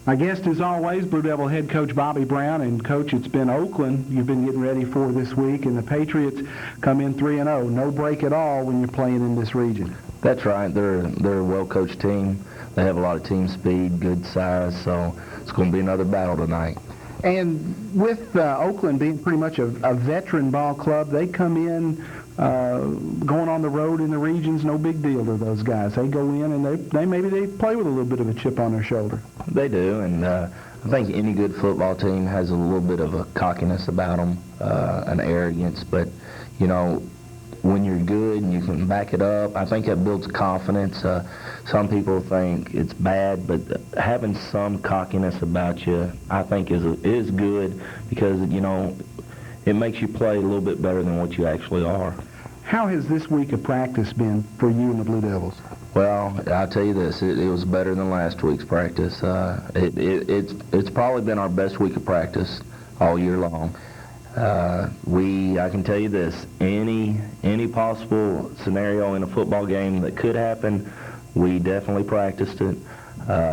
My guest, as always, Blue Devil head coach Bobby Brown. And, Coach, it's been Oakland you've been getting ready for this week, and the Patriots come in 3-0. No break at all when you're playing in this region. That's right. They're a well-coached team. They have a lot of team speed, good size, so it's going to be another battle tonight. And with Oakland being pretty much a veteran ball club, they come in going on the road in the regions, no big deal to those guys. They go in and they play with a little bit of a chip on their shoulder. They do, and I think any good football team has a little bit of a cockiness about them, an arrogance, but, you know, when you're good and you can back it up, I think that builds confidence. Some people think it's bad, but having some cockiness about you, I think, is good because, you know, it makes you play a little bit better than what you actually are. How has this week of practice been for you and the Blue Devils? Well, I'll tell you this, it was better than last week's practice. It's probably been our best week of practice all year long. I can tell you this, any possible scenario in a football game that could happen, we definitely practiced it.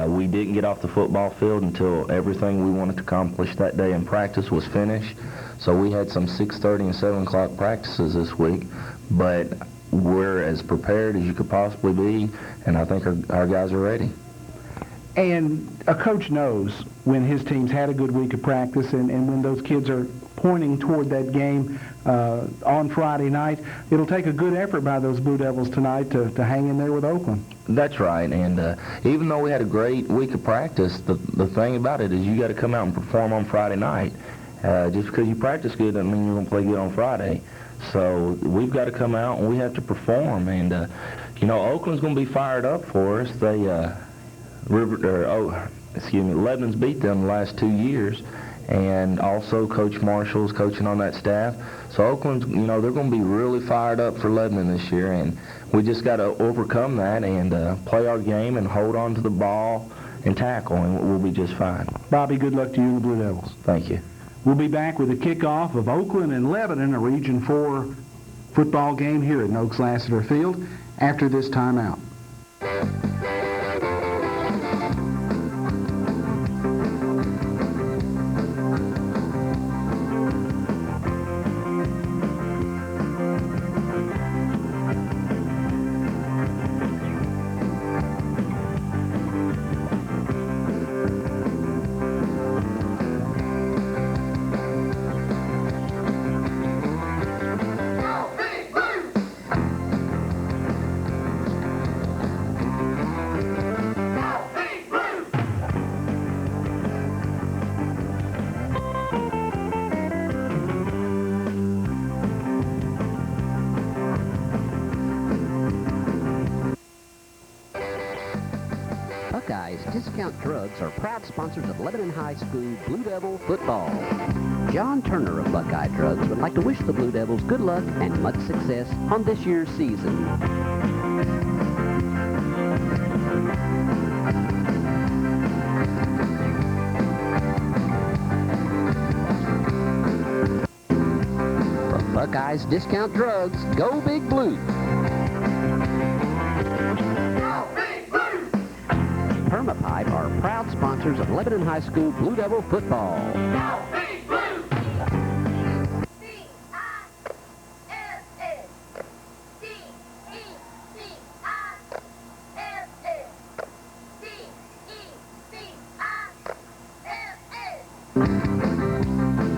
We didn't get off the football field until everything we wanted to accomplish that day in practice was finished. So we had some 6:30 and 7 o'clock practices this week, but we're as prepared as you could possibly be, and I think our guys are ready. And a coach knows when his team's had a good week of practice and when those kids are pointing toward that game on Friday night, it'll take a good effort by those Blue Devils tonight to hang in there with Oakland. That's right, and even though we had a great week of practice, the thing about it is you got to come out and perform on Friday night. Just because you practice good doesn't mean you're going to play good on Friday. So we've got to come out and we have to perform, and you know, Oakland's going to be fired up for us. Lebanon's beat them the last 2 years, and also Coach Marshall's coaching on that staff. So Oakland's, you know, they're going to be really fired up for Lebanon this year, and we just got to overcome that and play our game and hold on to the ball and tackle, and we'll be just fine. Bobby, good luck to you and the Blue Devils. Thank you. We'll be back with the kickoff of Oakland and Lebanon, a Region 4 football game here at Oaks Lassiter Field after this timeout. Discount Drugs are proud sponsors of Lebanon High School Blue Devil football. John Turner of Buckeye Drugs would like to wish the Blue Devils good luck and much success on this year's season. From Buckeyes Discount Drugs, go Big Blue! Permapipe are proud sponsors of Lebanon High School Blue Devil football. Now, Big Blue!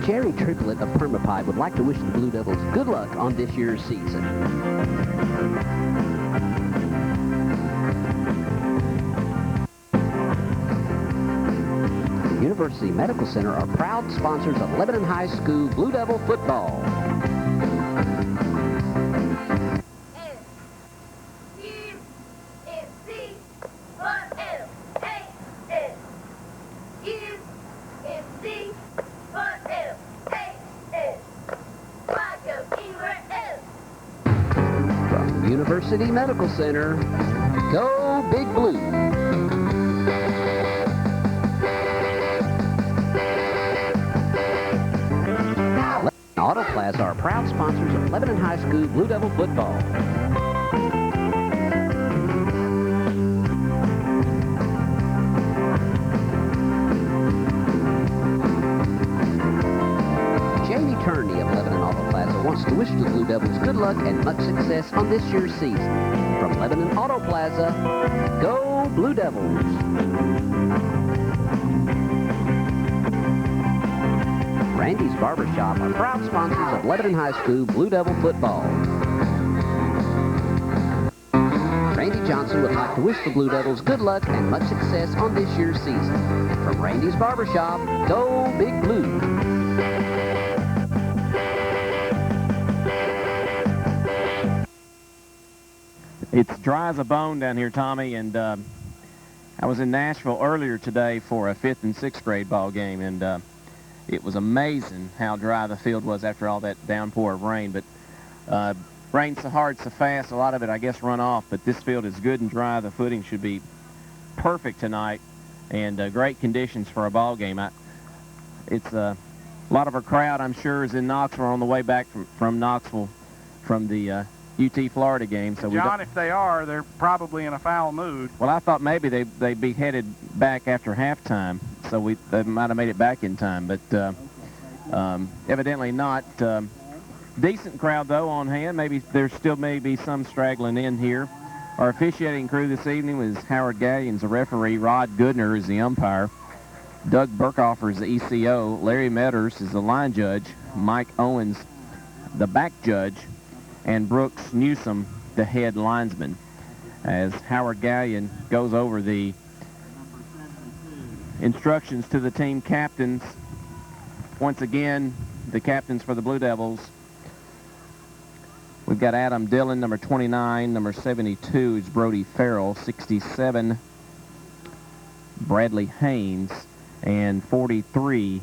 Jerry Triplet of Permapipe would like to wish the Blue Devils good luck on this year's season. University Medical Center are proud sponsors of Lebanon High School Blue Devil football. From University Medical Center, go Big Blue! Auto Plaza are proud sponsors of Lebanon High School Blue Devil football. good luck and much success on this year's season. From Lebanon Auto Plaza, go Blue Devils! Randy's Barbershop are proud sponsors of Lebanon High School Blue Devil football. Randy Johnson would like to wish the Blue Devils good luck and much success on this year's season. From Randy's Barbershop, go Big Blue! It's dry as a bone down here, Tommy, and I was in Nashville earlier today for a 5th and 6th grade ball game, and it was amazing how dry the field was after all that downpour of rain. But rained so hard, so fast, a lot of it, I guess, run off, but this field is good and dry. The footing should be perfect tonight, and great conditions for a ball game. It's a lot of our crowd, I'm sure, is in Knoxville on the way back from Knoxville from the UT Florida game. So John, if they are, they're probably in a foul mood. Well, I thought maybe they'd be headed back after halftime, so they might have made it back in time, but evidently not. Decent crowd, though, on hand. Maybe there still may be some straggling in here. Our officiating crew this evening was Howard Gallions, the referee. Rod Goodner is the umpire. Doug Burkoffer is the ECO. Larry Metters is the line judge. Mike Owens, the back judge. And Brooks Newsom, the head linesman. As Howard Gallion goes over the instructions to the team captains. Once again, the captains for the Blue Devils. We've got Adam Dillon, number 29, number 72 is Brody Farrell, 67, Bradley Haynes, and 43,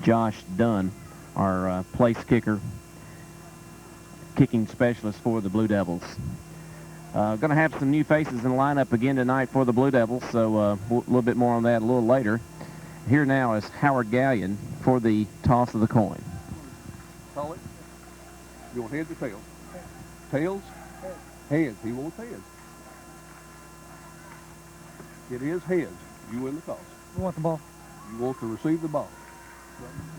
Josh Dunn, our place kicker, kicking specialist for the Blue Devils. Going to have some new faces in the lineup again tonight for the Blue Devils, so a little bit more on that a little later. Here now is Howard Gallion for the toss of the coin. Call it. You want heads or tails? Tails? Heads. He wants heads. It is heads. You win the toss. You want the ball? You want to receive the ball.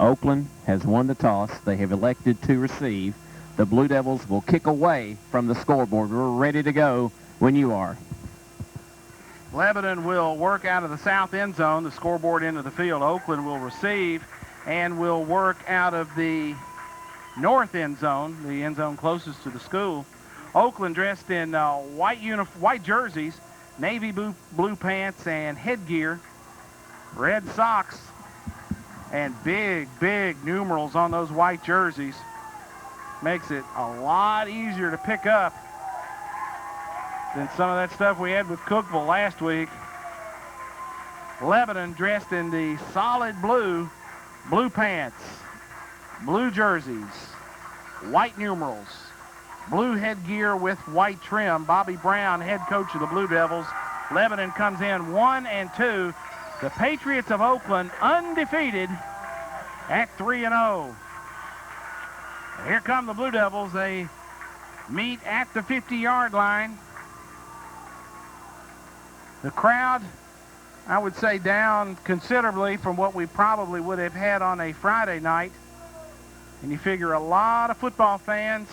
Oakland has won the toss. They have elected to receive. The Blue Devils will kick away from the scoreboard. We're ready to go when you are. Lebanon will work out of the south end zone, the scoreboard end of the field. Oakland will receive and will work out of the north end zone, the end zone closest to the school. Oakland dressed in white jerseys, navy blue pants and headgear, red socks, and big numerals on those white jerseys. Makes it a lot easier to pick up than some of that stuff we had with Cookville last week. Lebanon dressed in the solid blue pants, blue jerseys, white numerals, blue headgear with white trim. Bobby Brown, head coach of the Blue Devils. Lebanon comes in 1-2. The Patriots of Oakland undefeated at 3-0. Here come the Blue Devils. They meet at the 50-yard line. The crowd, I would say, down considerably from what we probably would have had on a Friday night. And you figure a lot of football fans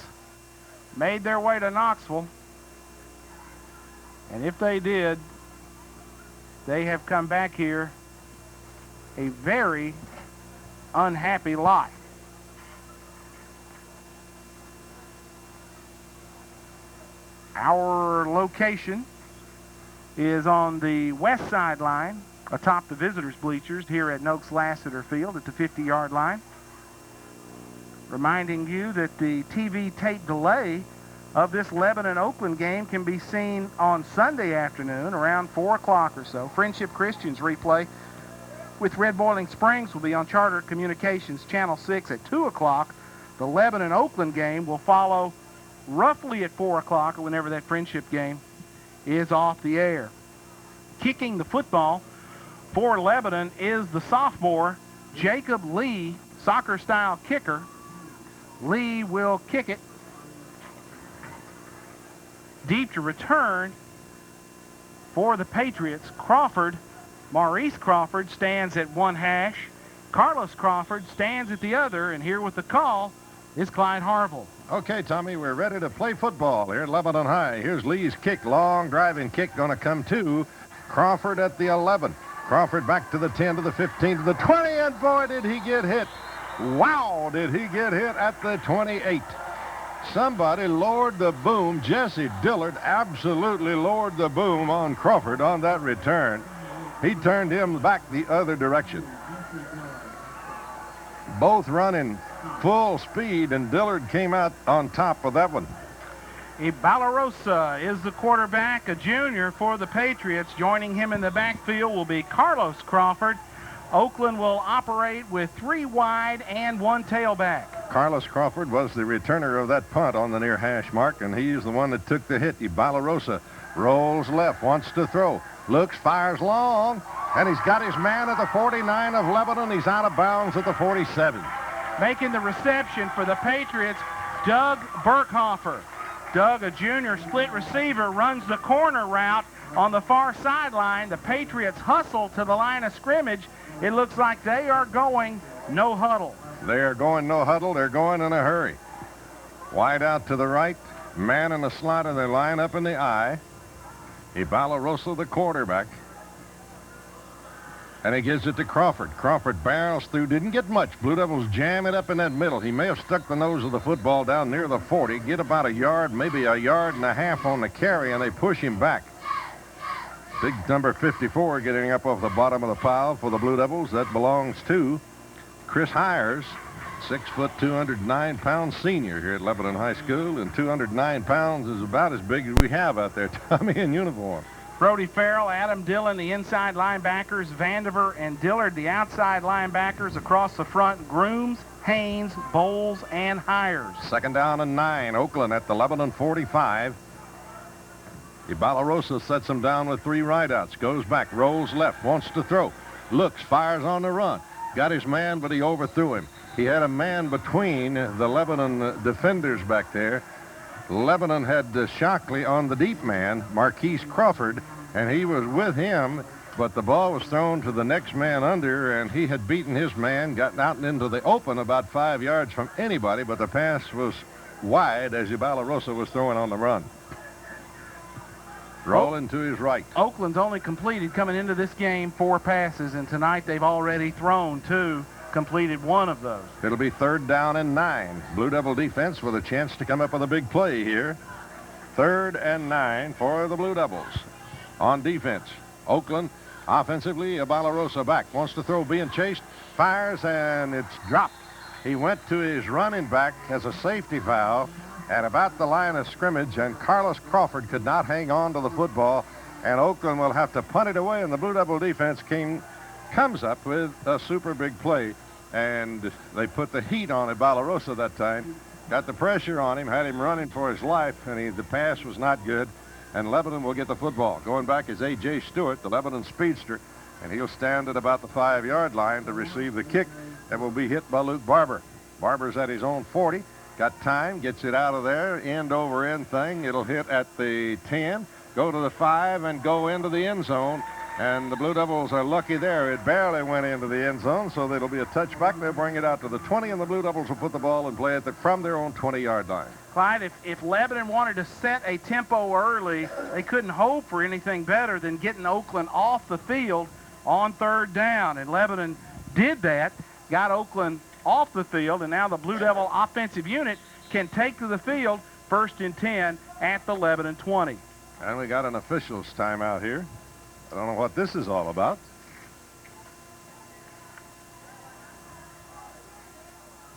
made their way to Knoxville. And if they did, they have come back here a very unhappy lot. Our location is on the west sideline, atop the visitors' bleachers here at Noakes Lassiter Field at the 50-yard line. Reminding you that the TV tape delay of this Lebanon-Oakland game can be seen on Sunday afternoon around 4 o'clock or so. Friendship Christian's replay with Red Boiling Springs will be on Charter Communications Channel 6 at 2 o'clock. The Lebanon-Oakland game will follow roughly at 4 o'clock or whenever that Friendship game is off the air. Kicking the football for Lebanon is the sophomore Jacob Lee, soccer-style kicker. Lee will kick it deep to return for the Patriots. Maurice Crawford stands at one hash. Carlos Crawford stands at the other, and here with the call is Clyde Harville. Okay, Tommy, we're ready to play football here at Lebanon High. Here's Lee's kick, long driving kick, going to come to Crawford at the 11. Crawford back to the 10, to the 15, to the 20, and boy, did he get hit. Wow, did he get hit at the 28. Somebody lowered the boom. Jesse Dillard absolutely lowered the boom on Crawford on that return. He turned him back the other direction. Both running full speed, and Dillard came out on top of that one. Balarosa is the quarterback, a junior for the Patriots. Joining him in the backfield will be Carlos Crawford. Oakland will operate with 3 wide and 1 tailback. Carlos Crawford was the returner of that punt on the near hash mark, and he's the one that took the hit. Balarosa rolls left, wants to throw, looks, fires long, and he's got his man at the 49 of Lebanon. He's out of bounds at the 47. Making the reception for the Patriots, Doug Burkhofer. Doug, a junior split receiver, runs the corner route on the far sideline. The Patriots hustle to the line of scrimmage. It looks like they are going no huddle. They are going no huddle. They're going in a hurry. Wide out to the right. Man in the slot, and they line up in the I. Balarosa, the quarterback. And he gives it to Crawford. Crawford barrels through, didn't get much. Blue Devils jam it up in that middle. He may have stuck the nose of the football down near the 40, get about a yard, maybe a yard and a half on the carry, and they push him back. Big number 54 getting up off the bottom of the pile for the Blue Devils. That belongs to Chris Hires, 6 foot, 209-pound senior here at Lebanon High School, and 209 pounds is about as big as we have out there, Tommy, in uniform. Brody Farrell, Adam Dillon, the inside linebackers, Vandiver and Dillard, the outside linebackers. Across the front, Grooms, Haynes, Bowles, and Hires. 2nd down and 9. Oakland at the Lebanon 45. Balarosa sets him down with 3 rideouts. Goes back, rolls left, wants to throw. Looks, fires on the run. Got his man, but he overthrew him. He had a man between the Lebanon defenders back there. Lebanon had Shockley on the deep man, Marquise Crawford, and he was with him, but the ball was thrown to the next man under, and he had beaten his man, gotten out and into the open about 5 yards from anybody, but the pass was wide as Balarosa was throwing on the run. Rolling to his right. Oakland's only completed coming into this game 4 passes, and tonight they've already thrown 2, completed 1 of those. It'll be 3rd down and 9. Blue Devil defense with a chance to come up with a big play here. 3rd and 9 for the Blue Devils. On defense, Oakland offensively, Balarosa back. Wants to throw, being chased, fires, and it's dropped. He went to his running back as a safety foul at about the line of scrimmage, and Carlos Crawford could not hang on to the football, and Oakland will have to punt it away, and the Blue Devil defense comes up with a super big play, and they put the heat on Balarosa that time, got the pressure on him, had him running for his life, and the pass was not good, and Lebanon will get the football. Going back is A.J. Stewart, the Lebanon speedster, and he'll stand at about the 5-yard line to receive the kick that will be hit by Luke Barber. Barber's at his own 40. Got time, gets it out of there, end over end thing. It'll hit at the 10, go to the 5, and go into the end zone. And the Blue Devils are lucky there. It barely went into the end zone, so it'll be a touchback. They'll bring it out to the 20, and the Blue Devils will put the ball and play it from their own 20-yard line. Clyde, if Lebanon wanted to set a tempo early, they couldn't hope for anything better than getting Oakland off the field on 3rd down. And Lebanon did that, got Oakland off the field, and now the Blue Devil offensive unit can take to the field 1st and 10 at the Lebanon 20. And we got an official's timeout here. I don't know what this is all about.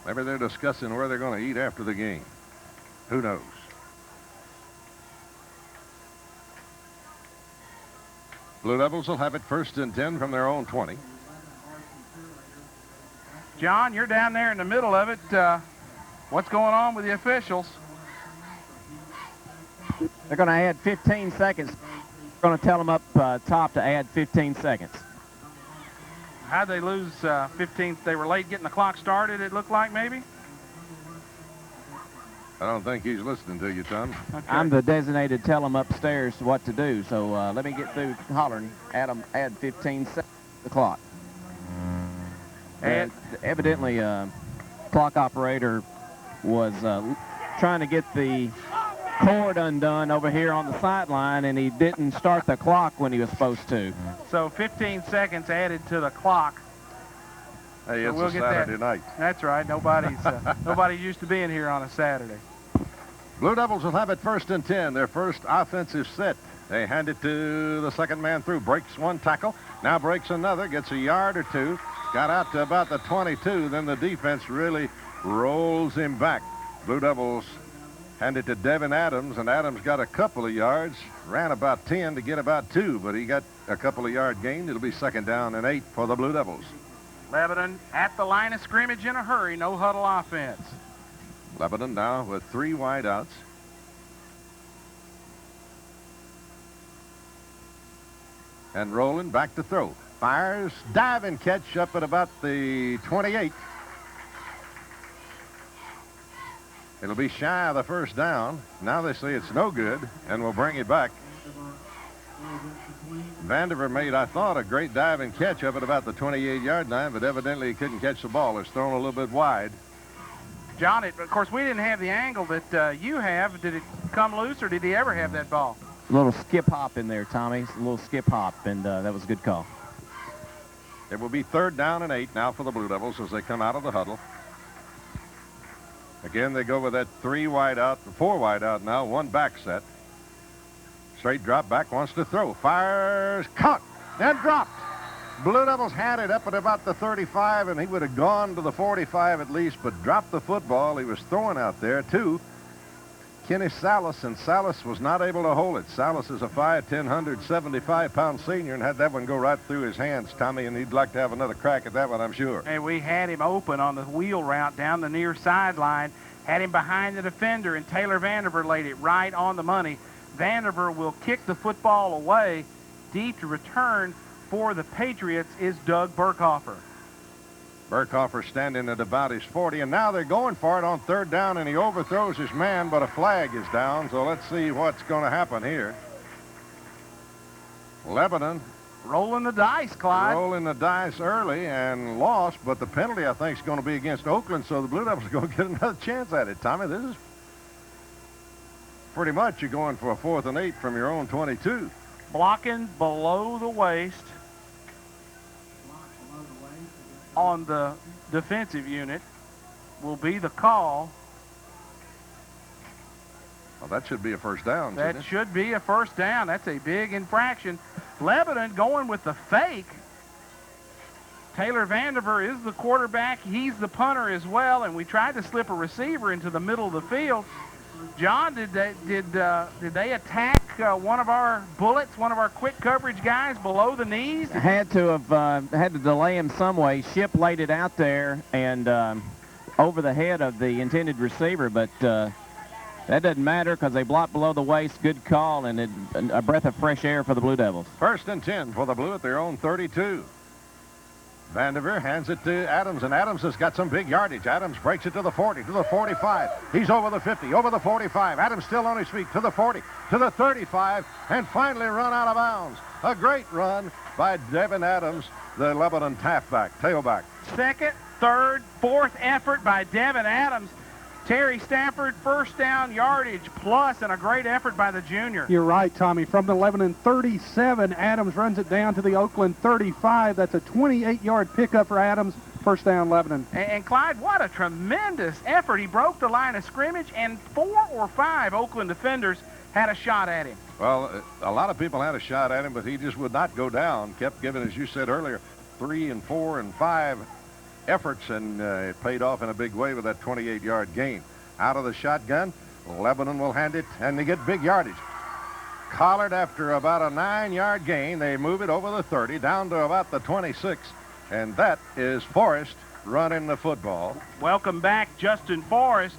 Maybe they're discussing where they're going to eat after the game. Who knows? Blue Devils will have it 1st and 10 from their own 20. John, you're down there in the middle of it. What's going on with the officials? They're going to add 15 seconds. They're going to tell them up top to add 15 seconds. How'd they lose 15? They were late getting the clock started, it looked like, maybe? I don't think he's listening to you, Tom. Okay. I'm the designated tell them upstairs what to do, so let me get through hollering. Add 15 seconds to the clock. Evidently, clock operator was trying to get the cord undone over here on the sideline, and he didn't start the clock when he was supposed to. So 15 seconds added to the clock. Hey, So it's we'll a get Saturday that. night. That's right. Nobody's used to being here on a Saturday. Blue Devils will have it 1st and 10, their first offensive set. They hand it to the second man through, breaks one tackle, now breaks another, gets a yard or two, got out to about the 22, then the defense really rolls him back. Blue Devils hand it to Devin Adams, and Adams got a couple of yards, ran about 10 to get about 2, but he got a couple of yard gain. It'll be 2nd down and 8 for the Blue Devils. Lebanon at the line of scrimmage in a hurry, no huddle offense. Lebanon now with 3 wideouts. And Rowland back to throw. Fires, dive and catch up at about the 28. It'll be shy of the 1st down. Now they say it's no good, and we'll bring it back. Vandiver made, I thought, a great dive and catch up at about the 28-yard line, but evidently he couldn't catch the ball. It's thrown a little bit wide. John, of course, we didn't have the angle that you have. Did it come loose, or did he ever have that ball? A little skip hop in there, Tommy. A little skip hop, and that was a good call. It will be 3rd down and 8 now for the Blue Devils as they come out of the huddle. Again, they go with that 3 wide out, 4 wide out now, 1 back set. Straight drop back, wants to throw. Fires, caught, then dropped. Blue Devils had it up at about the 35, and he would have gone to the 45 at least, but dropped the football. He was throwing out there to Kenny Salas, and Salas was not able to hold it. Salas is a 5'10", 175-pound senior, and had that one go right through his hands, Tommy, and he'd like to have another crack at that one, I'm sure. And we had him open on the wheel route down the near sideline, had him behind the defender, and Taylor Vandiver laid it right on the money. Vandiver will kick the football away. Deep to return for the Patriots is Doug Burkhofer. Burkhofer standing at about his 40, and now they're going for it on 3rd down, and he overthrows his man, but a flag is down, so let's see what's going to happen here. Lebanon rolling the dice, Clyde. Rolling the dice early and lost, but the penalty, I think, is going to be against Oakland, so the Blue Devils are going to get another chance at it. Tommy, this is pretty much you're going for a 4th and 8 from your own 22. Blocking below the waist on the defensive unit will be the call. Well, that should be a 1st down. That should be a 1st down. That's a big infraction. Lebanon going with the fake. Taylor Vandiver is the quarterback. He's the punter as well, and we tried to slip a receiver into the middle of the field. John, did they attack one of our bullets, one of our quick coverage guys below the knees? Had to delay him some way. Ship laid it out there and over the head of the intended receiver, but that doesn't matter because they blocked below the waist. Good call, and a breath of fresh air for the Blue Devils. 1st and 10 for the Blue at their own 32. Vandiver hands it to Adams, and Adams has got some big yardage. Adams breaks it to the 40, to the 45. He's over the 50, over the 45. Adams still on his feet, to the 40, to the 35, and finally run out of bounds. A great run by Devin Adams, the Lebanon halfback, tailback. 2nd, 3rd, 4th effort by Devin Adams. Terry Stafford, 1st down yardage plus, and a great effort by the junior. You're right, Tommy. From the Lebanon 37, Adams runs it down to the Oakland 35. That's a 28-yard pickup for Adams. 1st down, Lebanon. And Clyde, what a tremendous effort. He broke the line of scrimmage, and 4 or 5 Oakland defenders had a shot at him. Well, a lot of people had a shot at him, but he just would not go down. Kept giving, as you said earlier, 3 and 4 and 5 efforts, and it paid off in a big way with that 28-yard gain. Out of the shotgun, Lebanon will hand it, and they get big yardage. Collared after about a 9-yard gain. They move it over the 30, down to about the 26, and that is Forrest running the football. Welcome back, Justin Forrest.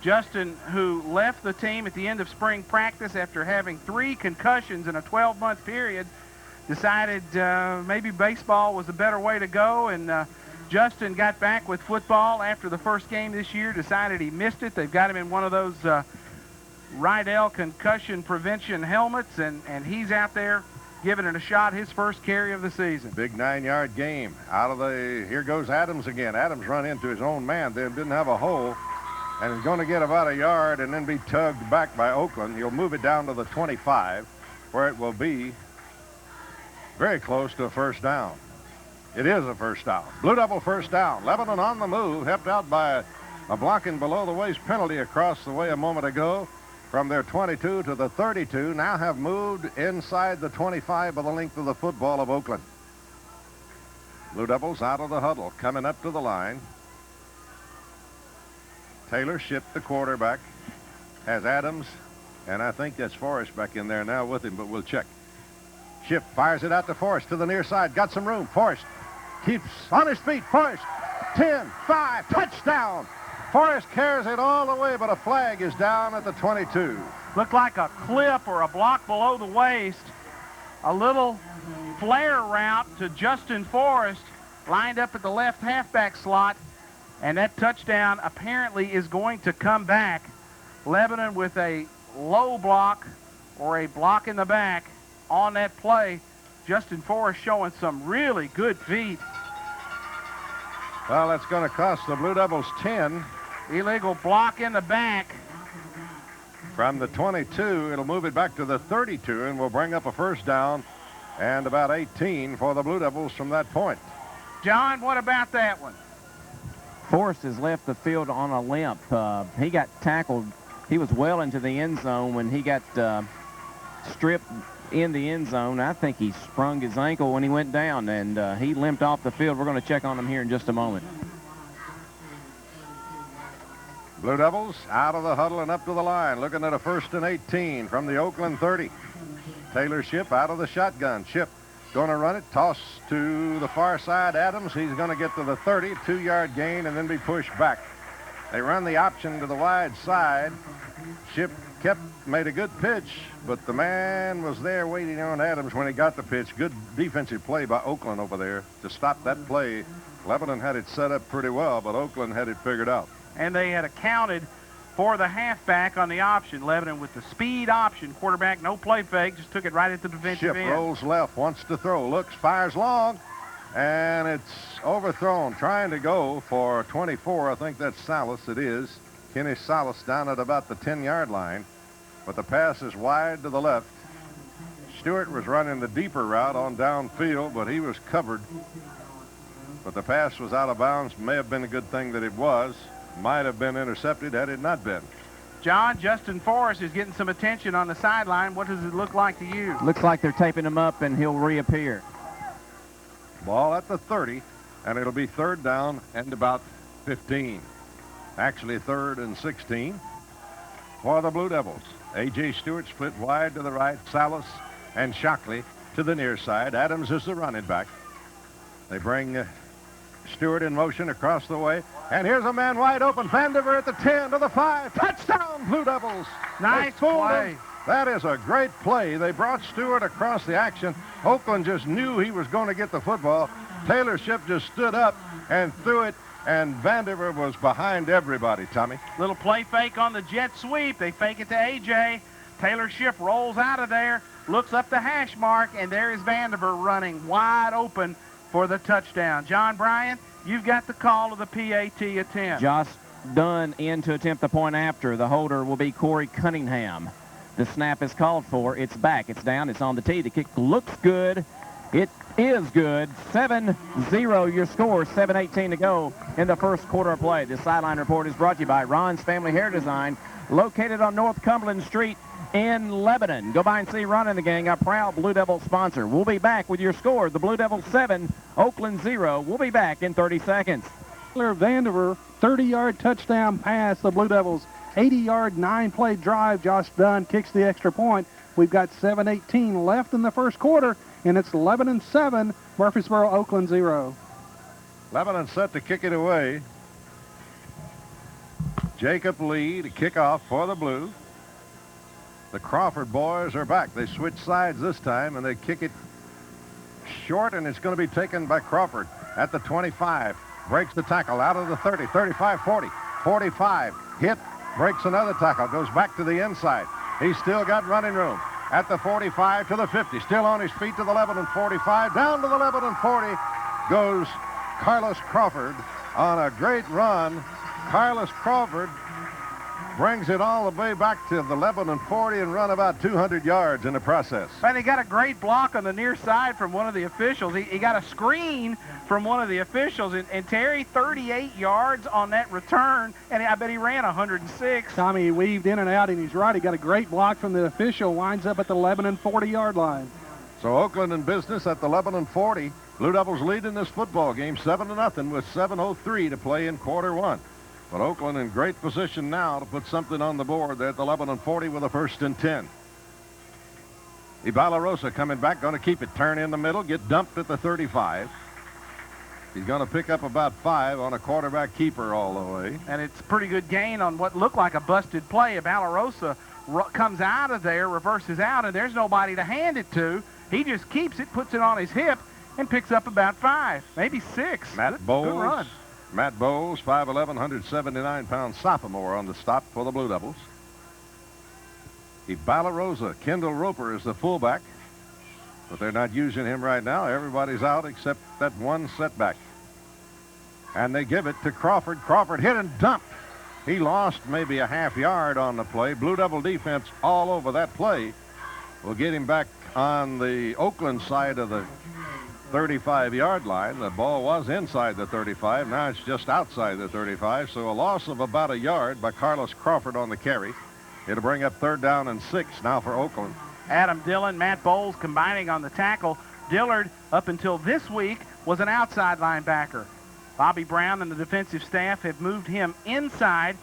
Justin, who left the team at the end of spring practice after having 3 concussions in a 12-month period, decided maybe baseball was a better way to go, and Justin got back with football after the first game this year, decided he missed it. They've got him in one of those Rydell concussion prevention helmets, and he's out there giving it a shot, his first carry of the season. Big 9-yard game. Here goes Adams again. Adams run into his own man, then didn't have a hole. and is going to get about a yard and then be tugged back by Oakland. He'll move it down to the 25, where it will be very close to a first down. It is a first down. Blue Devil first down. Lebanon on the move, helped out by a blocking below the waist penalty across the way a moment ago. From their 22 to the 32, now have moved inside the 25 by the length of the football of Oakland. Blue Devils out of the huddle, coming up to the line. Taylor Shipp, the quarterback, has Adams, and I think that's Forrest back in there now with him, but we'll check. Shipp fires it out to Forrest to the near side. Got some room. Forrest keeps on his feet. Forrest, 10, 5, touchdown. Forrest carries it all the way, but a flag is down at the 22. Looked like a clip or a block below the waist. A little flare route to Justin Forrest, lined up at the left halfback slot, and that touchdown apparently is going to come back. Lebanon with a low block or a block in the back on that play. Justin Forrest showing some really good feet. Well, that's going to cost the Blue Devils 10. Illegal block in the back. From the 22, it'll move it back to the 32, and will bring up a first down and about 18 for the Blue Devils from that point. John, what about that one? Forrest has left the field on a limp. He got tackled. He was well into the end zone when he got stripped in the end zone. I think he sprung his ankle when he went down, and he limped off the field. We're going to check on him here in just a moment. Blue Devils out of the huddle and up to the line, looking at a 1st and 18 from the Oakland 30. Taylor Shipp out of the shotgun. Shipp going to run it, toss to the far side. Adams, he's going to get to the 30, 2-yard gain, and then be pushed back. They run the option to the wide side. Shipp made a good pitch, but the man was there waiting on Adams when he got the pitch. Good defensive play by Oakland over there to stop that play. Lebanon had it set up pretty well, but Oakland had it figured out. And they had accounted for the halfback on the option. Lebanon with the speed option. Quarterback, no play fake, just took it right at the defensive end. Shipp rolls left, wants to throw, looks, fires long, and it's overthrown. Trying to go for 24. I think that's Salas. It is. Kenny Salas down at about the 10-yard line. But the pass is wide to the left. Stewart was running the deeper route on downfield, but he was covered. But the pass was out of bounds. May have been a good thing that it was. Might have been intercepted had it not been. John, Justin Forrest is getting some attention on the sideline. What does it look like to you? Looks like they're taping him up, and he'll reappear. Ball at the 30, and it'll be 3rd down and about 15. Actually 3rd and 16 for the Blue Devils. A.J. Stewart split wide to the right. Salas and Shockley to the near side. Adams is the running back. They bring Stewart in motion across the way. And here's a man wide open. Vandiver at the 10 to the 5. Touchdown, Blue Devils. Nice play. That is a great play. They brought Stewart across the action. Oakland just knew he was going to get the football. Taylor Shipp just stood up and threw it, and Vandiver was behind everybody, Tommy. Little play fake on the jet sweep. They fake it to A.J. Taylor Shipp rolls out of there, looks up the hash mark, and there is Vandiver running wide open for the touchdown. John Bryan, you've got the call of the PAT attempt. Josh Dunn in to attempt the point after. The holder will be Corey Cunningham. The snap is called for. It's back. It's down. It's on the tee. The kick looks good. It is good. 7-0 your score. 7:18 to go in the first quarter of play. This sideline report is brought to you by Ron's Family Hair Design, located on North Cumberland Street in Lebanon. Go by and see Ron and the gang, a proud Blue Devil sponsor. We'll be back with your score. The Blue Devils 7, Oakland 0. We'll be back in 30 seconds. Vandiver, 30-yard touchdown pass. The Blue Devils, 80-yard, 9-play drive. Josh Dunn kicks the extra point. We've got 7:18 left in the first quarter, and it's Lebanon 7, Murfreesboro, Oakland 0. Lebanon set to kick it away. Jacob Lee to kick off for the Blue. The Crawford boys are back. They switch sides this time, and they kick it short, and it's going to be taken by Crawford at the 25. Breaks the tackle out of the 30, 35, 40, 45. Hit, breaks another tackle, goes back to the inside. He's still got running room. At the 45 to the 50, still on his feet to the Lebanon 45. Down to the Lebanon 40 goes Carlos Crawford on a great run. Carlos Crawford brings it all the way back to the Lebanon 40 and run about 200 yards in the process. And he got a great block on the near side from one of the officials. He got a screen from one of the officials. And Terry, 38 yards on that return, and I bet he ran 106. Tommy, he weaved in and out, and he's right. He got a great block from the official, winds up at the Lebanon 40-yard line. So Oakland in business at the Lebanon 40. Blue Devils lead in this football game 7-0 with 7:03 to play in quarter one. But Oakland in great position now to put something on the board there at the Lebanon 40 with a 1st and 10. Ibalarosa coming back, going to keep it, turn in the middle, get dumped at the 35. He's going to pick up about 5 on a quarterback keeper all the way. And it's a pretty good gain on what looked like a busted play. Ibalarosa comes out of there, reverses out, and there's nobody to hand it to. He just keeps it, puts it on his hip, and picks up about 5, maybe 6. Matt Bowles. Good run. Matt Bowles, 5'11", 179-pound sophomore on the stop for the Blue Devils. Ibalarosa, Kendall Roper is the fullback, but they're not using him right now. Everybody's out except that one setback. And they give it to Crawford. Crawford hit and dumped. He lost maybe a half yard on the play. Blue Devil defense all over that play. We'll get him back on the Oakland side of the 35-yard line. The ball was inside the 35. Now it's just outside the 35. So a loss of about a yard by Carlos Crawford on the carry. It'll bring up 3rd down and 6 now for Oakland. Adam Dillon, Matt Bowles combining on the tackle. Dillard, up until this week, was an outside linebacker. Bobby Brown and the defensive staff have moved him inside,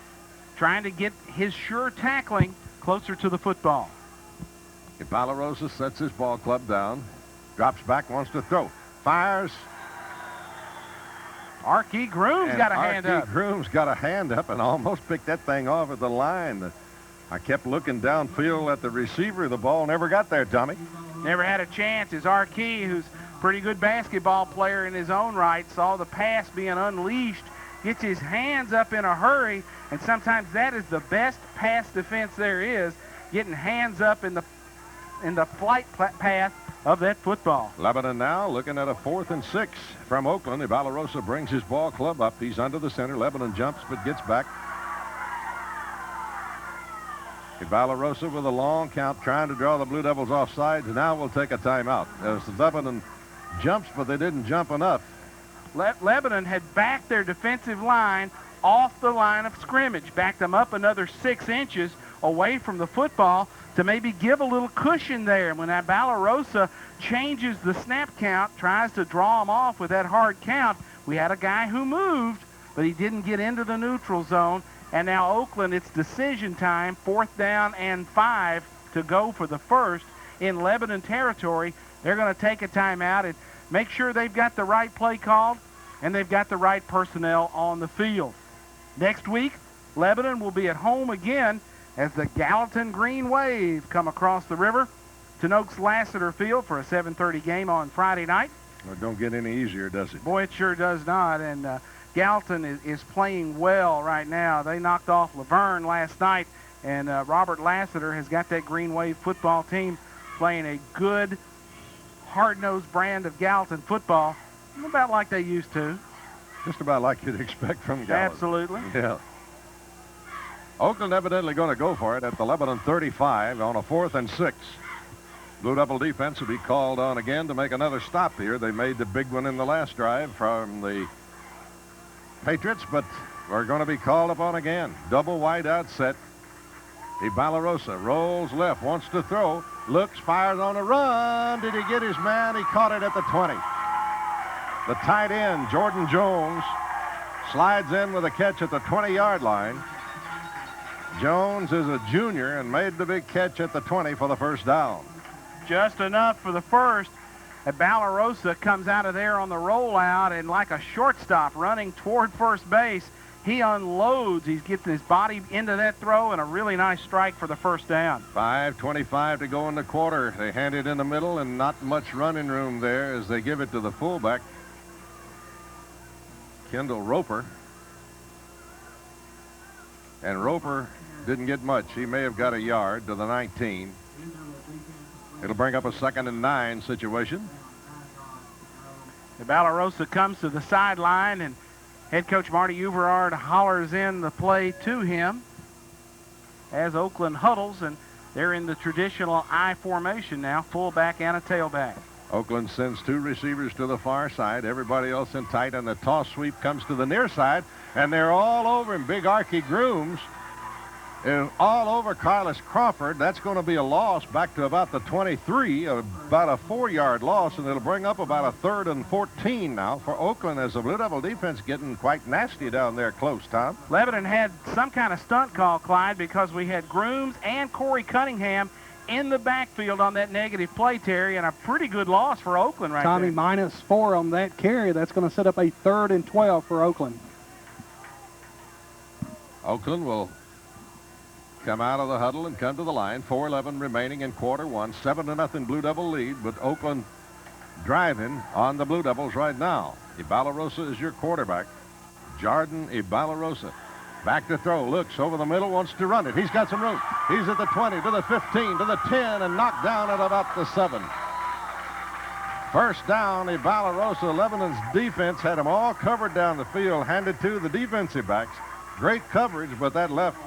trying to get his sure tackling closer to the football. Ibalarosa sets his ball club down. Drops back, wants to throw. Fires. Archie Groom's got a hand up. Archie Groom's got a hand up and almost picked that thing off at the line. I kept looking downfield at the receiver. The ball never got there, Tommy. Never had a chance. As Archie, who's a pretty good basketball player in his own right, saw the pass being unleashed, gets his hands up in a hurry, and sometimes that is the best pass defense there is, getting hands up in the flight path of that football. Lebanon now looking at a 4th and 6 from Oakland. Ibalarosa brings his ball club up. He's under the center. Lebanon jumps but gets back. Ibalarosa with a long count, trying to draw the Blue Devils offside. Now we'll take a timeout. As Lebanon jumps, but they didn't jump enough. Lebanon had backed their defensive line off the line of scrimmage, backed them up another 6 inches away from the football to maybe give a little cushion there. When Ibalarosa changes the snap count, tries to draw them off with that hard count, we had a guy who moved, but he didn't get into the neutral zone. And now Oakland, it's decision time, 4th down and 5 to go for the first in Lebanon territory. They're going to take a timeout and make sure they've got the right play called and they've got the right personnel on the field. Next week, Lebanon will be at home again as the Gallatin Green Wave come across the river to Noakes Lassiter Field for a 7:30 game on Friday night. Well, it don't get any easier, does it? Boy, it sure does not. And Gallatin is playing well right now. They knocked off Laverne last night, and Robert Lassiter has got that Green Wave football team playing a good, hard-nosed brand of Gallatin football, about like they used to. Just about like you'd expect from Gallatin. Absolutely. Yeah. Oakland evidently going to go for it at the Lebanon 35 on a 4th and 6. Blue Devil defense will be called on again to make another stop here. They made the big one in the last drive from the Patriots, but are going to be called upon again. Double wide out set. Ibalarosa rolls left, wants to throw, looks, fires on a run. Did he get his man? He caught it at the 20. The tight end, Jordan Jones, slides in with a catch at the 20-yard line. Jones is a junior and made the big catch at the 20 for the first down. Just enough for the first. Ibalarosa comes out of there on the rollout, and like a shortstop running toward first base, he unloads. He's getting his body into that throw, and a really nice strike for the first down. 5:25 to go in the quarter. They hand it in the middle, and not much running room there as they give it to the fullback, Kendall Roper. And Roper didn't get much. He may have got a yard to the 19. It'll bring up a 2nd and 9 situation. Ibalarosa comes to the sideline, and head coach Marty Uverard hollers in the play to him. as Oakland huddles, and they're in the traditional I formation now, fullback and a tailback. Oakland sends 2 receivers to the far side. Everybody else in tight, and the toss sweep comes to the near side, and they're all over him. Big Archie Grooms is all over Carlos Crawford. That's going to be a loss back to about the 23, about a 4-yard loss, and it'll bring up about a 3rd and 14 now for Oakland, as the Blue Devil defense getting quite nasty down there close, Tom. Lebanon had some kind of stunt call, Clyde, because we had Grooms and Corey Cunningham in the backfield on that negative play, Terry, and a pretty good loss for Oakland right Tommy, there. -4 on that carry. That's going to set up a 3rd and 12 for Oakland. Oakland will come out of the huddle and come to the line. 4:11 remaining in quarter 1. 7-0 Blue Devil lead, but Oakland driving on the Blue Devils right now. Ibalarosa is your quarterback. Jordan Ibalarosa. Back to throw, looks over the middle, wants to run it. He's got some room. He's at the 20, to the 15, to the 10, and knocked down at about the 7. First down, Ibalarosa. Lebanon's defense had them all covered down the field, handed to the defensive backs. Great coverage, but that left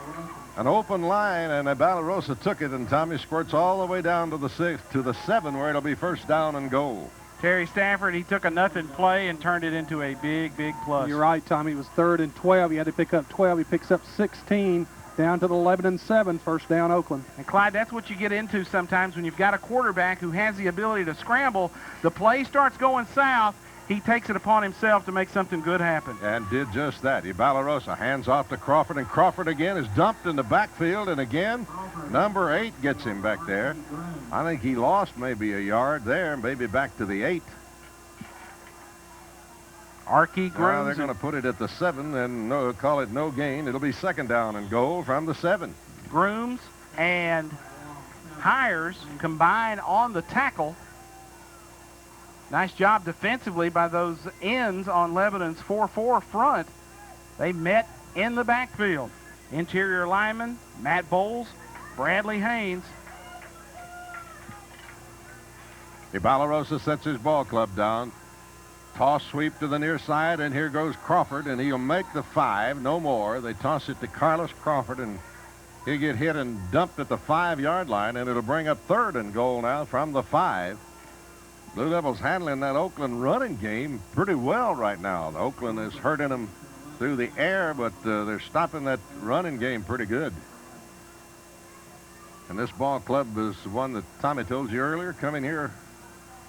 an open line, and Ibalarosa took it, and Tommy squirts all the way down to the 6, to the 7, where it'll be first down and goal. Terry Stafford, he took a nothing play and turned it into a big, big plus. You're right, Tommy. It was 3rd and 12. He had to pick up 12. He picks up 16 down to the 11 and 7. First down, Oakland. And Clyde, that's what you get into sometimes when you've got a quarterback who has the ability to scramble. The play starts going south. He takes it upon himself to make something good happen. And did just that. Ibalarosa hands off to Crawford, and Crawford again is dumped in the backfield, and again, number 8 gets him back there. I think he lost maybe a yard there, maybe back to the 8. Archie Grooms. Now they're going to put it at the 7 and call it no gain. It'll be second down and goal from the 7. Grooms and Hires combine on the tackle. Nice job defensively by those ends on Lebanon's 4-4 front. They met in the backfield. Interior lineman, Matt Bowles, Bradley Haynes. Ibalarosa sets his ball club down. Toss sweep to the near side, and here goes Crawford, and he'll make the 5, no more. They toss it to Carlos Crawford, and he'll get hit and dumped at the 5-yard line, and it'll bring up 3rd and goal now from the 5. Blue Devils handling that Oakland running game pretty well right now. Oakland is hurting them through the air, but they're stopping that running game pretty good. And this ball club is one that Tommy told you earlier, coming here,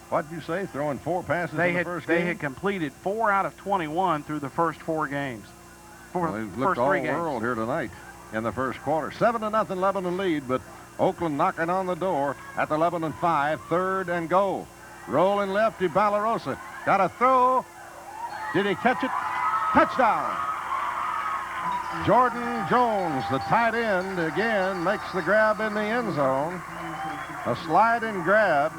what did you say, throwing 4 passes in the first game? They had completed 4 out of 21 through the first 4 games. Well, they've looked all world here tonight in the first quarter. 7-0 Lebanon lead, but Oakland knocking on the door at the 11 and 5, 3rd and goal. Rolling left, Ibalarosa. Got a throw. Did he catch it? Touchdown. Jordan Jones, the tight end, again makes the grab in the end zone. A slide and grab.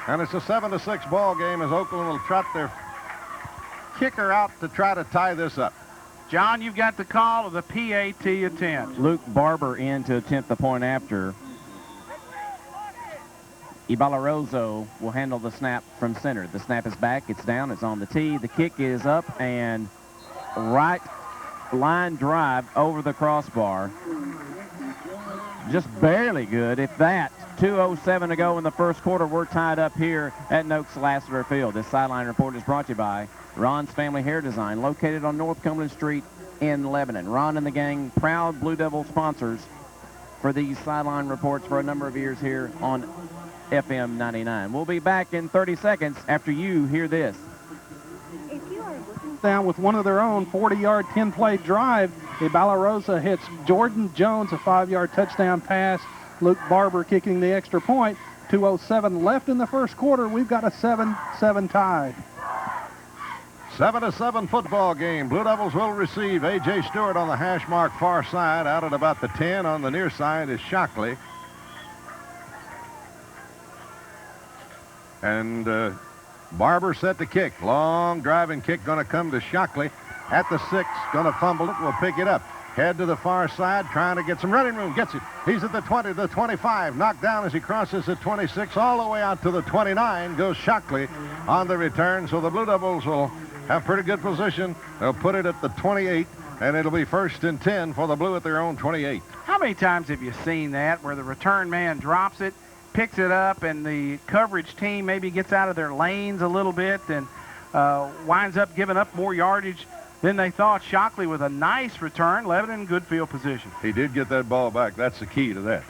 And it's a 7-6 ball game as Oakland will trot their kicker out to try to tie this up. John, you've got the call of the PAT attempt. Luke Barber in to attempt the point after. Ibalarosa will handle the snap from center. The snap is back. It's down. It's on the tee. The kick is up and right line drive over the crossbar. Just barely good, if that. 2:07 to go in the first quarter. We're tied up here at Noakes Lassiter Field. This sideline report is brought to you by Ron's Family Hair Design, located on North Cumberland Street in Lebanon. Ron and the gang, proud Blue Devil sponsors for these sideline reports for a number of years here on FM 99. We'll be back in 30 seconds after you hear this. Down with one of their own, 40-yard, 10-play drive. Ibalarosa hits Jordan Jones, a 5-yard touchdown pass. Luke Barber kicking the extra point. 2:07 left in the first quarter. We've got a 7-7 tie. 7-7 football game. Blue Devils will receive A.J. Stewart on the hash mark far side. Out at about the 10 on the near side is Shockley. And Barber set to kick. Long driving kick going to come to Shockley at the 6. Going to fumble it. We'll pick it up. Head to the far side, trying to get some running room. Gets it. He's at the 20, the 25. Knocked down as he crosses the 26. All the way out to the 29 goes Shockley on the return. So the Blue Devils will have pretty good position. They'll put it at the 28. and it'll be 1st and 10 for the Blue at their own 28. How many times have you seen that where the return man drops it, picks it up, and the coverage team maybe gets out of their lanes a little bit and winds up giving up more yardage than they thought? Shockley with a nice return. Lebanon in good field position. He did get that ball back. That's the key to that.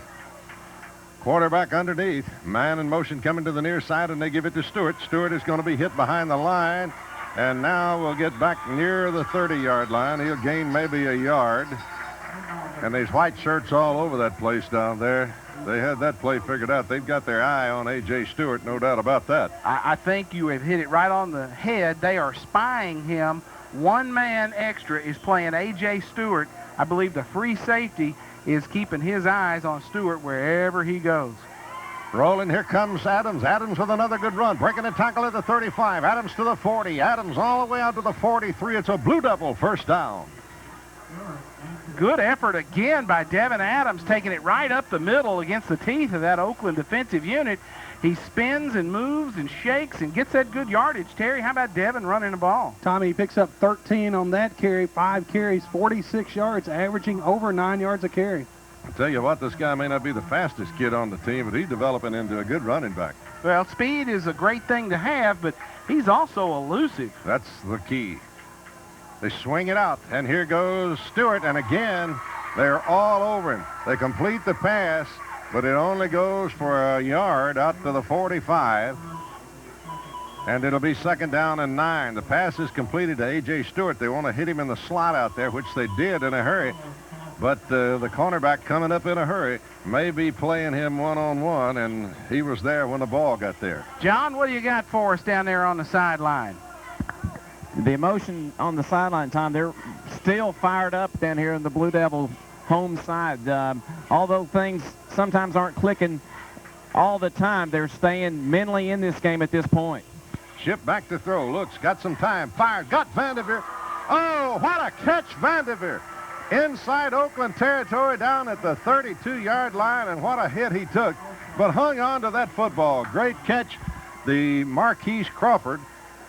Quarterback underneath. Man in motion coming to the near side, and they give it to Stewart. Stewart is going to be hit behind the line, and now we'll get back near the 30-yard line. He'll gain maybe a yard. And there's white shirts all over that place down there. They had that play figured out. They've got their eye on A.J. Stewart, no doubt about that. I think you have hit it right on the head. They are spying him. One man extra is playing A.J. Stewart. I believe the free safety is keeping his eyes on Stewart wherever he goes. Rolling, here comes Adams. Adams with another good run. Breaking a tackle at the 35. Adams to the 40. Adams all the way out to the 43. It's a Blue Devil first down. Good effort again by Devin Adams, taking it right up the middle against the teeth of that Oakland defensive unit. He spins and moves and shakes and gets that good yardage. Terry, how about Devin running the ball? Tommy picks up 13 on that carry, 5 carries, 46 yards, averaging over 9 yards a carry. I'll tell you what, this guy may not be the fastest kid on the team, but he's developing into a good running back. Well, speed is a great thing to have, but he's also elusive. That's the key. They swing it out, and here goes Stewart, and again, they're all over him. They complete the pass, but it only goes for a yard out to the 45, and it'll be 2nd down and 9. The pass is completed to A.J. Stewart. They want to hit him in the slot out there, which they did in a hurry, but the cornerback coming up in a hurry may be playing him one-on-one, and he was there when the ball got there. John, what do you got for us down there on the sideline? The emotion on the sideline, Tom, they're still fired up down here in the Blue Devil home side. Although things sometimes aren't clicking all the time, they're staying mentally in this game at this point. Ship back to throw. Looks, got some time. Fired. Got Vanderveer. Oh, what a catch, Vanderveer. Inside Oakland territory down at the 32-yard line, and what a hit he took. But hung on to that football. Great catch. The Marquise Crawford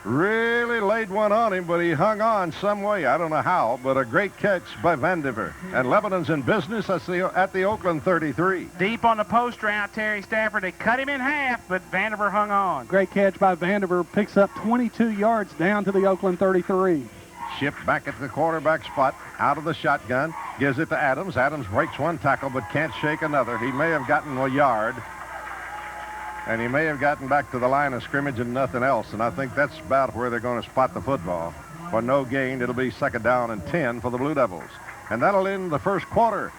really laid one on him, but he hung on some way. I don't know how, but a great catch by Vanderveer. And Lebanon's in business at the Oakland 33. Deep on the post route, Terry Stafford. They cut him in half, but Vanderveer hung on. Great catch by Vanderveer. Picks up 22 yards down to the Oakland 33. Ship back at the quarterback spot, out of the shotgun, gives it to Adams. Adams breaks one tackle, but can't shake another. He may have gotten a yard, and he may have gotten back to the line of scrimmage and nothing else, and I think that's about where they're going to spot the football. For no gain, it'll be 2nd down and 10 for the Blue Devils. And that'll end the first quarter.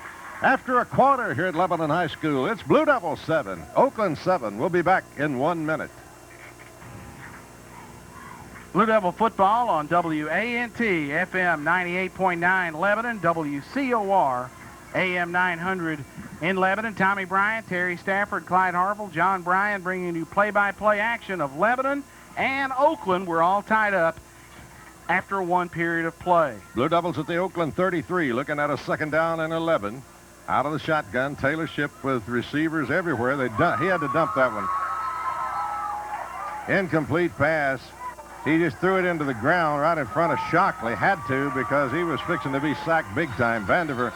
After a quarter here at Lebanon High School, it's Blue Devils 7, Oakland 7. We'll be back in 1 minute. Blue Devil football on WANT, FM 98.9 Lebanon, WCOR, AM 900 in Lebanon. Tommy Bryant, Terry Stafford, Clyde Harville, John Bryan bringing you play-by-play action of Lebanon and Oakland. We're all tied up after one period of play. Blue Devils at the Oakland 33, looking at a 2nd down and 11. Out of the shotgun, Taylor Ship with receivers everywhere. He had to dump that one. Incomplete pass. He just threw it into the ground right in front of Shockley. Had to, because he was fixing to be sacked big time. Vanderveer,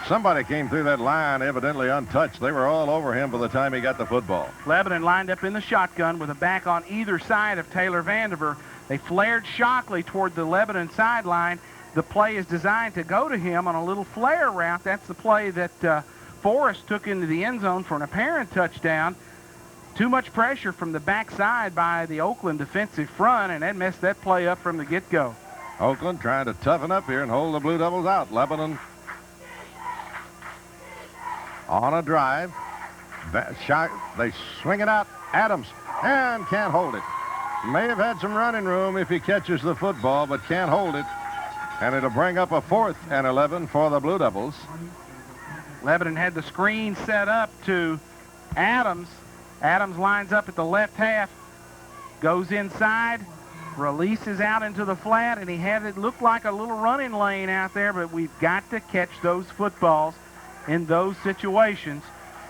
somebody came through that line evidently untouched. They were all over him by the time he got the football. Lebanon lined up in the shotgun with a back on either side of Taylor Vanderveer. They flared Shockley toward the Lebanon sideline. The play is designed to go to him on a little flare route. That's the play that Forrest took into the end zone for an apparent touchdown. Too much pressure from the backside by the Oakland defensive front, and that messed that play up from the get-go. Oakland trying to toughen up here and hold the Blue Devils out. Lebanon on a drive. They swing it out. Adams, and can't hold it. May have had some running room if he catches the football, but can't hold it. And it'll bring up a 4th and 11 for the Blue Devils. Lebanon had the screen set up to Adams. Adams lines up at the left half, goes inside, releases out into the flat, and he had it look like a little running lane out there, but we've got to catch those footballs in those situations.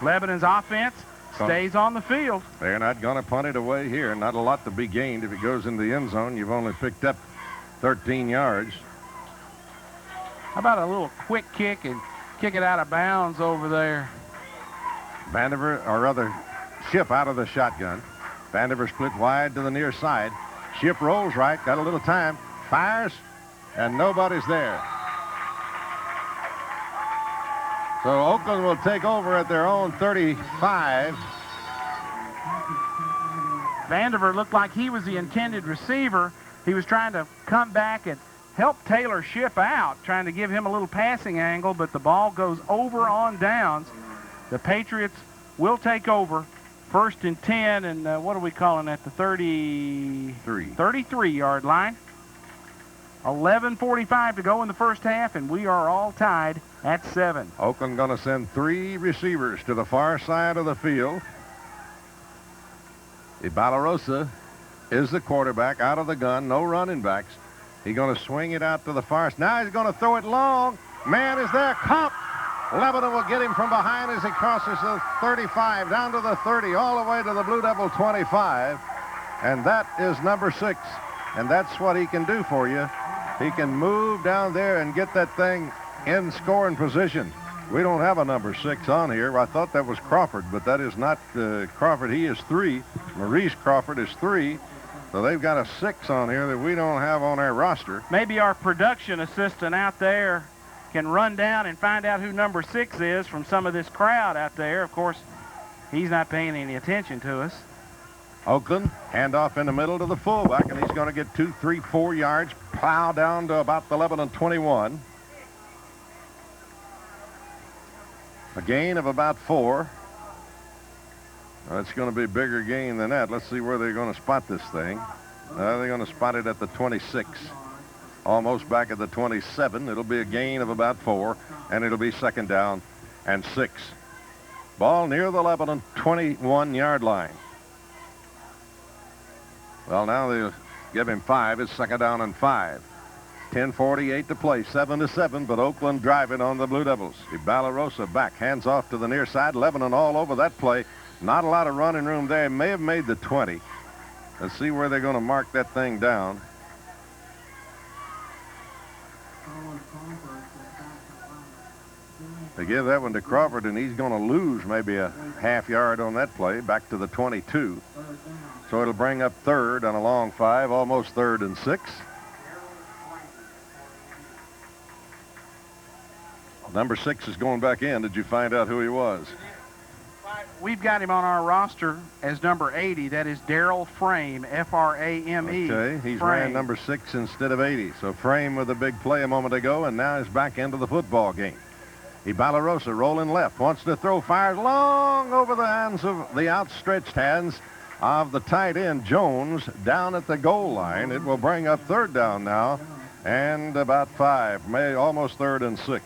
Lebanon's offense stays on the field. They're not going to punt it away here. Not a lot to be gained. If it goes into the end zone, you've only picked up 13 yards. How about a little quick kick and kick it out of bounds over there? Vandiver, or rather, Ship out of the shotgun. Vandiver split wide to the near side. Ship rolls right, got a little time, fires, and nobody's there. So Oakland will take over at their own 35. Vandiver looked like he was the intended receiver. He was trying to come back and help Taylor Ship out, trying to give him a little passing angle, but the ball goes over on downs. The Patriots will take over. 1st and 10, and what are we calling that? The 33-yard line. 11:45 to go in the first half, and we are all tied at 7. Oakland going to send 3 receivers to the far side of the field. Ibalarosa is the quarterback out of the gun. No running backs. He's going to swing it out to the far side. Now he's going to throw it long. Man is there. Caught. Lebanon will get him from behind as he crosses the 35, down to the 30, all the way to the Blue Devil 25. And that is number 6. And that's what he can do for you. He can move down there and get that thing in scoring position. We don't have a number 6 on here. I thought that was Crawford, but that is not Crawford. He is 3. Maurice Crawford is 3. So they've got a 6 on here that we don't have on our roster. Maybe our production assistant out there can run down and find out who number 6 is from some of this crowd out there. Of course, he's not paying any attention to us. Oakland, handoff in the middle to the fullback, and he's going to get 2, 3, 4 yards, plow down to about the Lebanon 21. A gain of about 4. It's going to be a bigger gain than that. Let's see where they're going to spot this thing. They're going to spot it at the 26. Almost back at the 27. It'll be a gain of about 4, and it'll be 2nd down and 6. Ball near the Lebanon 21-yard line. Well, now they'll give him 5. It's 2nd down and 5. 10:48 to play, 7-7, but Oakland driving on the Blue Devils. Ibalarosa back, hands off to the near side. Lebanon all over that play. Not a lot of running room there. May have made the 20. Let's see where they're going to mark that thing down. They give that one to Crawford, and he's going to lose maybe a half yard on that play, back to the 22. So it'll bring up 3rd on a long 5, almost 3rd and 6. Number 6 is going back in. Did you find out who he was? We've got him on our roster as number 80. That is Darrell Frame, F-R-A-M-E. Okay, he's ran number 6 instead of 80. So Frame with a big play a moment ago, and now he's back into the football game. Ibalarosa rolling left, wants to throw, fires long over the hands of the outstretched hands of the tight end, Jones, down at the goal line. It will bring up 3rd down now, and about 5, almost 3rd and 6.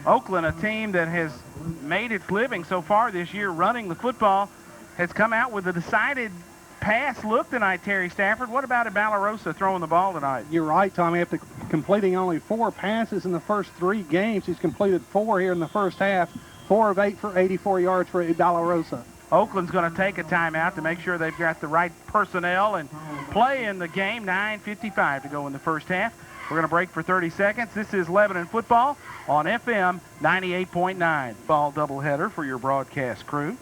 Oakland, a team that has made its living so far this year running the football, has come out with a decided pass look tonight, Terry Stafford. What about Ibalarosa throwing the ball tonight? You're right, Tommy. After completing only 4 passes in the first 3 games, he's completed 4 here in the first half. 4 of 8 for 84 yards for Ibalarosa. Oakland's going to take a timeout to make sure they've got the right personnel and play in the game. 9:55 to go in the first half. We're going to break for 30 seconds. This is Lebanon football on FM 98.9. Ball doubleheader for your broadcast crew.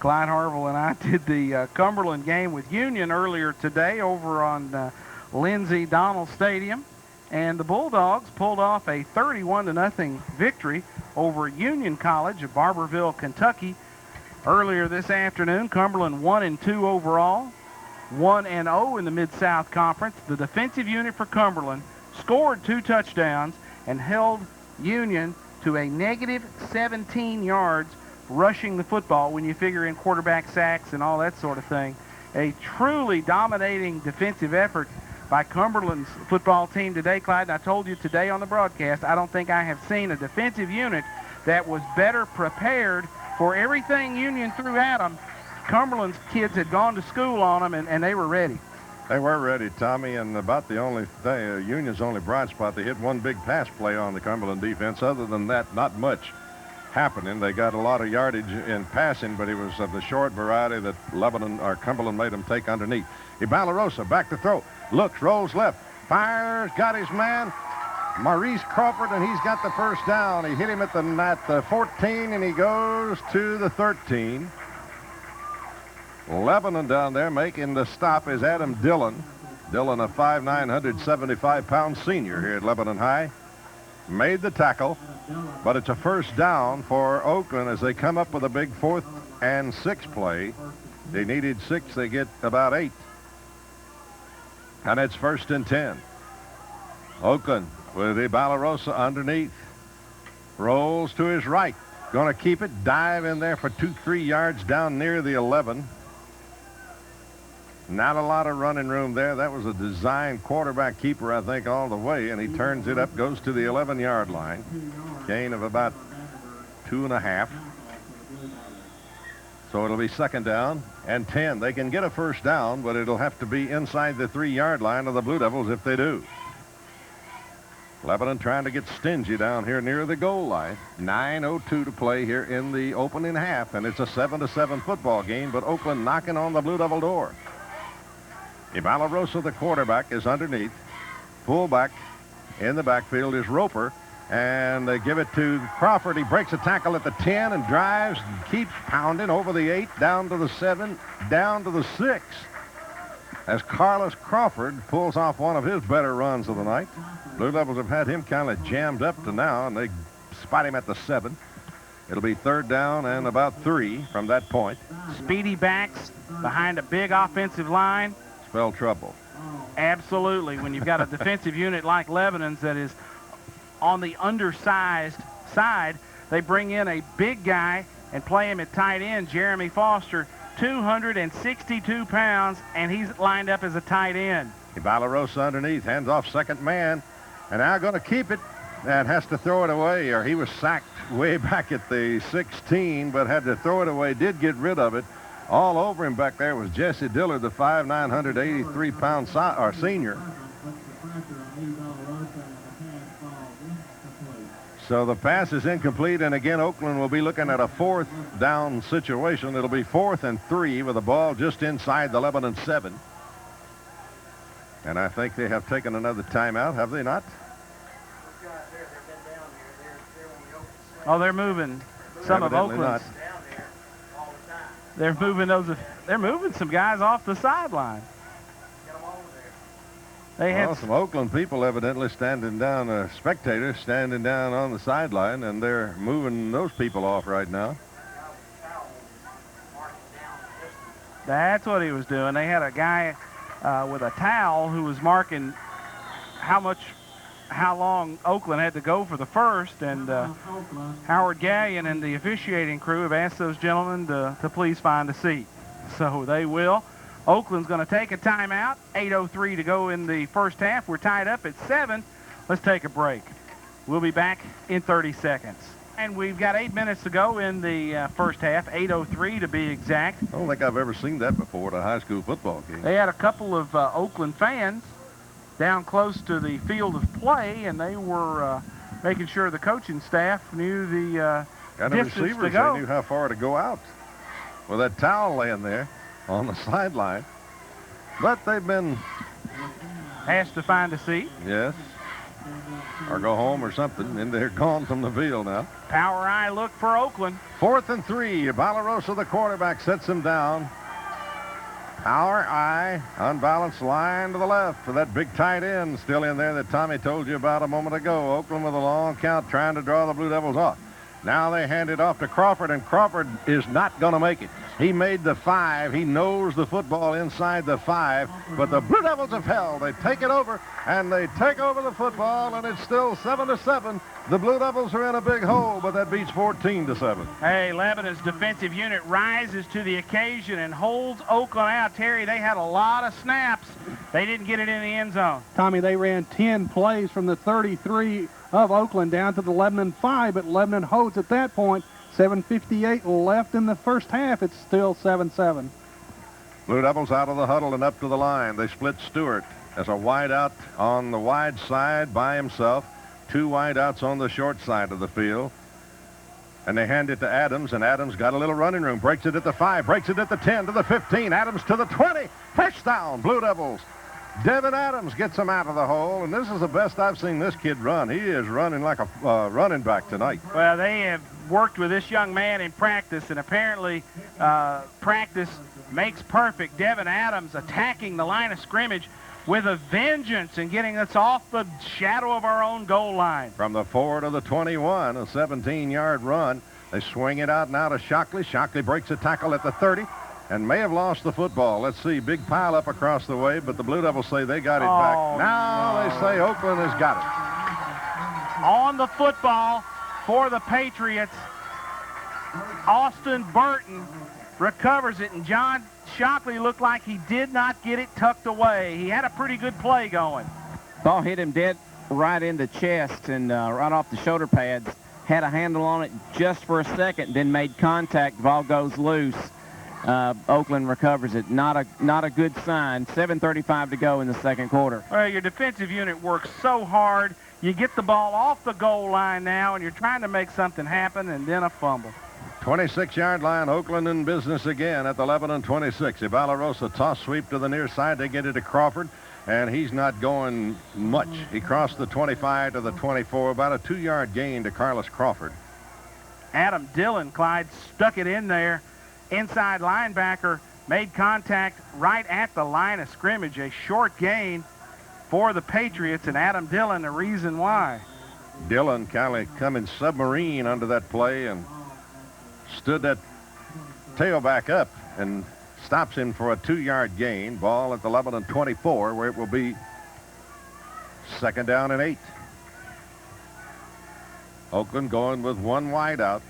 Clyde Harville and I did the Cumberland game with Union earlier today over on Lindsey Donald Stadium. And the Bulldogs pulled off a 31-0 victory over Union College of Barberville, Kentucky. Earlier this afternoon, Cumberland 1-2 overall, 1-0 in the Mid-South Conference. The defensive unit for Cumberland scored 2 touchdowns and held Union to a negative 17 yards rushing the football when you figure in quarterback sacks and all that sort of thing. A truly dominating defensive effort by Cumberland's football team today, Clyde. And I told you today on the broadcast, I don't think I have seen a defensive unit that was better prepared for everything Union threw at them. Cumberland's kids had gone to school on them, and they were ready. They were ready, Tommy, and about the only thing, Union's only bright spot, they hit 1 big pass play on the Cumberland defense. Other than that, not much happening. They got a lot of yardage in passing, but it was of the short variety that Cumberland made them take underneath. Ibalarosa back to throw. Looks, rolls left, fires, got his man. Maurice Crawford, and he's got the first down. He hit him at the 14, and he goes to the 13. Lebanon down there making the stop is Adam Dillon. Dillon, a 5'9", 175-pound senior here at Lebanon High, made the tackle, but it's a first down for Oakland as they come up with a big 4th and 6 play. They needed 6, they get about 8. And it's 1st and 10. Oakland with Ibalarosa underneath. Rolls to his right. Going to keep it. Dive in there for 2-3 yards down near the 11. Not a lot of running room there. That was a design quarterback keeper, I think, all the way. And he turns it up, goes to the 11-yard line. Gain of about 2.5. So it'll be 2nd down and 10. They can get a first down, but it'll have to be inside the 3-yard line of the Blue Devils if they do. Lebanon trying to get stingy down here near the goal line. 9:02 to play here in the opening half, and it's a 7-7 football game, but Oakland knocking on the Blue Devil door. Ibalarosa, the quarterback, is underneath. Fullback in the backfield is Roper, and they give it to Crawford. He breaks a tackle at the 10 and drives and keeps pounding over the 8, down to the 7, down to the 6. As Carlos Crawford pulls off one of his better runs of the night. Blue Devils have had him kind of jammed up to now, and they spot him at the 7. It'll be 3rd down and about 3 from that point. Speedy backs behind a big offensive line. Spell trouble. Absolutely. When you've got a defensive unit like Lebanon's that is on the undersized side, they bring in a big guy and play him at tight end, Jeremy Foster, 262 pounds, and he's lined up as a tight end. Ibalarosa underneath, hands off second man, and now going to keep it and has to throw it away, or he was sacked way back at the 16, but had to throw it away, did get rid of it. All over him back there was Jesse Dillard, the 5'9", 183-pound senior. So the pass is incomplete, and again, Oakland will be looking at a 4th down situation. It'll be 4th and 3 with the ball just inside the Lebanon 7. And I think they have taken another timeout, have they not? Oh, they're moving some of Evidently Oakland's. not. They're moving some guys off the sideline. They had Well, some Oakland people evidently standing down, spectators standing down on the sideline, and they're moving those people off right now. That's what he was doing. They had a guy with a towel who was marking how long Oakland had to go for the first, and Howard Gallion and the officiating crew have asked those gentlemen to please find a seat. So they will. Oakland's going to take a timeout. 8:03 to go in the first half. We're tied up at 7. Let's take a break. We'll be back in 30 seconds. And we've got 8 minutes to go in the first half, 8:03 to be exact. I don't think I've ever seen that before at a high school football game. They had a couple of Oakland fans down close to the field of play, and they were making sure the coaching staff knew the And the distance to receivers, go. they knew how far to go out with that towel laying there on the sideline. But they've been Asked to find a seat. Yes. Or go home or something, and they're gone from the field now. Power eye look for Oakland. 4th and 3. Balarosa, the quarterback, sets him down. Power eye, unbalanced line to the left for that big tight end still in there that Tommy told you about a moment ago. Oakland with a long count trying to draw the Blue Devils off. Now they hand it off to Crawford, and Crawford is not going to make it. He made the 5. He knows the football inside the 5, but the Blue Devils have held. They take it over, and they take over the football, and it's still 7-7. The Blue Devils are in a big hole, but that beats 14-7. Hey, Lebanon's defensive unit rises to the occasion and holds Oakland out. Terry, they had a lot of snaps. They didn't get it in the end zone. Tommy, they ran 10 plays from the 33 of Oakland down to the Lebanon 5, but Lebanon holds at that point. 7:58 left in the first half. It's still 7-7. Blue Devils out of the huddle and up to the line. They split Stewart as a wide out on the wide side by himself. 2 wide outs on the short side of the field. And they hand it to Adams, and Adams got a little running room. Breaks it at the 5, breaks it at the 10, to the 15. Adams to the 20. Touchdown, Blue Devils. Devin Adams gets him out of the hole, and this is the best I've seen this kid run. He is running like a running back tonight. Well, they have worked with this young man in practice, and apparently practice makes perfect. Devin Adams attacking the line of scrimmage with a vengeance and getting us off the shadow of our own goal line. From the 4 to the 21, a 17-yard run. They swing it out now to Shockley. Shockley breaks a tackle at the 30 and may have lost the football. Let's see, big pile up across the way, but the Blue Devils say they got it back. Now they say Oakland has got it. On the football for the Patriots, Austin Burton recovers it, and John Shockley looked like he did not get it tucked away. He had a pretty good play going. Ball hit him dead right in the chest and right off the shoulder pads. Had a handle on it just for a second, then made contact. Ball goes loose. Oakland recovers it. Not a good sign. 7:35 to go in the second quarter. Well, your defensive unit works so hard. You get the ball off the goal line now, and you're trying to make something happen, and then a fumble. 26-yard line, Oakland in business again at the 11 and 26. Ibalarosa toss sweep to the near side. They get it to Crawford, and he's not going much. He crossed the 25 to the 24, about a 2-yard gain to Carlos Crawford. Adam Dillon, Clyde, stuck it in there. Inside linebacker made contact right at the line of scrimmage. A short gain for the Patriots, and Adam Dillon, the reason why. Dillon kind of coming submarine under that play and stood that tailback up and stops him for a 2-yard gain. Ball at the 11 and 24, where it will be 2nd down and 8. Oakland going with one wide out.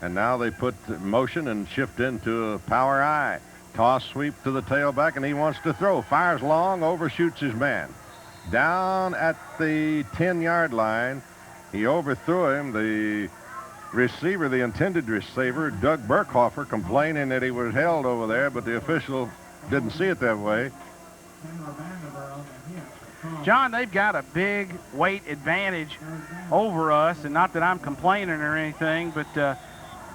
And now they put motion and shift into a power I. Toss sweep to the tailback, and he wants to throw. Fires long, overshoots his man. Down at the 10-yard line, he overthrew him. The receiver, the intended receiver, Doug Burkhofer, complaining that he was held over there, but the official didn't see it that way. John, they've got a big weight advantage over us, and not that I'm complaining or anything, but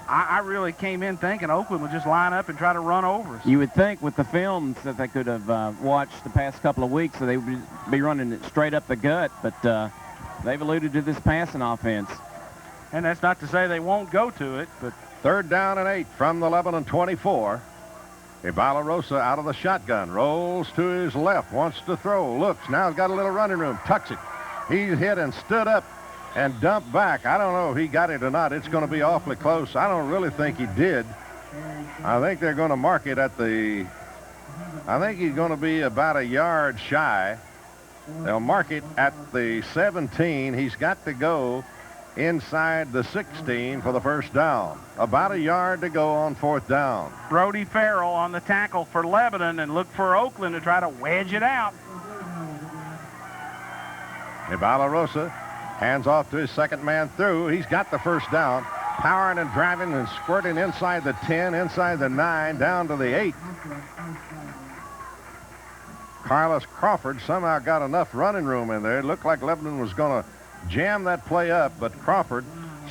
I really came in thinking Oakland would just line up and try to run over us. You would think with the films that they could have watched the past couple of weeks that they would be running it straight up the gut, but they've alluded to this passing offense. And that's not to say they won't go to it, but 3rd down and 8 from the 11 and 24. Ibalarosa out of the shotgun, rolls to his left, wants to throw, looks, now he's got a little running room, tucks it. He's hit and stood up and dumped back. I don't know if he got it or not. It's going to be awfully close. I don't really think he did. I think they're going to mark it at the, I think he's going to be about a yard shy. They'll mark it at the 17. He's got to go inside the 16 for the first down. About a yard to go on 4th down. Brody Farrell on the tackle for Lebanon, and look for Oakland to try to wedge it out. Ibalarosa hands off to his second man through. He's got the first down. Powering and driving and squirting inside the 10, inside the 9, down to the 8. Carlos Crawford somehow got enough running room in there. It looked like Lebanon was going to jam that play up, but Crawford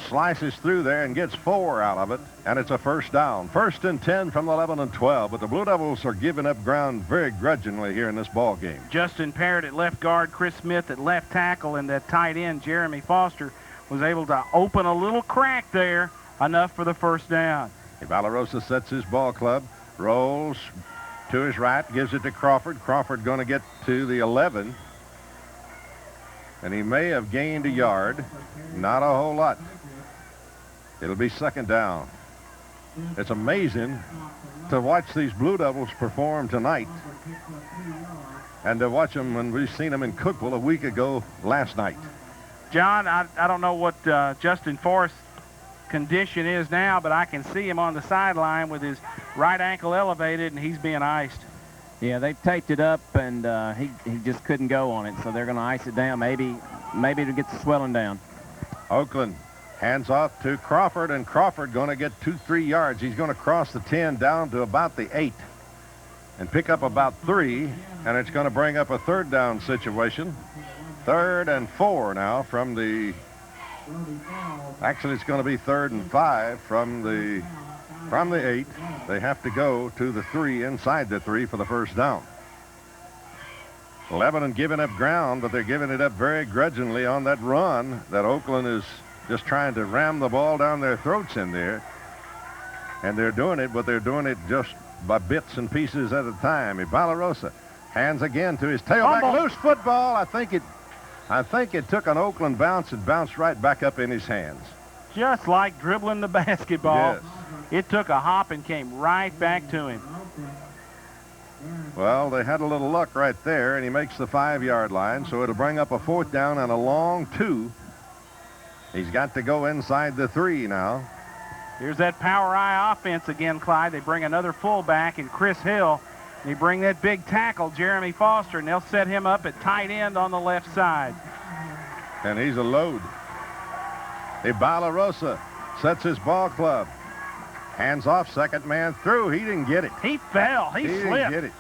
slices through there and gets 4 out of it, and it's a first down. 1st and 10 from the 11 and 12, but the Blue Devils are giving up ground very grudgingly here in this ball game. Justin Parrott at left guard, Chris Smith at left tackle, and that tight end, Jeremy Foster, was able to open a little crack there, enough for the first down. Ibalarosa sets his ball club, rolls to his right, gives it to Crawford. Crawford going to get to the 11, and he may have gained a yard. Not a whole lot. It'll be 2nd down. It's amazing to watch these Blue Devils perform tonight and to watch them when we've seen them in Cookville a week ago last night. John, I don't know what Justin Forrest's condition is now, but I can see him on the sideline with his right ankle elevated, and he's being iced. Yeah, they've taped it up, and he just couldn't go on it, so they're going to ice it down. Maybe to get the swelling down. Oakland hands off to Crawford, and Crawford going to get 2-3 yards. He's going to cross the 10 down to about the 8 and pick up about 3, and it's going to bring up a 3rd down situation. 3rd and 4 now from the, actually it's going to be 3rd and 5 from the 8. They have to go to the 3, inside the 3 for the first down. Lebanon giving up ground, but they're giving it up very grudgingly on that run that Oakland is just trying to ram the ball down their throats in there. And they're doing it, but they're doing it just by bits and pieces at a time. Ibalarosa hands again to his tailback. Loose football. I think it took an Oakland bounce and bounced right back up in his hands. Just like dribbling the basketball. Yes. It took a hop and came right back to him. Well, they had a little luck right there, and he makes the 5-yard line, so it'll bring up a 4th down and a long 2. He's got to go inside the 3 now. Here's that power eye offense again, Clyde. They bring another fullback in Chris Hill. They bring that big tackle, Jeremy Foster, and they'll set him up at tight end on the left side. And he's a load. Ibalarosa sets his ball club. Hands off, second man through. He didn't get it. He fell. He slipped. Didn't get it.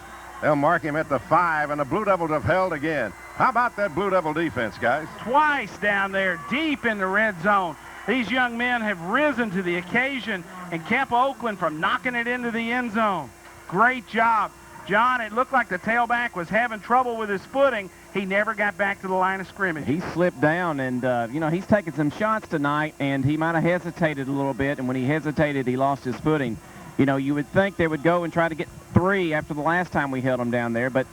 They'll mark him at the 5, and the Blue Devils have held again. How about that Blue Devil defense, guys? Twice down there, deep in the red zone. These young men have risen to the occasion and kept Oakland from knocking it into the end zone. Great job. John, it looked like the tailback was having trouble with his footing. He never got back to the line of scrimmage. He slipped down, and, he's taken some shots tonight, and he might have hesitated a little bit, and when he hesitated, he lost his footing. You would think they would go and try to get 3 after the last time we held them down there, but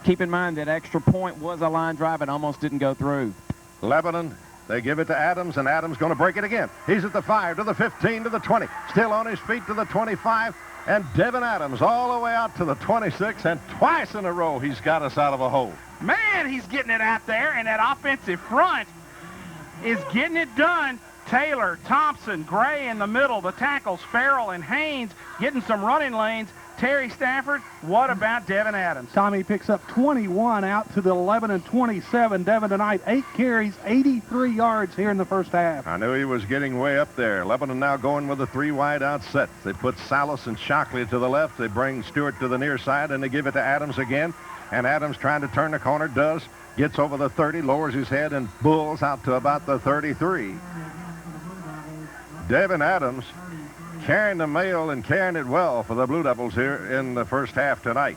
keep in mind that extra point was a line drive and almost didn't go through. Lebanon, they give it to Adams, and Adams going to break it again. He's at the 5, to the 15, to the 20. Still on his feet to the 25. And Devin Adams all the way out to the 26, and twice in a row he's got us out of a hole. Man, he's getting it out there, and that offensive front is getting it done. Taylor, Thompson, Gray in the middle. The tackles, Farrell and Haynes getting some running lanes. Terry Stafford, what about Devin Adams? Tommy picks up 21 out to the 11 and 27. Devin tonight, 8 carries, 83 yards here in the first half. I knew he was getting way up there. Lebanon now going with a 3 wide out set. They put Salas and Shockley to the left. They bring Stewart to the near side, and they give it to Adams again. And Adams trying to turn the corner, does. Gets over the 30, lowers his head, and bulls out to about the 33. Devin Adams carrying the mail and carrying it well for the Blue Devils here in the first half tonight.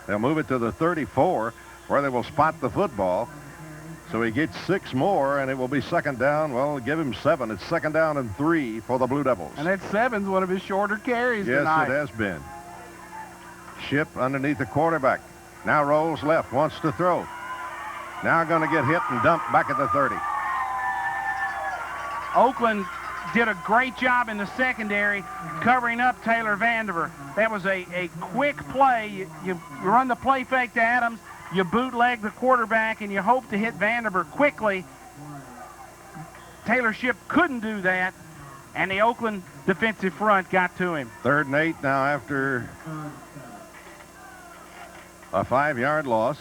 They'll move it to the 34 where they will spot the football. So he gets 6 more, and it will be second down. Well, give him 7. It's second down and 3 for the Blue Devils. And that 7's one of his shorter carries tonight. Yes, it has been. Ship underneath the quarterback. Now rolls left, wants to throw. Now going to get hit and dumped back at the 30. Oakland did a great job in the secondary covering up Taylor Vandiver. That was a quick play. You run the play fake to Adams, you bootleg the quarterback, and you hope to hit Vandiver quickly. Taylor Ship couldn't do that, and the Oakland defensive front got to him. 3rd and 8 now after a 5-yard loss.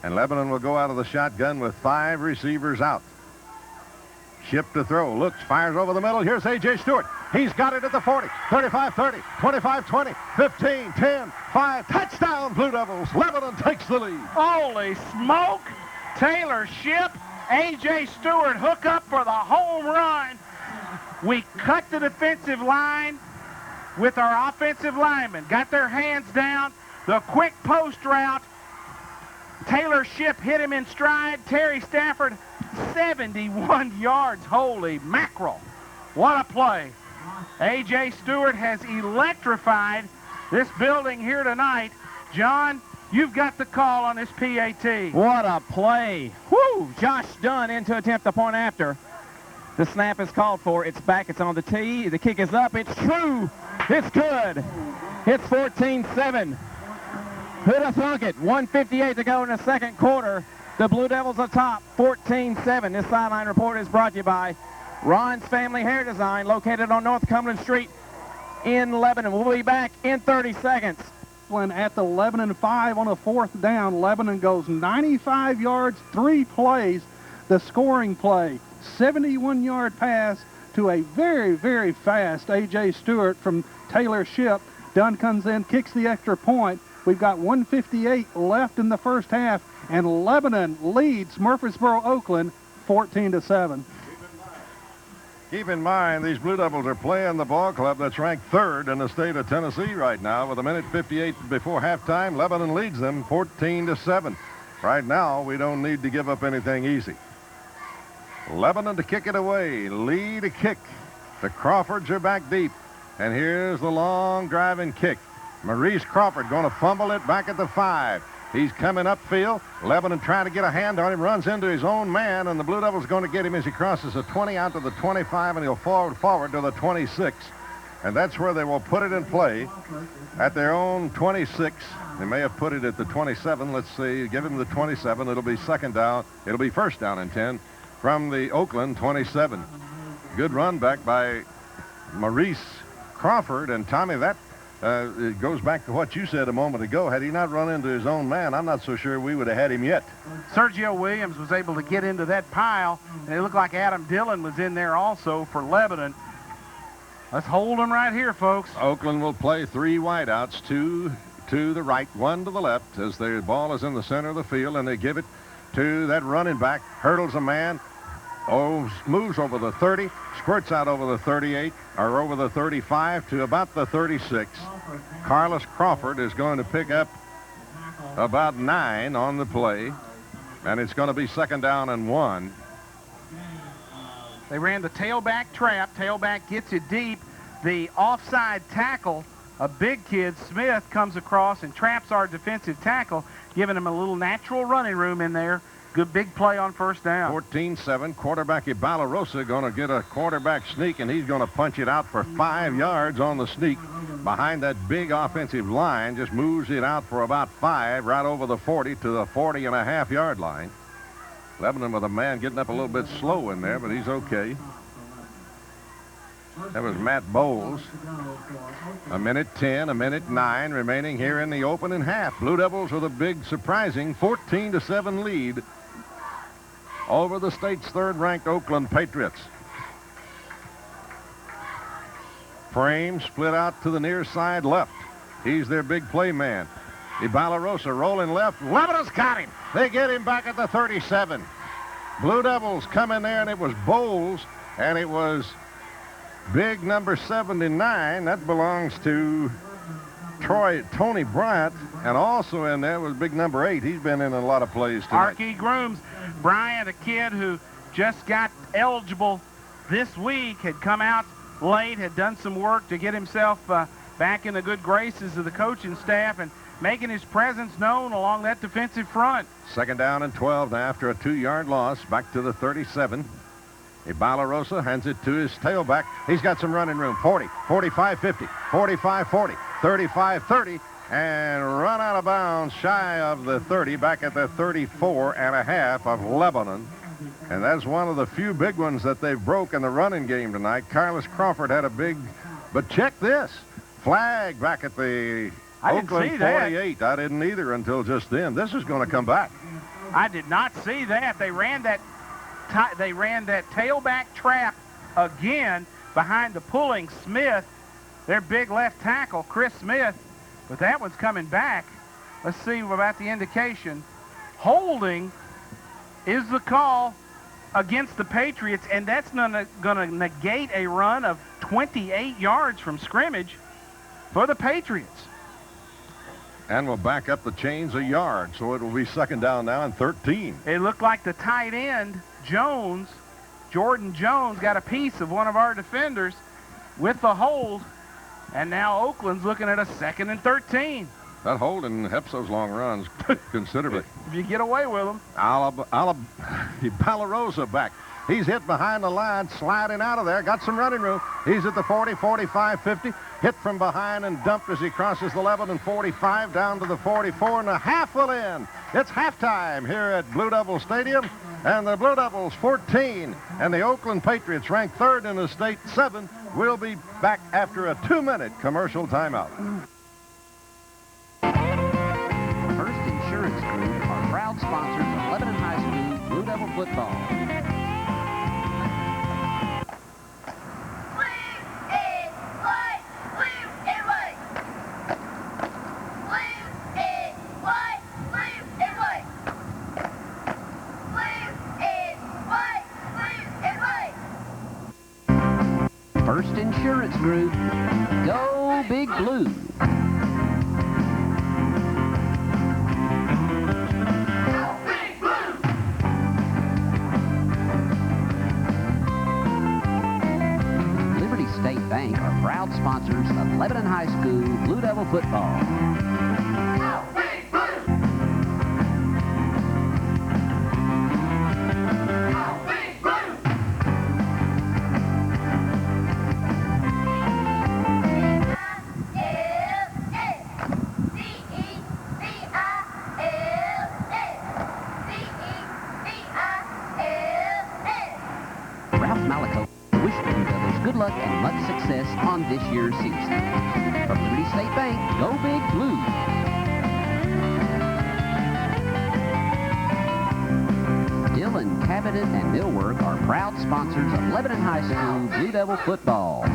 And Lebanon will go out of the shotgun with 5 receivers out. Ship to throw, looks, fires over the middle. Here's A.J. Stewart. He's got it at the 40, 35-30, 25-20, 15, 10, 5. Touchdown, Blue Devils. Lebanon takes the lead. Holy smoke! Taylor Ship, A.J. Stewart hook up for the home run. We cut the defensive line with our offensive linemen. Got their hands down. The quick post route. Taylor Ship hit him in stride. Terry Stafford, 71 yards. Holy mackerel. What a play. A.J. Stewart has electrified this building here tonight. John, you've got the call on this PAT. What a play. Woo! Josh Dunn in to attempt the point after. The snap is called for. It's back. It's on the tee. The kick is up. It's true. It's good. It's 14-7. Who'd have thunk it? 1:58 to go in the second quarter. The Blue Devils atop 14-7. This sideline report is brought to you by Ron's Family Hair Design, located on North Cumberland Street in Lebanon. We'll be back in 30 seconds. At the 11 and 5 on a 4th down. Lebanon goes 95 yards, 3 plays. The scoring play, 71-yard pass to a very, very fast A.J. Stewart from Taylor Ship. Dunn comes in, kicks the extra point. We've got 1:58 left in the first half, and Lebanon leads Murfreesboro Oakland 14-7. Keep in mind, these Blue Devils are playing the ball club that's ranked third in the state of Tennessee right now. With a minute 58 before halftime, Lebanon leads them 14-7. Right now, we don't need to give up anything easy. Lebanon to kick it away. Lee to kick. The Crawfords are back deep. And here's the long driving kick. Maurice Crawford going to fumble it back at the 5. He's coming upfield. Lebanon trying to get a hand on him, runs into his own man, and the Blue Devils going to get him as he crosses the 20 out to the 25, and he'll forward to the 26. And that's where they will put it in play at their own 26. They may have put it at the 27. Let's see, give him the 27. It'll be second down. It'll be first down and 10 from the Oakland 27. Good run back by Maurice Crawford, and Tommy, that it goes back to what you said a moment ago. Had he not run into his own man, I'm not so sure we would have had him yet. Sergio Williams was able to get into that pile, and it looked like Adam Dillon was in there also for Lebanon. Let's hold them right here, folks. Oakland will play 3 wideouts, 2 to the right, 1 to the left, as the ball is in the center of the field, and they give it to that running back. Hurdles a man. Moves over the 30, squirts out over the 38, or over the 35 to about the 36. Carlos Crawford is going to pick up about 9 on the play, and it's going to be second down and 1. They ran the tailback trap. Tailback gets it deep. The offside tackle, a big kid, Smith, comes across and traps our defensive tackle, giving him a little natural running room in there. Good big play on first down. 14-7. Quarterback Ibalarosa going to get a quarterback sneak, and he's going to punch it out for 5 yards on the sneak. Behind that big offensive line, just moves it out for about 5, right over the 40 to the 40-and-a-half-yard line. Lebanon with a man getting up a little bit slow in there, but he's okay. That was Matt Bowles. A minute 10, a minute 9 remaining here in the opening half. Blue Devils with a big, surprising 14-7 lead over the state's third-ranked Oakland Patriots. Frame split out to the near side left. He's their big play man. Ibalarosa rolling left. Lebanon's got him. They get him back at the 37. Blue Devils come in there, and it was Bowles, and it was big number 79. That belongs to Tony Bryant, and also in there was big number 8. He's been in a lot of plays tonight. Archie Grooms. Bryant, a kid who just got eligible this week, had come out late, had done some work to get himself back in the good graces of the coaching staff and making his presence known along that defensive front. Second down and 12 now after a 2-yard loss, back to the 37. Ibalarosa hands it to his tailback. He's got some running room. 40, 45, 50, 45, 40, 35, 30, and run out of bounds shy of the 30, back at the 34-and-a-half of Lebanon. And that's one of the few big ones that they've broke in the running game tonight. Carlos Crawford had a big, but check this. Flag back at the Oakland 48. I didn't either until just then. This is going to come back. I did not see that. They ran that tailback trap again behind the pulling Smith, their big left tackle, Chris Smith, but that one's coming back. Let's see about the indication. Holding is the call against the Patriots, and that's going to negate a run of 28 yards from scrimmage for the Patriots. And we'll back up the chains a yard, so it will be second down now and 13. It looked like the tight end, Jordan Jones, got a piece of one of our defenders with the hold, and now Oakland's looking at a 2nd and 13. That holding helps those long runs considerably. If you get away with them. Ibalarosa back. He's hit behind the line, sliding out of there, got some running room. He's at the 40, 45, 50. Hit from behind and dumped as he crosses the 11 and 45 down to the 44, and a half will in. It's halftime here at Blue Devil Stadium, and the Blue Devils 14 and the Oakland Patriots ranked 3rd in the state 7 will be back after a 2-minute commercial timeout. First Insurance Group are proud sponsors of Lebanon High School Blue Devil football. Parents Group, go Big Blue. Liberty State Bank are proud sponsors of Lebanon High School Blue Devil football. Good luck and much success on this year's season. From Liberty State Bank, go Big Blue. Dillon, Cabinet, and Millwork are proud sponsors of Lebanon High School Blue Devil football.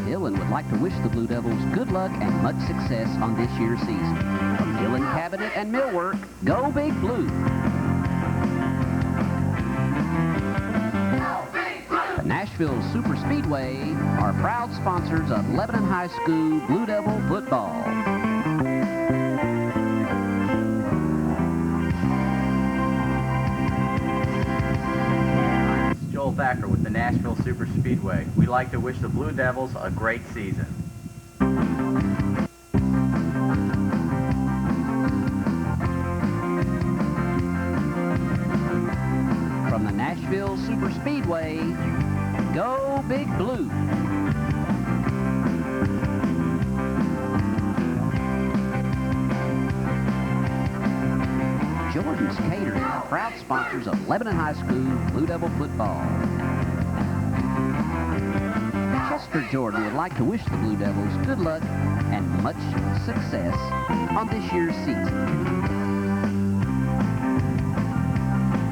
Dillon would like to wish the Blue Devils good luck and much success on this year's season. From Dillon, Cabinet, and Millwork, go Big Blue. The Nashville Super Speedway are proud sponsors of Lebanon High School Blue Devil football. Thacker with the Nashville Super Speedway. We'd like to wish the Blue Devils a great season. From the Nashville Super Speedway, go Big Blue. Jordan's Catering are proud sponsors of Lebanon High School Blue Devil football. Chester Jordan would like to wish the Blue Devils good luck and much success on this year's season.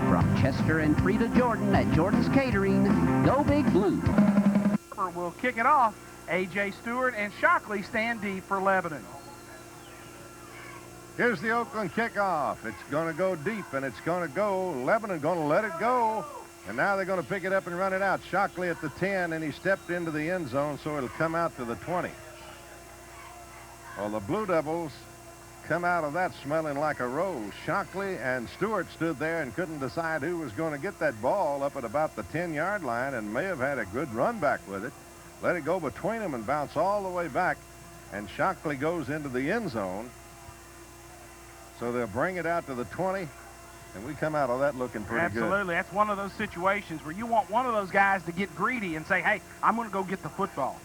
From Chester and Frida Jordan at Jordan's Catering, go Big Blue. We'll kick it off. A.J. Stewart and Shockley stand deep for Lebanon. Here's the Oakland kickoff. It's going to go deep, and it's going to go. Lebanon going to let it go. And now they're going to pick it up and run it out. Shockley at the 10, and he stepped into the end zone, so it'll come out to the 20. Well, the Blue Devils come out of that smelling like a rose. Shockley and Stewart stood there and couldn't decide who was going to get that ball up at about the 10-yard line and may have had a good run back with it. Let it go between them and bounce all the way back, and Shockley goes into the end zone. So they'll bring it out to the 20, and we come out of that looking pretty good. Absolutely. That's one of those situations where you want one of those guys to get greedy and say, hey, I'm going to go get the football.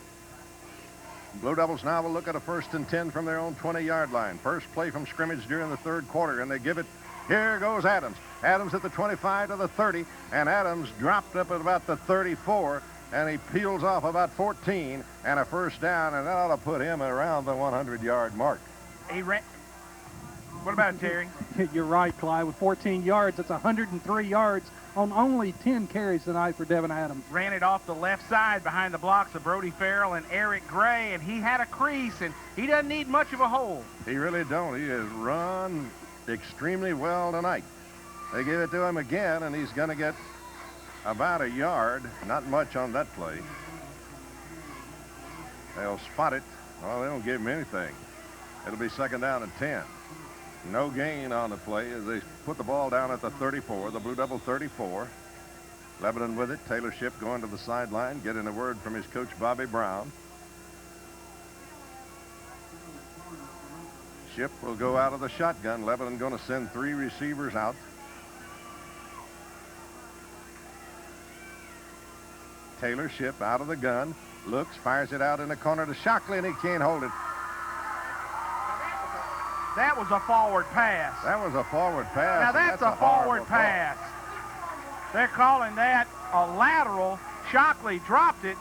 Blue Devils now will look at a 1st and 10 from their own 20-yard line. First play from scrimmage during the third quarter, and they give it. Here goes Adams. Adams at the 25 to the 30, and Adams dropped up at about the 34, and he peels off about 14 and a first down, and that ought to put him around the 100-yard mark. He ran. What about it, Terry? You're right, Clyde. With 14 yards, that's 103 yards on only 10 carries tonight for Devin Adams. Ran it off the left side behind the blocks of Brody Farrell and Eric Gray, and he had a crease, and he doesn't need much of a hole. He really don't. He has run extremely well tonight. They give it to him again, and he's going to get about a yard. Not much on that play. They'll spot it. Well, they don't give him anything. It'll be 2nd down and 10. No gain on the play as they put the ball down at the 34, the Blue Devil 34. Lebanon with it. Taylor Shipp going to the sideline, getting a word from his coach, Bobby Brown. Shipp will go out of the shotgun. Lebanon going to send 3 receivers out. Taylor Shipp out of the gun. Looks, fires it out in the corner to Shockley, and he can't hold it. That was a forward pass. That was a forward pass. Now that's a forward pass. They're calling that a lateral. Shockley dropped it.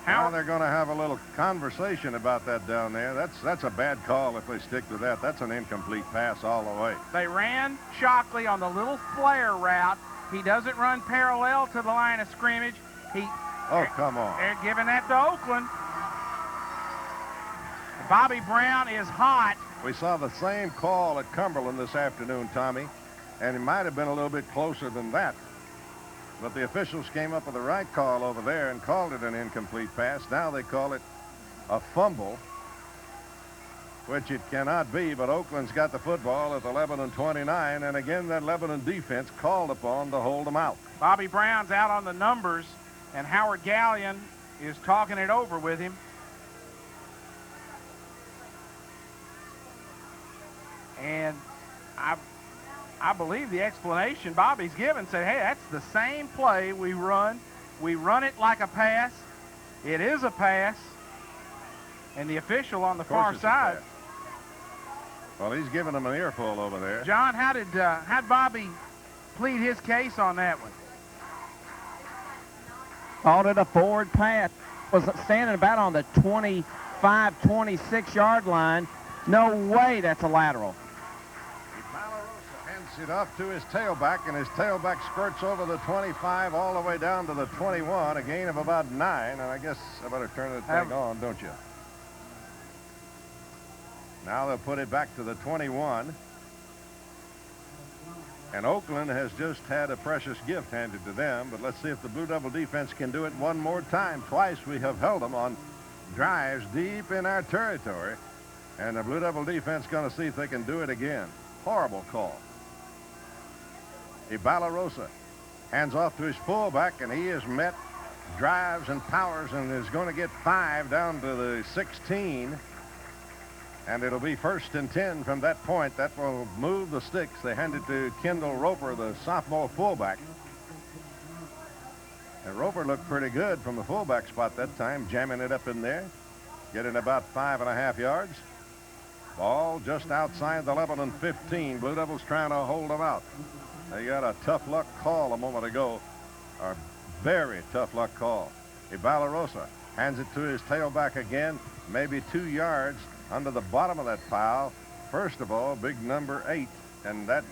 Now they're going to have a little conversation about that down there. That's a bad call if they stick to that. That's an incomplete pass all the way. They ran Shockley on the little flare route. He doesn't run parallel to the line of scrimmage. Oh, come on. They're giving that to Oakland. Bobby Brown is hot. We saw the same call at Cumberland this afternoon, Tommy, and it might have been a little bit closer than that. But the officials came up with the right call over there and called it an incomplete pass. Now they call it a fumble, which it cannot be, but Oakland's got the football at the Lebanon 29, and again that Lebanon defense called upon to hold them out. Bobby Brown's out on the numbers, and Howard Gallion is talking it over with him. And I believe the explanation Bobby's given said, hey, that's the same play we run. We run it like a pass. It is a pass. And the official on the far side. Well, he's giving them an earful over there. John, how'd Bobby plead his case on that one? Called it a forward pass. Was standing about on the 25, 26-yard line. No way that's a lateral. It off to his tailback, and his tailback skirts over the 25 all the way down to the 21, a gain of about 9, and I guess I better turn the tag on, don't you? Now they'll put it back to the 21, and Oakland has just had a precious gift handed to them, but let's see if the Blue Devil defense can do it one more time. Twice we have held them on drives deep in our territory, and the Blue Devil defense going to see if they can do it again. Horrible call. Ibalarosa hands off to his fullback, and he has met drives and powers and is going to get 5 down to the 16. And it'll be 1st and 10 from that point. That will move the sticks. They hand it to Kendall Roper, the sophomore fullback. And Roper looked pretty good from the fullback spot that time, jamming it up in there, getting about 5.5 yards. Ball just outside the Lebanon 15. Blue Devils trying to hold them out. They got a tough luck call a moment ago. A very tough luck call. Ibalarosa hands it to his tailback again, maybe 2 yards under the bottom of that pile. First of all, big number 8, and that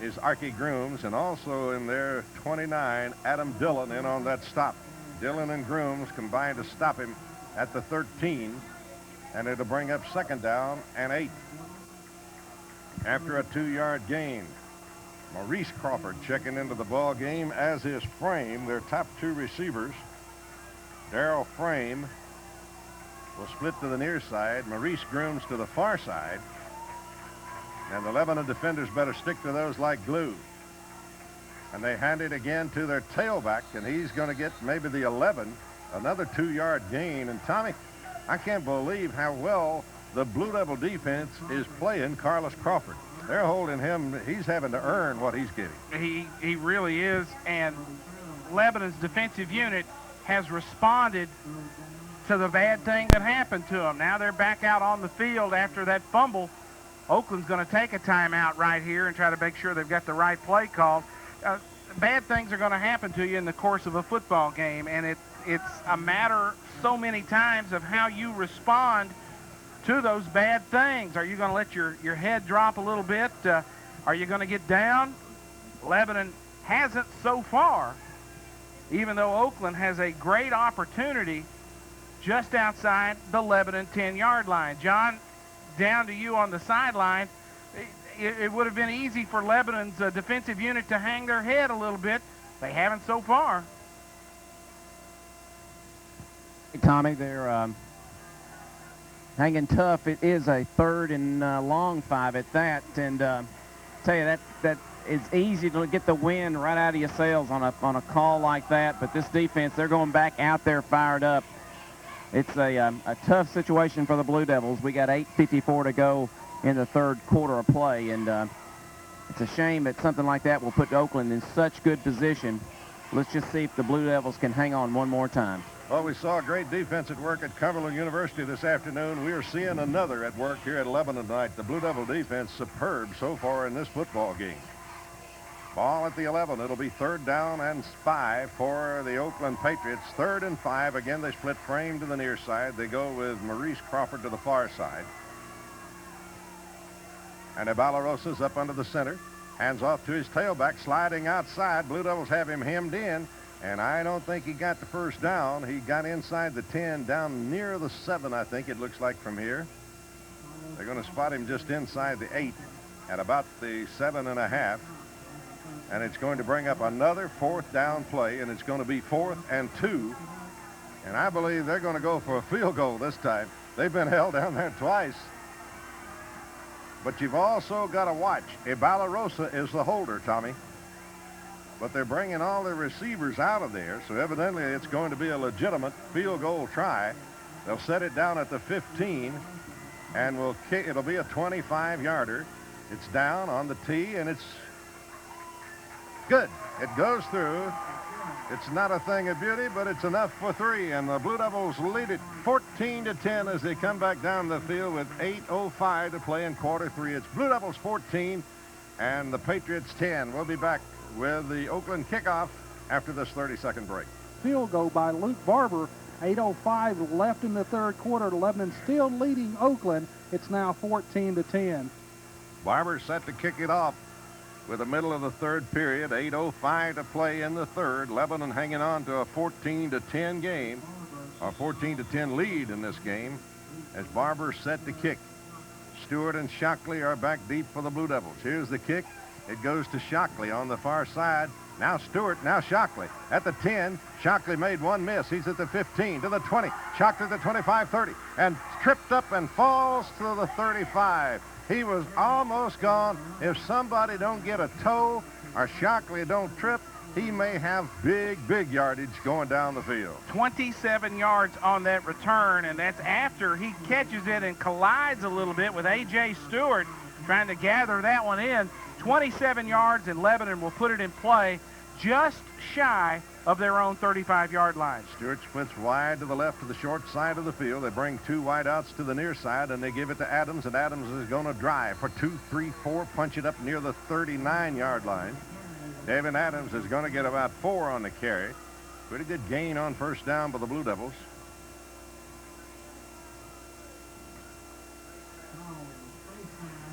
is Archie Grooms, and also in there, 29, Adam Dillon in on that stop. Dillon and Grooms combined to stop him at the 13, and it'll bring up 2nd down and 8. After a 2-yard gain. Maurice Crawford checking into the ball game, as is Frame, their top 2 receivers. Darrell Frame will split to the near side. Maurice Grooms to the far side. And the Lebanon defenders better stick to those like glue. And they hand it again to their tailback, and he's going to get maybe the 11. Another 2-yard gain. And Tommy, I can't believe how well the Blue Devil defense is playing Carlos Crawford. They're holding him. He's having to earn what he's getting. He really is, and Lebanon's defensive unit has responded to the bad thing that happened to them. Now they're back out on the field after that fumble. Oakland's going to take a timeout right here and try to make sure they've got the right play called. Bad things are going to happen to you in the course of a football game, and it's a matter so many times of how you respond to those bad things. Are you going to let your head drop a little bit? Are you going to get down? Lebanon hasn't so far, even though Oakland has a great opportunity just outside the Lebanon 10-yard line. John, down to you on the sideline. It would have been easy for Lebanon's defensive unit to hang their head a little bit. They haven't so far. Hey, Tommy, they're hanging tough. It is a 3rd and long 5 at that, and tell you that it's easy to get the wind right out of your sails on a call like that. But this defense, they're going back out there fired up. It's a tough situation for the Blue Devils. We got 8:54 to go in the 3rd quarter of play, and it's a shame that something like that will put Oakland in such good position. Let's just see if the Blue Devils can hang on one more time. Well, we saw great defense at work at Cumberland University this afternoon. We are seeing another at work here at Lebanon tonight. The Blue Devil defense superb so far in this football game. Ball at the 11. It'll be 3rd down and 5 for the Oakland Patriots. 3rd and 5. Again, they split frame to the near side. They go with Maurice Crawford to the far side. And Ebalarosa's up under the center. Hands off to his tailback, sliding outside. Blue Devils have him hemmed in, and I don't think he got the first down. He got inside the 10, down near the 7, I think it looks like from here. They're going to spot him just inside the 8 at about the 7.5. And it's going to bring up another 4th down play, and it's going to be 4th and 2. And I believe they're going to go for a field goal this time. They've been held down there twice. But you've also got to watch. Ebalarosa is the holder, Tommy. But they're bringing all the receivers out of there, so evidently it's going to be a legitimate field goal try. They'll set it down at the 15, and will kick. It'll be a 25-yarder. It's down on the tee, and it's good. It goes through. It's not a thing of beauty, but it's enough for 3, and the Blue Devils lead it 14-10 as they come back down the field with 8:05 to play in quarter 3. It's Blue Devils 14 and the Patriots 10. We'll be back with the Oakland kickoff after this 30-second break. Field goal by Luke Barber. 8:05 left in the third quarter. Lebanon still leading Oakland. It's now 14-10. Barber set to kick it off with the middle of the third period. 8:05 to play in the third. Lebanon hanging on to a 14-10 game, or 14-10 lead in this game, as Barber set to kick. Stewart and Shockley are back deep for the Blue Devils. Here's the kick. It goes to Shockley on the far side. Now Stewart, now Shockley at the 10. Shockley made one miss. He's at the 15, to the 20. Shockley to the 25, 30, and tripped up and falls to the 35. He was almost gone. If somebody don't get a toe or Shockley don't trip, he may have big yardage going down the field. 27 yards on that return, and that's after he catches it and collides a little bit with A.J. Stewart trying to gather that one in. 27 yards, and Lebanon will put it in play just shy of their own 35-yard line. Stewart splits wide to the left to the short side of the field. They bring 2 wideouts to the near side, and they give it to Adams, and Adams is going to drive for 2, 3, 4, punch it up near the 39-yard line. David Adams is going to get about 4 on the carry. Pretty good gain on first down by the Blue Devils.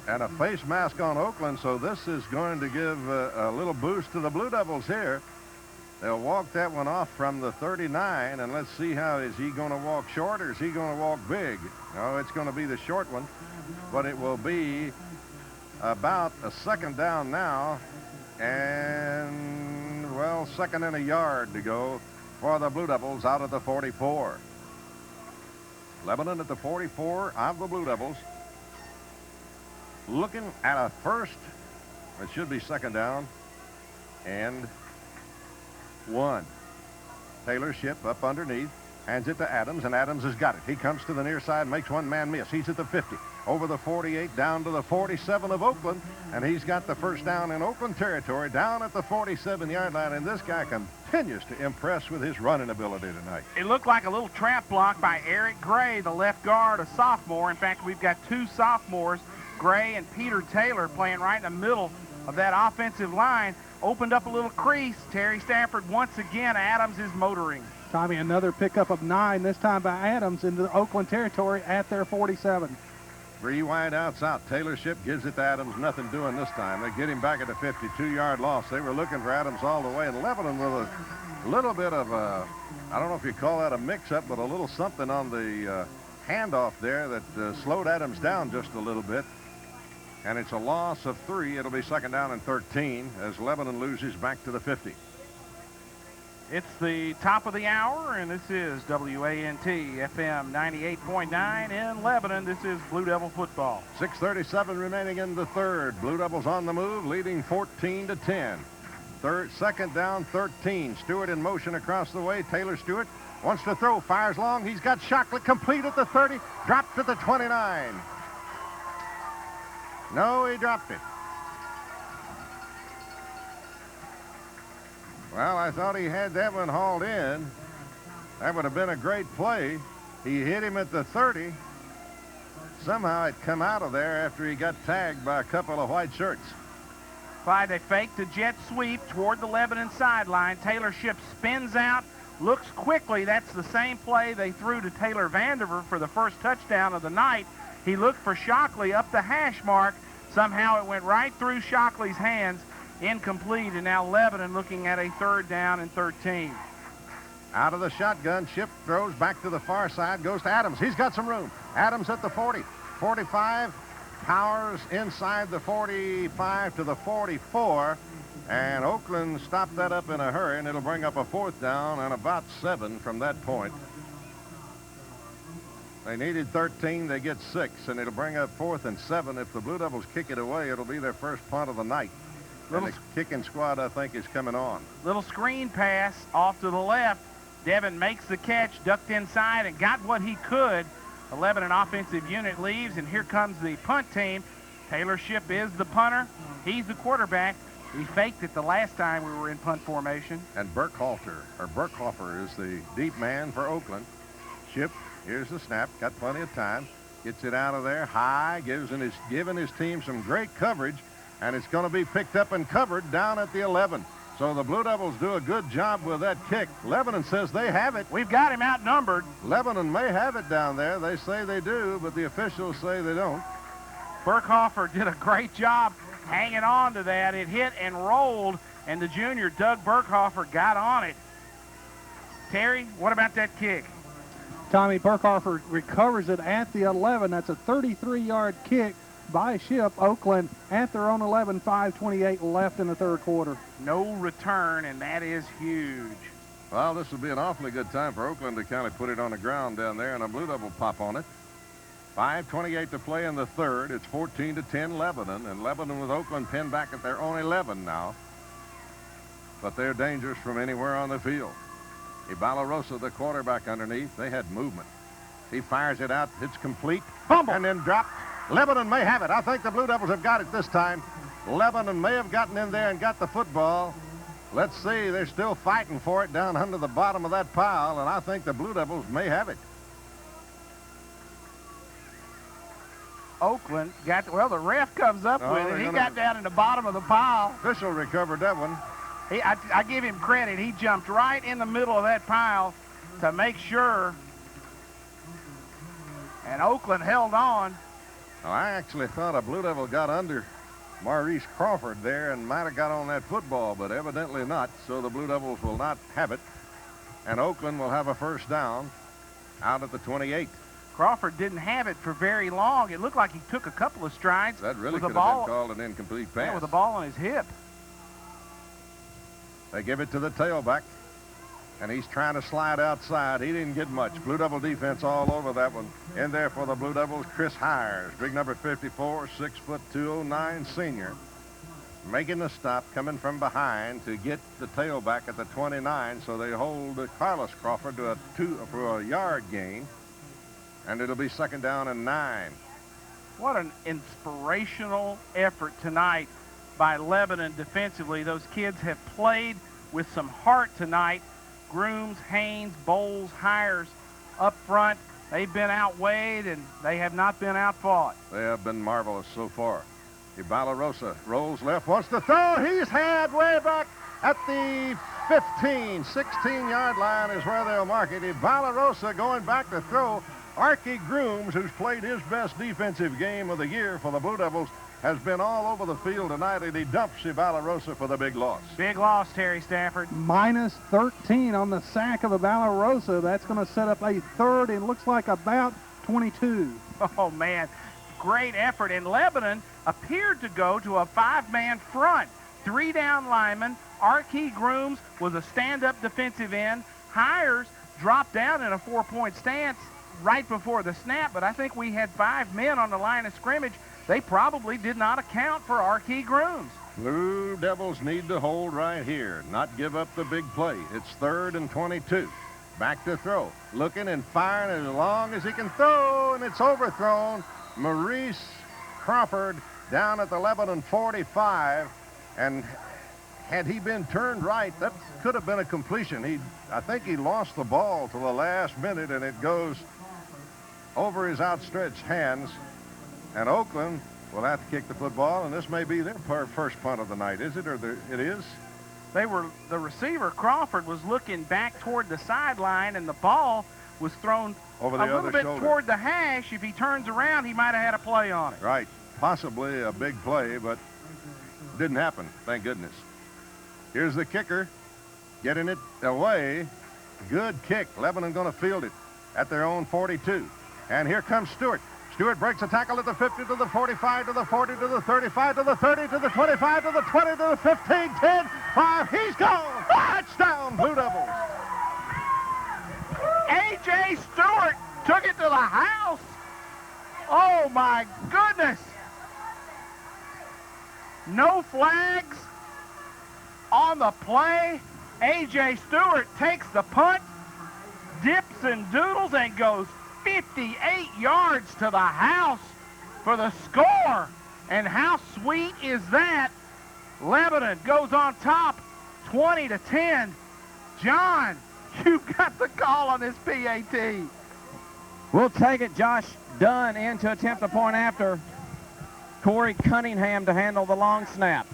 And a face mask on Oakland, so this is going to give a little boost to the Blue Devils here. They'll walk that one off from the 39, and let's see how, is he going to walk short or is he going to walk big? No, it's going to be the short one, but it will be about a second down now, and, well, 2nd and a yard to go for the Blue Devils out of the 44. Lebanon at the 44 of the Blue Devils. Looking at a first, it should be 2nd down, and 1. Taylor Ship up underneath, hands it to Adams, and Adams has got it. He comes to the near side, makes one man miss. He's at the 50, over the 48, down to the 47 of Oakland, and he's got the first down in Oakland territory, down at the 47-yard line, and this guy continues to impress with his running ability tonight. It looked like a little trap block by Eric Gray, the left guard, a sophomore. In fact, we've got 2 sophomores, Gray and Peter Taylor, playing right in the middle of that offensive line. Opened up a little crease. Terry Stafford once again. Adams is motoring. Tommy, another pickup of 9, this time by Adams into the Oakland territory at their 47. 3 wideouts out. Taylor Ship gives it to Adams. Nothing doing this time. They get him back at a 52-yard loss. They were looking for Adams all the way. And Lebanon with a little bit of a, I don't know if you call that a mix-up, but a little something on the handoff there that slowed Adams down just a little bit. And it's a loss of 3. It'll be 2nd down and 13 as Lebanon loses back to the 50. It's the top of the hour, and this is WANT FM 98.9 in Lebanon. This is Blue Devil football. 6:37 remaining in the third. Blue Devils on the move, leading 14-10. 2nd down, 13. Stewart in motion across the way. Taylor Stewart wants to throw, fires long. He's got Shockley complete at the 30, dropped at the 29. No, he dropped it. Well, I thought he had that one hauled in. That would have been a great play. He hit him at the 30. Somehow it come out of there after he got tagged by a couple of white shirts. Clyde, they fake the jet sweep toward the Lebanon sideline. Taylor Ship spins out, looks quickly. That's the same play they threw to Taylor Vandiver for the first touchdown of the night. He looked for Shockley up the hash mark. Somehow it went right through Shockley's hands, incomplete, and now Lebanon looking at a 3rd down and 13. Out of the shotgun, Ship throws back to the far side, goes to Adams. He's got some room. Adams at the 40, 45, powers inside the 45 to the 44, and Oakland stopped that up in a hurry, and it'll bring up a 4th down and about 7 from that point. They needed 13, they get 6, and it'll bring up 4th and 7. If the Blue Devils kick it away, it'll be their first punt of the night. And the kicking squad, I think, is coming on. Little screen pass off to the left. Devin makes the catch, ducked inside, and got what he could. The Lebanon offensive unit leaves, and here comes the punt team. Taylor Ship is the punter. He's the quarterback. We faked it the last time we were in punt formation. And Burkhofer is the deep man for Oakland. Ship, here's the snap, got plenty of time. Gets it out of there high, giving his team some great coverage, and it's going to be picked up and covered down at the 11. So the Blue Devils do a good job with that kick. Lebanon says they have it. We've got him outnumbered. Lebanon may have it down there. They say they do, but the officials say they don't. Burkhofer did a great job hanging on to that. It hit and rolled, and the junior, Doug Burkhofer, got on it. Terry, what about that kick? Tommy, Burkhofer recovers it at the 11. That's a 33-yard kick by Ship. Oakland at their own 11, 5:28 left in the 3rd quarter. No return, and that is huge. Well, this would be an awfully good time for Oakland to kind of put it on the ground down there, and a Blue Devil pop on it. 5:28 to play in the 3rd. It's 14-10 Lebanon, and Lebanon with Oakland pinned back at their own 11 now. But they're dangerous from anywhere on the field. Ibalarosa, the quarterback underneath, they had movement. He fires it out. It's complete. Fumble. And then dropped. Lebanon may have it. I think the Blue Devils have got it this time. Lebanon may have gotten in there and got the football. Let's see. They're still fighting for it down under the bottom of that pile, and I think the Blue Devils may have it. Oakland got, well, the ref comes up with it. He got down in the bottom of the pile. Official recovered that one. I give him credit. He jumped right in the middle of that pile to make sure. And Oakland held on. Well, I actually thought a Blue Devil got under Maurice Crawford there and might have got on that football, but evidently not. So the Blue Devils will not have it. And Oakland will have a 1st down out at the 28. Crawford didn't have it for very long. It looked like he took a couple of strides. That really with could have been called an incomplete pass. Yeah, with the ball on his hip. They give it to the tailback, and he's trying to slide outside. He didn't get much. Blue Devil defense all over that one. In there for the Blue Devils, Chris Hires, big number 54, 6'2", 209 senior. Making the stop, coming from behind to get the tailback at the 29, so they hold Carlos Crawford to for a yard gain, and it'll be 2nd down and 9. What an inspirational effort tonight by Lebanon defensively. Those kids have played with some heart tonight. Grooms, Haynes, Bowles, Hires up front. They've been outweighed, and they have not been outfought. They have been marvelous so far. Ibalarosa rolls left, wants to throw. He's had way back at the 15, 16-yard line is where they'll mark it. Ibalarosa going back to throw. Archie Grooms, who's played his best defensive game of the year for the Blue Devils, has been all over the field tonight, and he dumps Ibalarosa for the big loss. Big loss, Terry Stafford. Minus 13 on the sack of Ibalarosa. That's going to set up a 3rd and looks like about 22. Oh, man. Great effort. And Lebanon appeared to go to a 5-man front. 3 down linemen. Archie Grooms was a stand-up defensive end. Hires dropped down in a 4-point stance right before the snap, but I think we had 5 men on the line of scrimmage. They probably did not account for Archie Grooms. Blue Devils need to hold right here, not give up the big play. It's 3rd and 22. Back to throw. Looking and firing as long as he can throw, and it's overthrown. Maurice Crawford down at the Lebanon 45, and had he been turned right, that could have been a completion. I think he lost the ball to the last minute, and it goes over his outstretched hands. And Oakland will have to kick the football, and this may be their first punt of the night, is it? It is? The receiver, Crawford, was looking back toward the sideline, and the ball was thrown over the a little other bit shoulder. toward the hash. If he turns around, he might have had a play on it. Right. Possibly a big play, but didn't happen, thank goodness. Here's the kicker, getting it away. Good kick. Lebanon going to field it at their own 42. And here comes Stewart. Stewart breaks a tackle at the 50, to the 45, to the 40, to the 35, to the 30, to the 25, to the 20, to the 15, 10, 5. He's gone. Touchdown, Blue Devils. A.J. Stewart took it to the house. Oh, my goodness. No flags on the play. A.J. Stewart takes the punt, dips and doodles, and goes 58 yards to the house for the score. And how sweet is that? Lebanon goes on top 20-10. John, you've got the call on this PAT. We'll take it. Josh Dunn in to attempt a point after. Corey Cunningham to handle the long snap.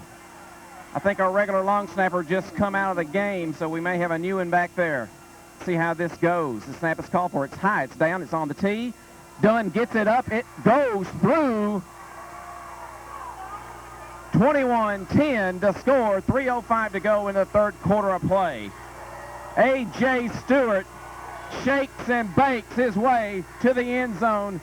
I think our regular long snapper just come out of the game, so we may have a new one back there. See how this goes. The snap is called for. It's high. It's down. It's on the tee. Dunn gets it up. It goes through. 21-10 to score. 3:05 to go in the third quarter of play. A.J. Stewart shakes and bakes his way to the end zone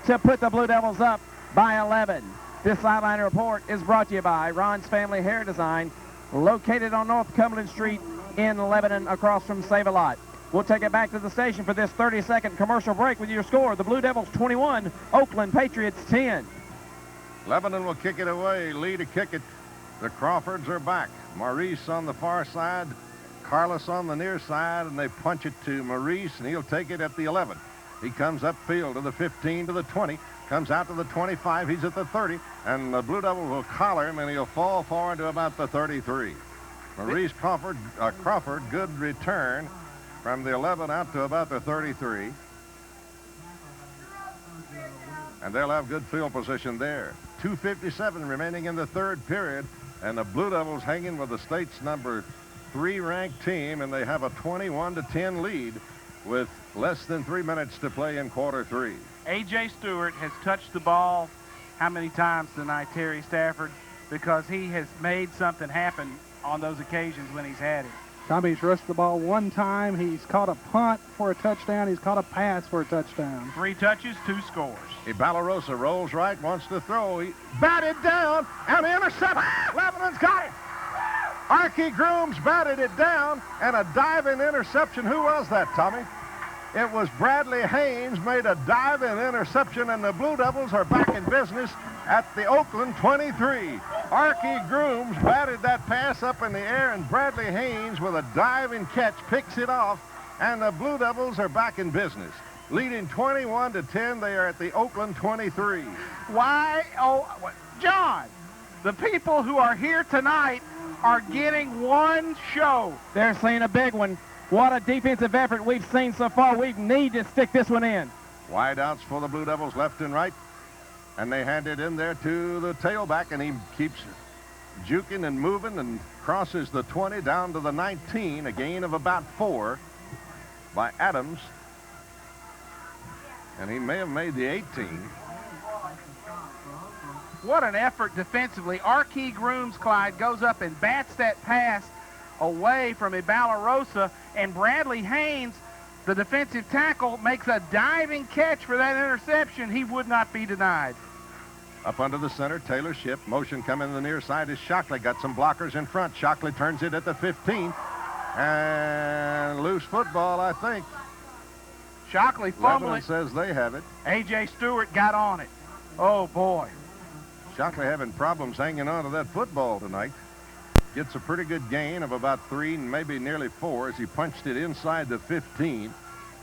to put the Blue Devils up by 11. This sideline report is brought to you by Ron's Family Hair Design, located on North Cumberland Street in Lebanon, across from Save-A-Lot. We'll take it back to the station for this 30-second commercial break with your score. The Blue Devils 21, Oakland Patriots 10. Lebanon will kick it away. Lee to kick it. The Crawfords are back. Maurice on the far side, Carlos on the near side, and they punch it to Maurice, and he'll take it at the 11. He comes upfield to the 15, to the 20, comes out to the 25. He's at the 30, and the Blue Devils will collar him, and he'll fall forward to about the 33. Maurice Crawford, good return from the 11 out to about the 33. And they'll have good field position there. 2:57 remaining in the third period, and the Blue Devils hanging with the state's number 3 ranked team, and they have a 21-10 lead with less than 3 minutes to play in quarter 3. A.J. Stewart has touched the ball how many times tonight, Terry Stafford? Because he has made something happen on those occasions when he's had it. Tommy's rushed the ball one time. He's caught a punt for a touchdown. He's caught a pass for a touchdown. 3 touches, 2 scores. Balarosa rolls right, wants to throw. He batted down, and the intercept. Lebanon's got it. Archie Grooms batted it down, and a diving interception. Who was that, Tommy? It was Bradley Haynes made a diving interception, and the Blue Devils are back in business at the Oakland 23. Archie Grooms batted that pass up in the air, and Bradley Haynes with a diving catch picks it off, and the Blue Devils are back in business. Leading 21-10, they are at the Oakland 23. Why? Oh, John, the people who are here tonight are getting one show. They're seeing a big one. What a defensive effort we've seen so far. We need to stick this one in. Wide outs for the Blue Devils left and right. And they hand it in there to the tailback, and he keeps juking and moving and crosses the 20 down to the 19, a gain of about 4 by Adams. And he may have made the 18. What an effort defensively. Archie Grooms, Clyde, goes up and bats that pass away from Balarosa, and Bradley Haynes, the defensive tackle, makes a diving catch for that interception. He would not be denied. Up under the center, Taylor Shipp. Motion coming to the near side is Shockley. Got some blockers in front. Shockley turns it at the 15. And loose football, I think. Shockley fumbled Lebanon it. says they have it. A.J. Stewart got on it. Oh, boy. Shockley having problems hanging on to that football tonight. Gets a pretty good gain of about 3 and maybe nearly 4 as he punched it inside the 15.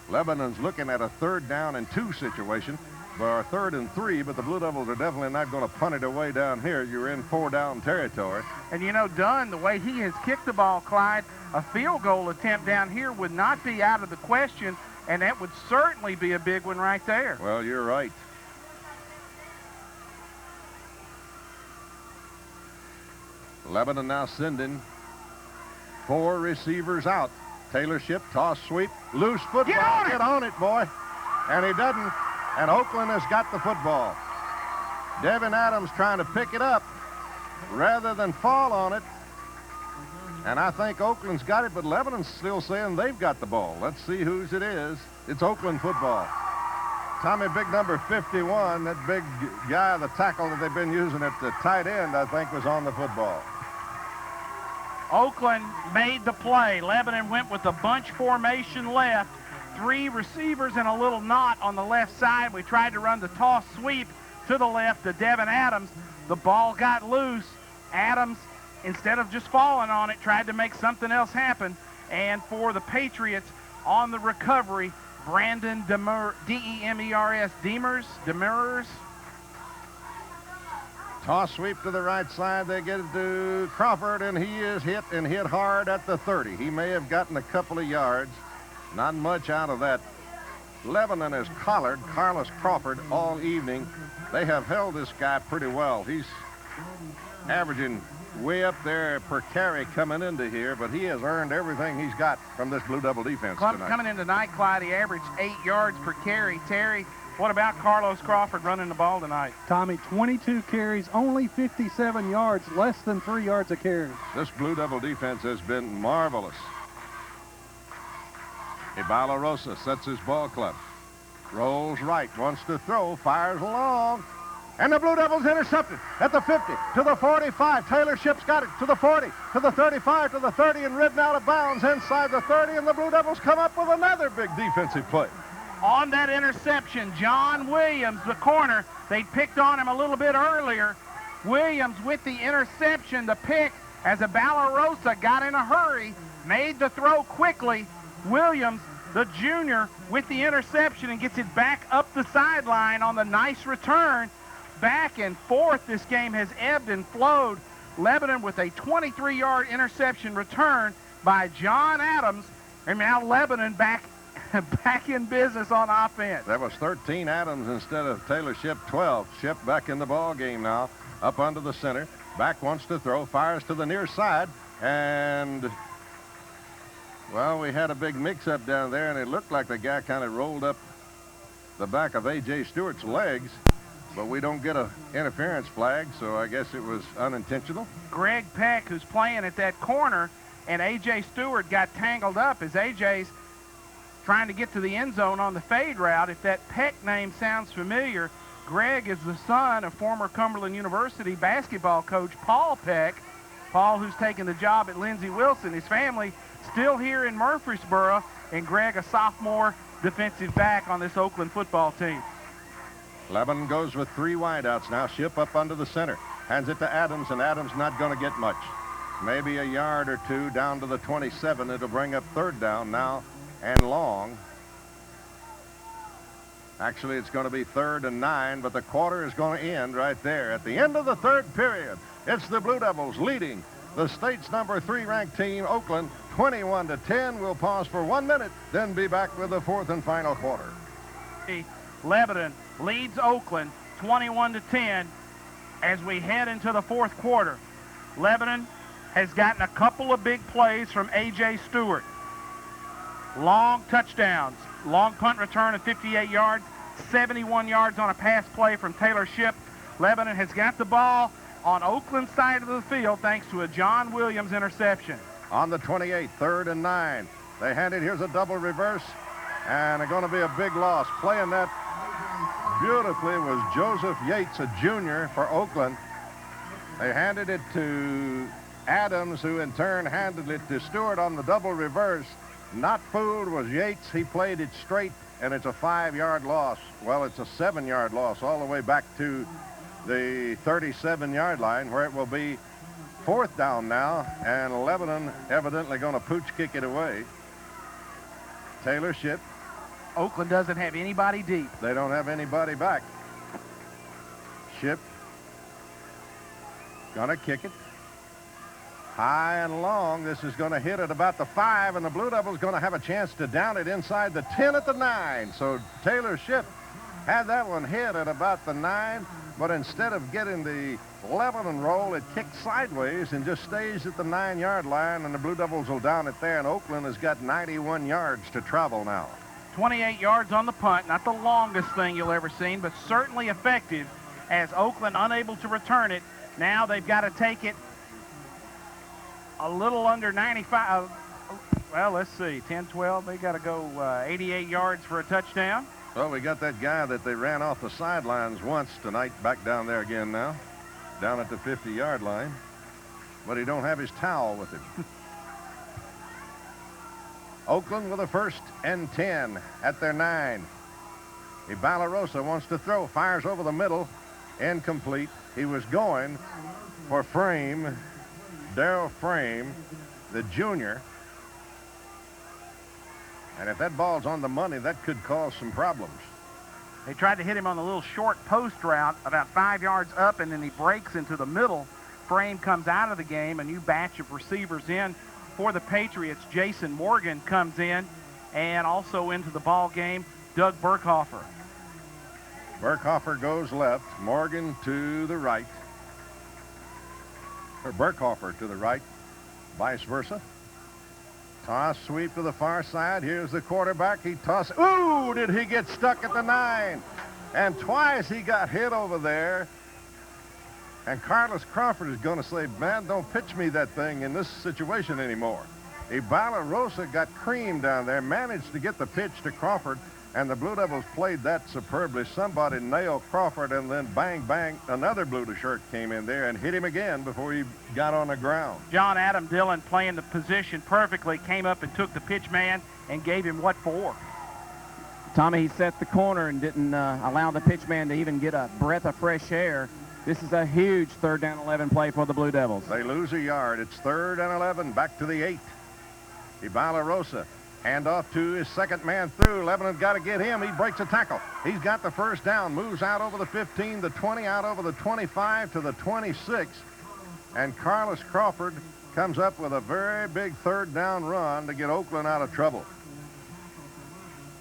Lebanon's looking at a 3rd down and 2 situation, or 3rd and 3, but the Blue Devils are definitely not going to punt it away down here. You're in 4-down territory. And you know, Dunn, the way he has kicked the ball, Clyde, a field goal attempt down here would not be out of the question, and that would certainly be a big one right there. Well, you're right. Lebanon now sending 4 receivers out. Taylor Ship, toss sweep, loose football. Get on it, boy. And he doesn't. And Oakland has got the football. Devin Adams trying to pick it up rather than fall on it. And I think Oakland's got it, but Lebanon's still saying they've got the ball. Let's see whose it is. It's Oakland football. Tommy, big number 51, that big guy, the tackle that they've been using at the tight end, I think was on the football. Oakland made the play. Lebanon went with a bunch formation left. 3 receivers in a little knot on the left side. We tried to run the toss sweep to the left to Devin Adams. The ball got loose. Adams, instead of just falling on it, tried to make something else happen. And for the Patriots on the recovery, Brandon Demers. Toss sweep to the right side. They get it to Crawford, and he is hit and hit hard at the 30. He may have gotten a couple of yards. Not much out of that. Lebanon has collared Carlos Crawford all evening. They have held this guy pretty well. He's averaging way up there per carry coming into here, but he has earned everything he's got from this Blue Devil defense tonight. Coming in tonight, Clyde, he averaged 8 yards per carry. Terry, what about Carlos Crawford running the ball tonight? Tommy, 22 carries, only 57 yards, less than 3 yards a carry. This Blue Devil defense has been marvelous. Ibala Rosa sets his ball club. Rolls right, wants to throw, fires long. And the Blue Devils intercepted at the 50, to the 45. Taylor Ship's got it to the 40, to the 35, to the 30, and ridden out of bounds inside the 30. And the Blue Devils come up with another big defensive play. On that interception, John Williams, the corner, they picked on him a little bit earlier. Williams with the interception, the pick, as Balarosa got in a hurry, made the throw quickly. Williams, the junior, with the interception and gets it back up the sideline on the nice return. Back and forth, this game has ebbed and flowed. Lebanon with a 23-yard interception return by John Adams. And now Lebanon back in business on offense. That was 13 Adams instead of Taylor Ship, 12. Ship back in the ball game now, up under the center. Back wants to throw, fires to the near side, and well, we had a big mix-up down there, and it looked like the guy kind of rolled up the back of A.J. Stewart's legs, but we don't get an interference flag, so I guess it was unintentional. Greg Peck, who's playing at that corner, and A.J. Stewart got tangled up as A.J.'s trying to get to the end zone on the fade route. If that Peck name sounds familiar, Greg is the son of former Cumberland University basketball coach Paul Peck. Paul, who's taken the job at Lindsey Wilson. His family still here in Murfreesboro, and Greg, a sophomore defensive back on this Oakland football team. Lebanon goes with 3 wideouts now. Ship up under the center. Hands it to Adams, and Adams not going to get much. Maybe a yard or 2 down to the 27. It'll bring up 3rd down now and long. Actually, it's going to be 3rd and 9, but the quarter is going to end right there. At the end of the 3rd period, it's the Blue Devils leading the state's number 3 ranked team, Oakland, 21-10. We'll pause for 1 minute, then be back with the 4th and final quarter. Lebanon leads Oakland 21-10 as we head into the 4th quarter. Lebanon has gotten a couple of big plays from A.J. Stewart. Long touchdowns, long punt return of 58 yards, 71 yards on a pass play from Taylor Ship. Lebanon has got the ball on Oakland's side of the field thanks to a John Williams interception. On the 28, 3rd and 9. They hand it. Here's a double reverse, and it's going to be a big loss. Playing that beautifully was Joseph Yates, a junior for Oakland. They handed it to Adams, who in turn handed it to Stewart on the double reverse. Not fooled was Yates. He played it straight, and it's a 5-yard loss. Well, it's a 7-yard loss all the way back to the 37-yard line, where it will be 4th down now, and Lebanon evidently going to pooch kick it away. Taylor Ship. Oakland doesn't have anybody deep. They don't have anybody back. Ship going to kick it. High and long. This is going to hit at about the 5, and the Blue Devils going to have a chance to down it inside the 10 at the 9. So Taylor Ship had that one hit at about the 9, but instead of getting the Lebanon roll. It kicks sideways and just stays at the 9-yard line, and the Blue Devils will down it there, and Oakland has got 91 yards to travel now. 28 yards on the punt. Not the longest thing you'll ever see, but certainly effective as Oakland unable to return it. Now they've got to take it a little under 95. Well, let's see, 10, 12. They got to go 88 yards for a touchdown. Well, we got that guy that they ran off the sidelines once tonight back down there again now, down at the 50-yard line. But he don't have his towel with him. Oakland with a 1st and 10 at their 9. Ibalarosa wants to throw, fires over the middle, incomplete. He was going for Frame, Darrell Frame, the junior. And if that ball's on the money, that could cause some problems. They tried to hit him on the little short post route about 5 yards up, and then he breaks into the middle. Frame comes out of the game. A new batch of receivers in for the Patriots. Jason Morgan comes in, and also into the ball game, Doug Burkhofer. Burkhofer goes left, Morgan to the right. Or Burkhofer to the right, vice versa. Toss sweep to the far side. Here's the quarterback. He tosses. Ooh, did he get stuck at the 9? And twice he got hit over there. And Carlos Crawford is going to say, man, don't pitch me that thing in this situation anymore. Ibalarosa got creamed down there, managed to get the pitch to Crawford, and the Blue Devils played that superbly. Somebody nailed Crawford, and then bang, bang, another blue shirt came in there and hit him again before he got on the ground. John Adam Dillon, playing the position perfectly, came up and took the pitch man and gave him what for? Tommy, he set the corner and didn't allow the pitch man to even get a breath of fresh air. This is a huge 3rd down 11 play for the Blue Devils. They lose a yard. It's 3rd and 11, back to the 8. Ibalarosa. Hand off to his second man through. Lebanon got to get him. He breaks a tackle. He's got the 1st down. Moves out over the 15, the 20, out over the 25 to the 26. And Carlos Crawford comes up with a very big 3rd down run to get Oakland out of trouble.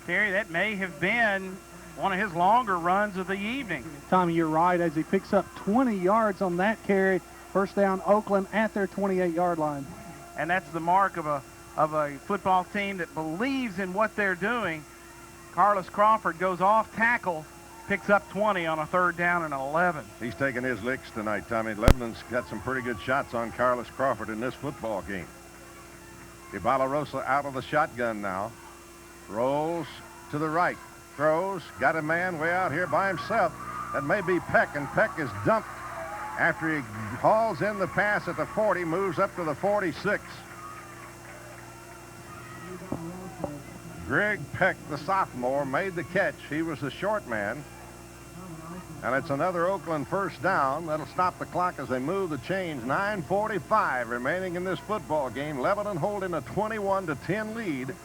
Terry, that may have been one of his longer runs of the evening. Tommy, you're right. As he picks up 20 yards on that carry, 1st down, Oakland at their 28-yard line. And that's the mark of a football team that believes in what they're doing. Carlos Crawford goes off tackle, picks up 20 on a 3rd down and 11. He's taking his licks tonight, Tommy. Lebanon's got some pretty good shots on Carlos Crawford in this football game. Ibalarosa out of the shotgun now. Rolls to the right. Throws. Got a man way out here by himself. That may be Peck, and Peck is dumped after he hauls in the pass at the 40, moves up to the 46. Greg Peck, the sophomore, made the catch. He was the short man. And it's another Oakland 1st down. That'll stop the clock as they move the chains. 9:45 remaining in this football game. Lebanon holding a 21-10 lead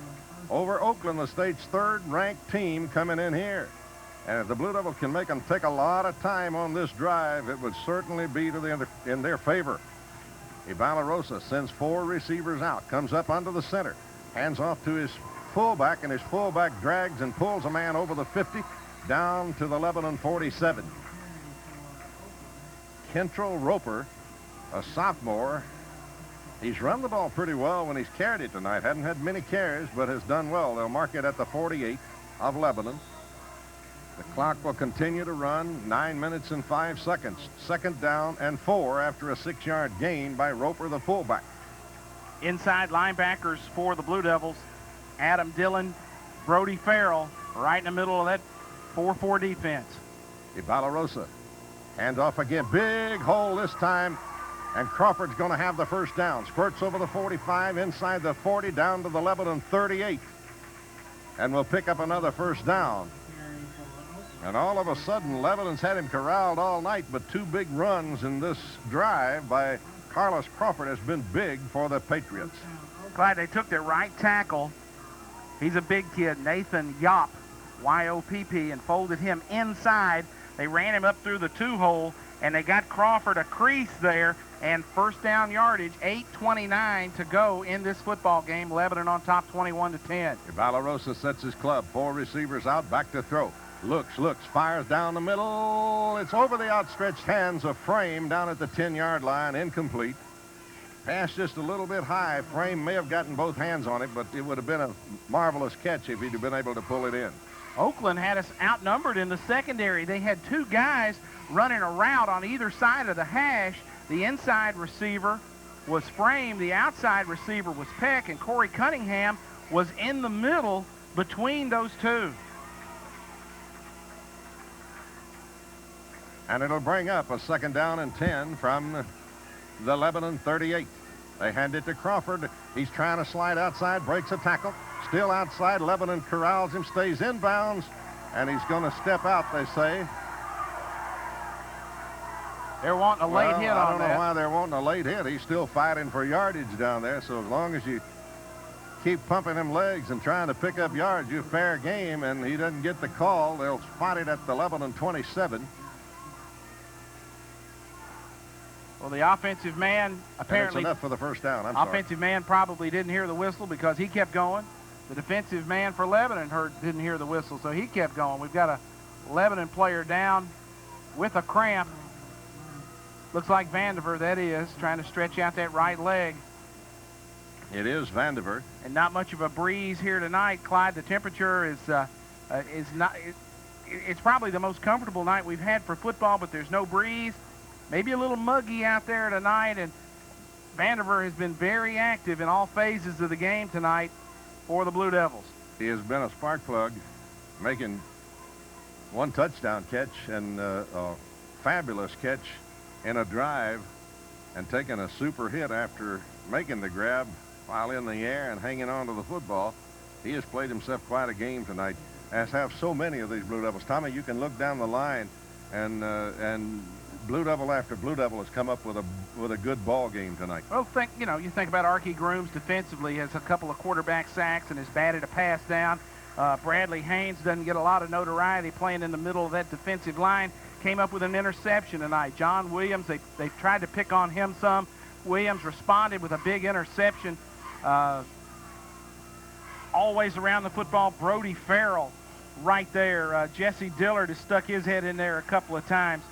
over Oakland, the state's 3rd-ranked team coming in here. And if the Blue Devils can make them take a lot of time on this drive, it would certainly be in their favor. Ibalarosa sends 4 receivers out, comes up under the center, hands off to his fullback, and his fullback drags and pulls a man over the 50 down to the Lebanon 47. Kentrell Roper, a sophomore, he's run the ball pretty well when he's carried it tonight. Hadn't had many carries, but has done well. They'll mark it at the 48 of Lebanon. The clock will continue to run. 9 minutes and 5 seconds. 2nd down and 4 after a 6-yard gain by Roper, the fullback. Inside linebackers for the Blue Devils, Adam Dillon, Brody Farrell, right in the middle of that 4-4 defense. Ibalarosa, hand off again. Big hole this time, and Crawford's going to have the 1st down. Squirts over the 45, inside the 40, down to the Lebanon 38. And will pick up another 1st down. And all of a sudden, Lebanon's had him corralled all night, but 2 big runs in this drive by Carlos Crawford has been big for the Patriots. Glad they took their right tackle. He's a big kid, Nathan Yopp, Y-O-P-P, and folded him inside. They ran him up through the 2-hole, and they got Crawford a crease there, and 1st down yardage, 8:29 to go in this football game. Lebanon on top 21-10. Ibalarosa sets his club. 4 receivers out, back to throw. Looks, fires down the middle. It's over the outstretched hands of Frame down at the 10-yard line, incomplete. Pass just a little bit high. Frame may have gotten both hands on it, but it would have been a marvelous catch if he'd have been able to pull it in. Oakland had us outnumbered in the secondary. They had two guys running a route on either side of the hash. The inside receiver was Frame. The outside receiver was Peck, and Corey Cunningham was in the middle between those two. And it'll bring up a 2nd down and 10 from the Lebanon 38. They hand it to Crawford. He's trying to slide outside, breaks a tackle. Still outside, Lebanon corrals him, stays inbounds, and he's going to step out, they say. They're wanting a late hit on that. I don't know why they're wanting a late hit. He's still fighting for yardage down there, so as long as you keep pumping them legs and trying to pick up yards, you're fair game, and he doesn't get the call. They'll spot it at the Lebanon 27. Well, the offensive man apparently... And it's enough for the first down. Offensive man probably didn't hear the whistle because he kept going. The defensive man for Lebanon didn't hear the whistle, so he kept going. We've got a Lebanon player down with a cramp. Looks like Vandiver, that is, trying to stretch out that right leg. It is Vandiver. And not much of a breeze here tonight, Clyde. The temperature is not... It's probably the most comfortable night we've had for football, but there's no breeze. Maybe a little muggy out there tonight, and Vandiver has been very active in all phases of the game tonight for the Blue Devils. He has been a spark plug, making one touchdown catch and a fabulous catch in a drive, and taking a super hit after making the grab while in the air and hanging on to the football. He has played himself quite a game tonight, as have so many of these Blue Devils. Tommy, you can look down the line, and Blue Devil after Blue Devil has come up with a good ball game tonight. Well, you think about Archie Grooms defensively, has a couple of quarterback sacks and has batted a pass down. Bradley Haynes doesn't get a lot of notoriety playing in the middle of that defensive line. Came up with an interception tonight. John Williams, they've tried to pick on him some. Williams responded with a big interception. Always around the football, Brody Farrell right there. Jesse Dillard has stuck his head in there a couple of times.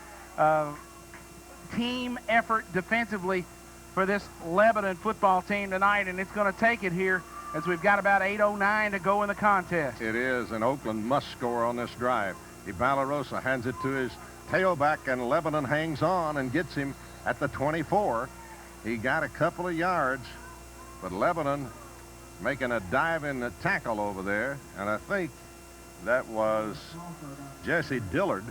Team effort defensively for this Lebanon football team tonight, and it's going to take it here as we've got about 8:09 to go in the contest. It is, and Oakland must score on this drive. Ibalarosa hands it to his tailback, and Lebanon hangs on and gets him at the 24. He got a couple of yards, but Lebanon making a diving tackle over there, and I think that was Jesse Dillard.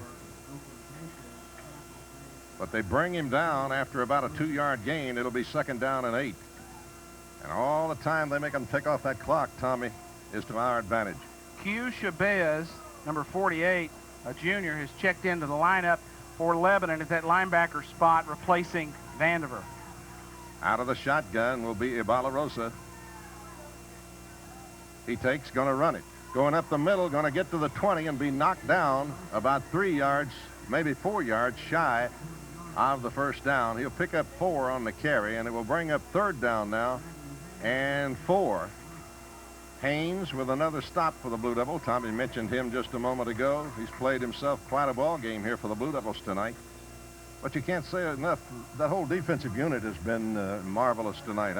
But they bring him down after about a 2-yard gain. It'll be 2nd down and 8. And all the time they make them take off that clock, Tommy, is to our advantage. Q. Chabez, number 48, a junior, has checked into the lineup for Lebanon at that linebacker spot, replacing Vandiver. Out of the shotgun will be Ibalarosa. He takes, going to run it. Going up the middle, going to get to the 20 and be knocked down about 3 yards, maybe 4 yards shy of the first down. He'll pick up 4 on the carry, and it will bring up 3rd down now and 4. Haynes with another stop for the Blue Devils. Tommy mentioned him just a moment ago. He's played himself quite a ball game here for the Blue Devils tonight. But you can't say enough. That whole defensive unit has been marvelous tonight.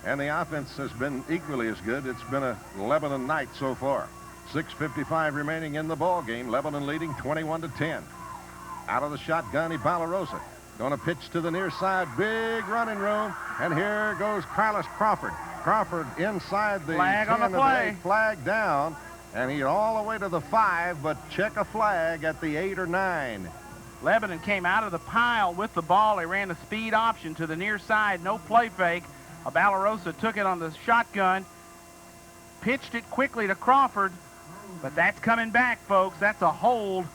And the offense has been equally as good. It's been a Lebanon night so far. 6:55 remaining in the ball game. Lebanon leading 21-10. Out of the shotgun, Ibalarosa. Going to pitch to the near side. Big running room. And here goes Carlos Crawford. Crawford inside the flag on the play. Flag down. And he's all the way to the 5, but check a flag at the 8 or 9. Lebanon came out of the pile with the ball. They ran the speed option to the near side. No play fake. Ibalarosa took it on the shotgun. Pitched it quickly to Crawford. But that's coming back, folks. That's a hold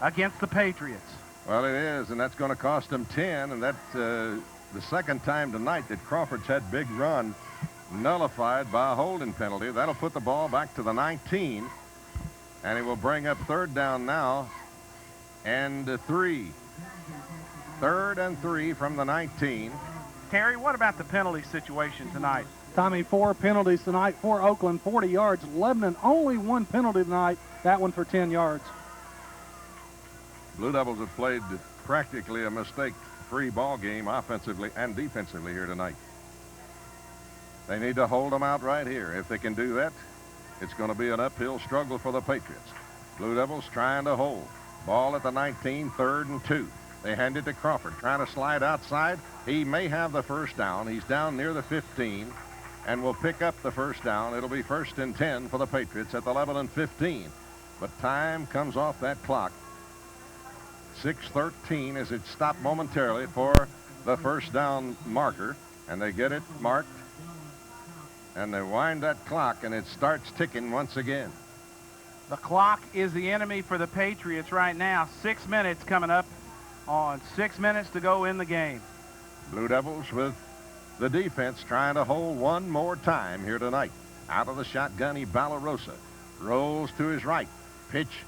against the Patriots. Well, it is, and that's going to cost them 10, and that's the second time tonight that Crawford's had big run nullified by a holding penalty. That'll put the ball back to the 19, and it will bring up 3rd down now and 3. 3rd and 3 from the 19. Terry, what about the penalty situation tonight? Tommy, 4 penalties tonight for Oakland, 40 yards. Lebanon only 1 penalty tonight, that one for 10 yards. Blue Devils have played practically a mistake-free ball game offensively and defensively here tonight. They need to hold them out right here. If they can do that, it's going to be an uphill struggle for the Patriots. Blue Devils trying to hold. Ball at the 19, 3rd and 2. They hand it to Crawford, trying to slide outside. He may have the first down. He's down near the 15 and will pick up the first down. It'll be 1st and 10 for the Patriots at the Lebanon 15. But time comes off that clock. 6:13 as it stopped momentarily for the first down marker, and they get it marked, and they wind that clock, and it starts ticking once again. The clock is the enemy for the Patriots right now. 6 minutes coming up on 6 minutes to go in the game. Blue Devils with the defense trying to hold one more time here tonight. Out of the shotgun, Balarosa rolls to his right. Pitch.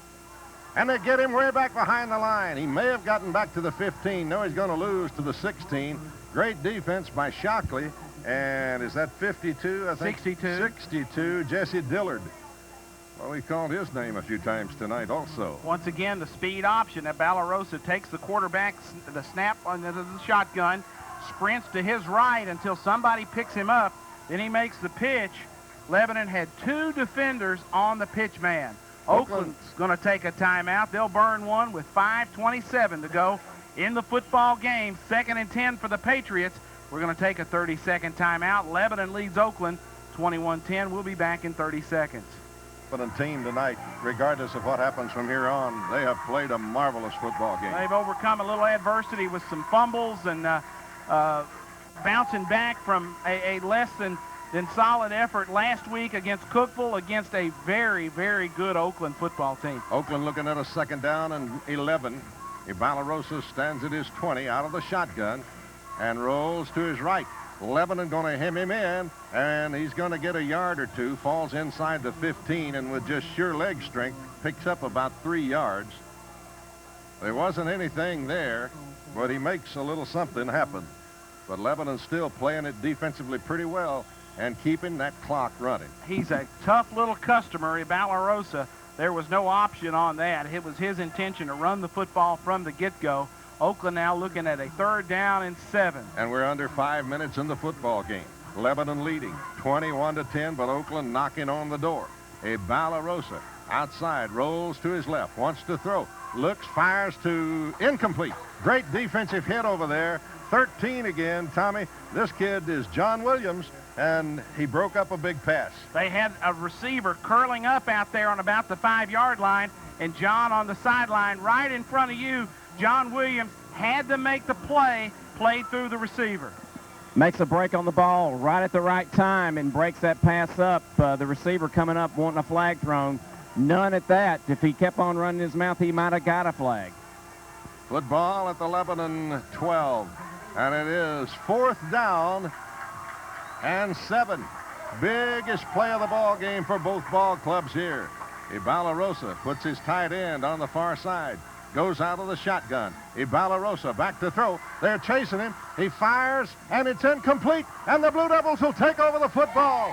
And they get him way back behind the line. He may have gotten back to the 15. No, he's going to lose to the 16. Great defense by Shockley. And is that 52? I think 62. 62, Jesse Dillard. Well, we called his name a few times tonight also. Once again, the speed option. That Balarosa takes the quarterback, the snap under the shotgun, sprints to his right until somebody picks him up. Then he makes the pitch. Lebanon had 2 defenders on the pitch man. Oakland's going to take a timeout. They'll burn one with 5:27 to go in the football game. 2nd and 10 for the Patriots. We're going to take a 30-second timeout. Lebanon leads Oakland 21-10. We'll be back in 30 seconds. Lebanon team tonight, regardless of what happens from here on, they have played a marvelous football game. They've overcome a little adversity with some fumbles and bouncing back from a less than solid effort last week against Cookeville, against a very, very good Oakland football team. Oakland looking at a 2nd down and 11. Balarosa stands at his 20 out of the shotgun and rolls to his right. Lebanon going to hem him in, and he's going to get a yard or 2, falls inside the 15, and with just sheer leg strength, picks up about 3 yards. There wasn't anything there, but he makes a little something happen. But Lebanon's still playing it defensively pretty well and keeping that clock running. He's a tough little customer, Balarosa. There was no option on that. It was his intention to run the football from the get-go. Oakland now looking at a 3rd down and 7. And we're under 5 minutes in the football game. Lebanon leading 21-10, but Oakland knocking on the door. Balarosa outside, rolls to his left, wants to throw, looks, fires to incomplete. Great defensive hit over there. 13 again, Tommy. This kid is John Williams, and he broke up a big pass. They had a receiver curling up out there on about the 5-yard line, and John on the sideline right in front of you. John Williams had to make the play, played through the receiver. Makes a break on the ball right at the right time and breaks that pass up. The receiver coming up wanting a flag thrown. None at that. If he kept on running his mouth, he might have got a flag. Football at the Lebanon 12. And it is 4th down and 7. Biggest play of the ball game for both ball clubs here. Balarosa puts his tight end on the far side. Goes out of the shotgun. Balarosa back to throw. They're chasing him. He fires, and it's incomplete. And the Blue Devils will take over the football.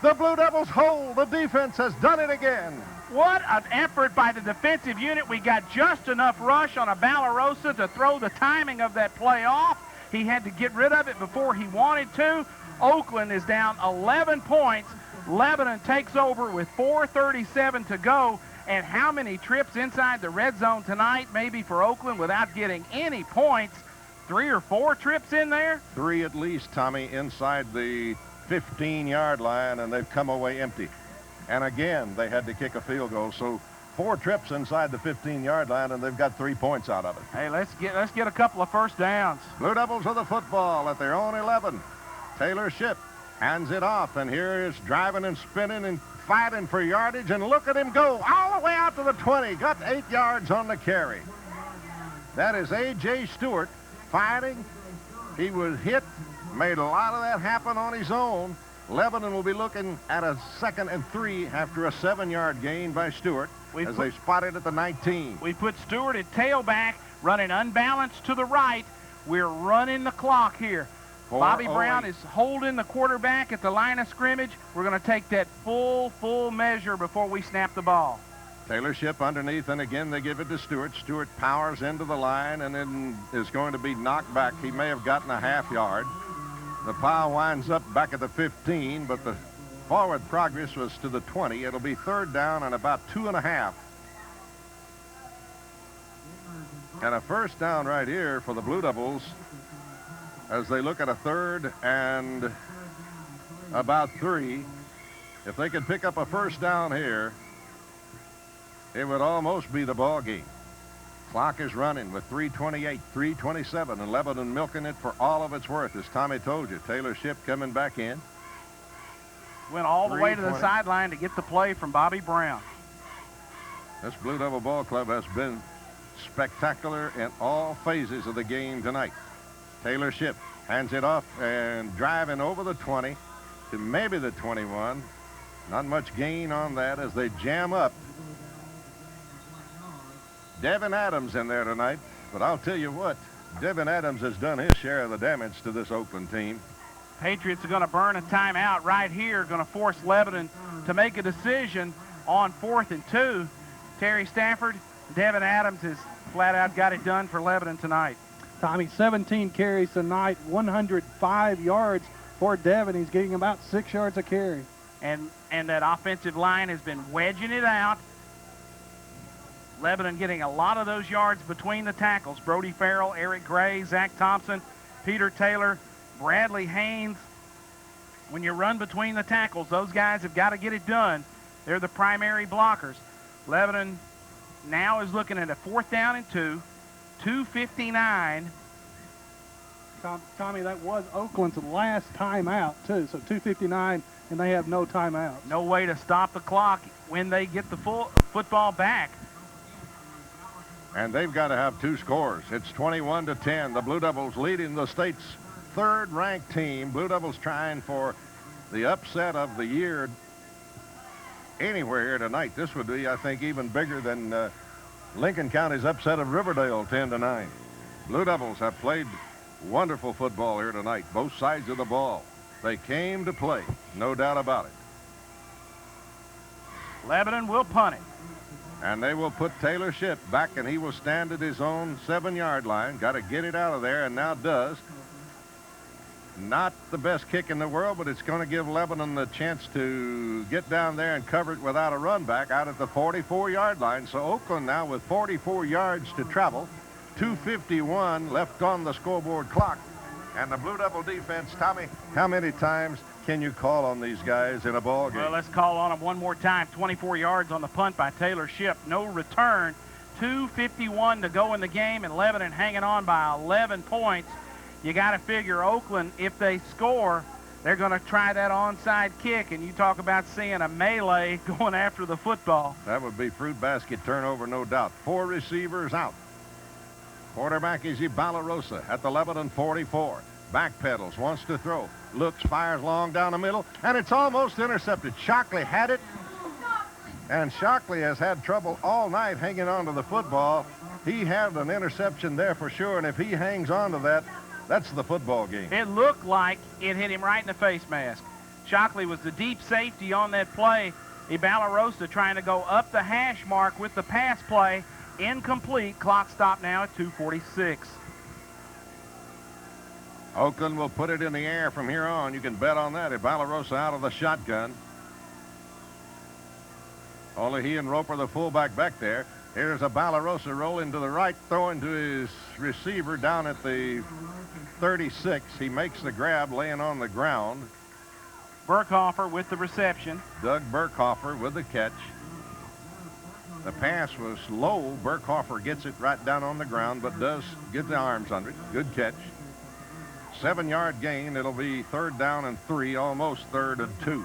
The Blue Devils hold. The defense has done it again. What an effort by the defensive unit. We got just enough rush on a Balarosa to throw the timing of that play off. He had to get rid of it before he wanted to. Oakland is down 11 points. Lebanon takes over with 4:37 to go. And how many trips inside the red zone tonight, maybe for Oakland, without getting any points? 3 or 4 trips in there? 3 at least, Tommy, inside the 15-yard line, and they've come away empty. And again, they had to kick a field goal. So 4 trips inside the 15-yard line, and they've got 3 points out of it. Hey, let's get a couple of first downs. Blue Devils with the football at their own 11. Taylor Shipp hands it off, and here is driving and spinning and fighting for yardage, and look at him go all the way out to the 20. Got 8 yards on the carry. That is A.J. Stewart fighting. He was hit, made a lot of that happen on his own. Lebanon will be looking at a 2nd and 3 after a 7-yard gain by Stewart as they spotted at the 19. We put Stewart at tailback, running unbalanced to the right. We're running the clock here. Bobby Brown is holding the quarterback at the line of scrimmage. We're going to take that full measure before we snap the ball. Taylor Ship underneath, and again they give it to Stewart. Stewart powers into the line and then is going to be knocked back. He may have gotten a half yard. The pile winds up back at the 15, but the forward progress was to the 20. It'll be third down and about 2.5. And a first down right here for the Blue Devils as they look at a third and about 3. If they could pick up a first down here, it would almost be the ball game. Clock is running with 3:28, 3:27, and Lebanon milking it for all of its worth, as Tommy told you. Taylor Ship coming back in. Went all the way to the 3:20. sideline to get the play from Bobby Brown. This Blue Devil ball club has been spectacular in all phases of the game tonight. Taylor Ship hands it off and driving over the 20 to maybe the 21. Not much gain on that as they jam up. Devin Adams in there tonight, but I'll tell you what, Devin Adams has done his share of the damage to this Oakland team. Patriots are going to burn a timeout right here, going to force Lebanon to make a decision on 4th and 2. Terry Stafford, Devin Adams has flat out got it done for Lebanon tonight. Tommy, 17 carries tonight, 105 yards for Devin. He's getting about 6 yards a carry. And that offensive line has been wedging it out. Lebanon getting a lot of those yards between the tackles. Brody Farrell, Eric Gray, Zach Thompson, Peter Taylor, Bradley Haynes. When you run between the tackles, those guys have got to get it done. They're the primary blockers. Lebanon now is looking at a 4th down and 2, 2:59. Tommy, that was Oakland's last timeout, too. So 2:59, and they have no timeouts. No way to stop the clock when they get the full football back. And they've got to have 2 scores. It's 21-10. The Blue Devils leading the state's 3rd-ranked team. Blue Devils trying for the upset of the year anywhere here tonight. This would be, I think, even bigger than Lincoln County's upset of Riverdale 10-9. Blue Devils have played wonderful football here tonight, both sides of the ball. They came to play, no doubt about it. Lebanon will punt it. And they will put Taylor Ship back, and he will stand at his own 7-yard line. Got to get it out of there, and now does. Not the best kick in the world, but it's going to give Lebanon the chance to get down there and cover it without a run back out at the 44-yard line. So Oakland now with 44 yards to travel, 2:51 left on the scoreboard clock. And the Blue Devil defense, Tommy, how many times can you call on these guys in a ball game? Well, let's call on them one more time. 24 yards on the punt by Taylor Ship. No return. 2:51 to go in the game, and Lebanon hanging on by 11 points. You got to figure Oakland, if they score, they're going to try that onside kick, and you talk about seeing a melee going after the football. That would be fruit basket turnover, no doubt. 4 receivers out. Quarterback is Ibalarosa at the Lebanon 44. Backpedals, wants to throw. Looks, fires long down the middle, and it's almost intercepted. Shockley had it, and Shockley has had trouble all night hanging on to the football. He had an interception there for sure, and if he hangs on to that, that's the football game. It looked like it hit him right in the face mask. Shockley was the deep safety on that play. Ibalarosa trying to go up the hash mark with the pass play. Incomplete. Clock stop now at 2:46. Oakland will put it in the air from here on. You can bet on that. Ibalarosa out of the shotgun. Only he and Roper, the fullback, back there. Here's Ibalarosa rolling to the right, throwing to his receiver down at the 36. He makes the grab, laying on the ground. Burkhofer with the reception. Doug Burkhofer with the catch. The pass was low. Burkhofer gets it right down on the ground, but does get the arms under it. Good catch. 7-yard gain. It'll be 3rd down and 3, almost 3rd and 2.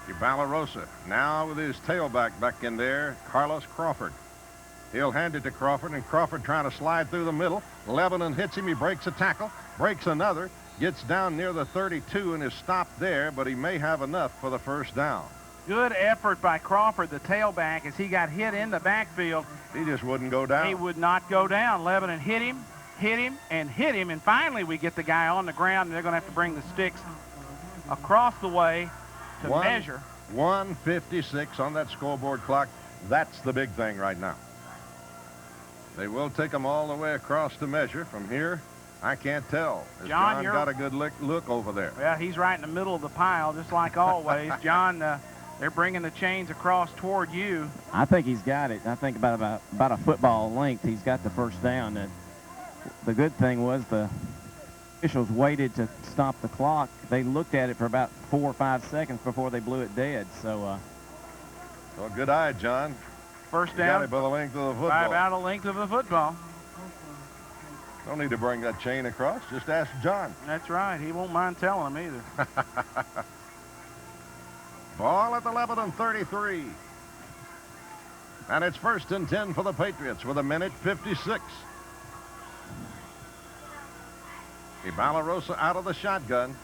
Ibalarosa now with his tailback back in there, Carlos Crawford. He'll hand it to Crawford, and Crawford trying to slide through the middle. Lebanon hits him. He breaks a tackle, breaks another, gets down near the 32 and is stopped there, but he may have enough for the first down. Good effort by Crawford, the tailback, as he got hit in the backfield. He just wouldn't go down. He would not go down. Lebanon hit him, hit him, and finally we get the guy on the ground, and they're going to have to bring the sticks across the way to measure. 1:56 on that scoreboard clock. That's the big thing right now. They will take them all the way across to measure. From here, I can't tell. Has John got a good look over there? Yeah, he's right in the middle of the pile, just like always. John, they're bringing the chains across toward you. I think he's got it. I think about a football length, he's got the first down. And the good thing was the officials waited to stop the clock. They looked at it for about 4 or 5 seconds before they blew it dead. So, well, good eye, John. First You down. got it by the length of the football. By about a length of the football. Don't need to bring that chain across. Just ask John. That's right. He won't mind telling him either. Ball at the Lebanon 33. And it's 1st and 10 for the Patriots with 1:56. Ibalarosa out of the shotgun.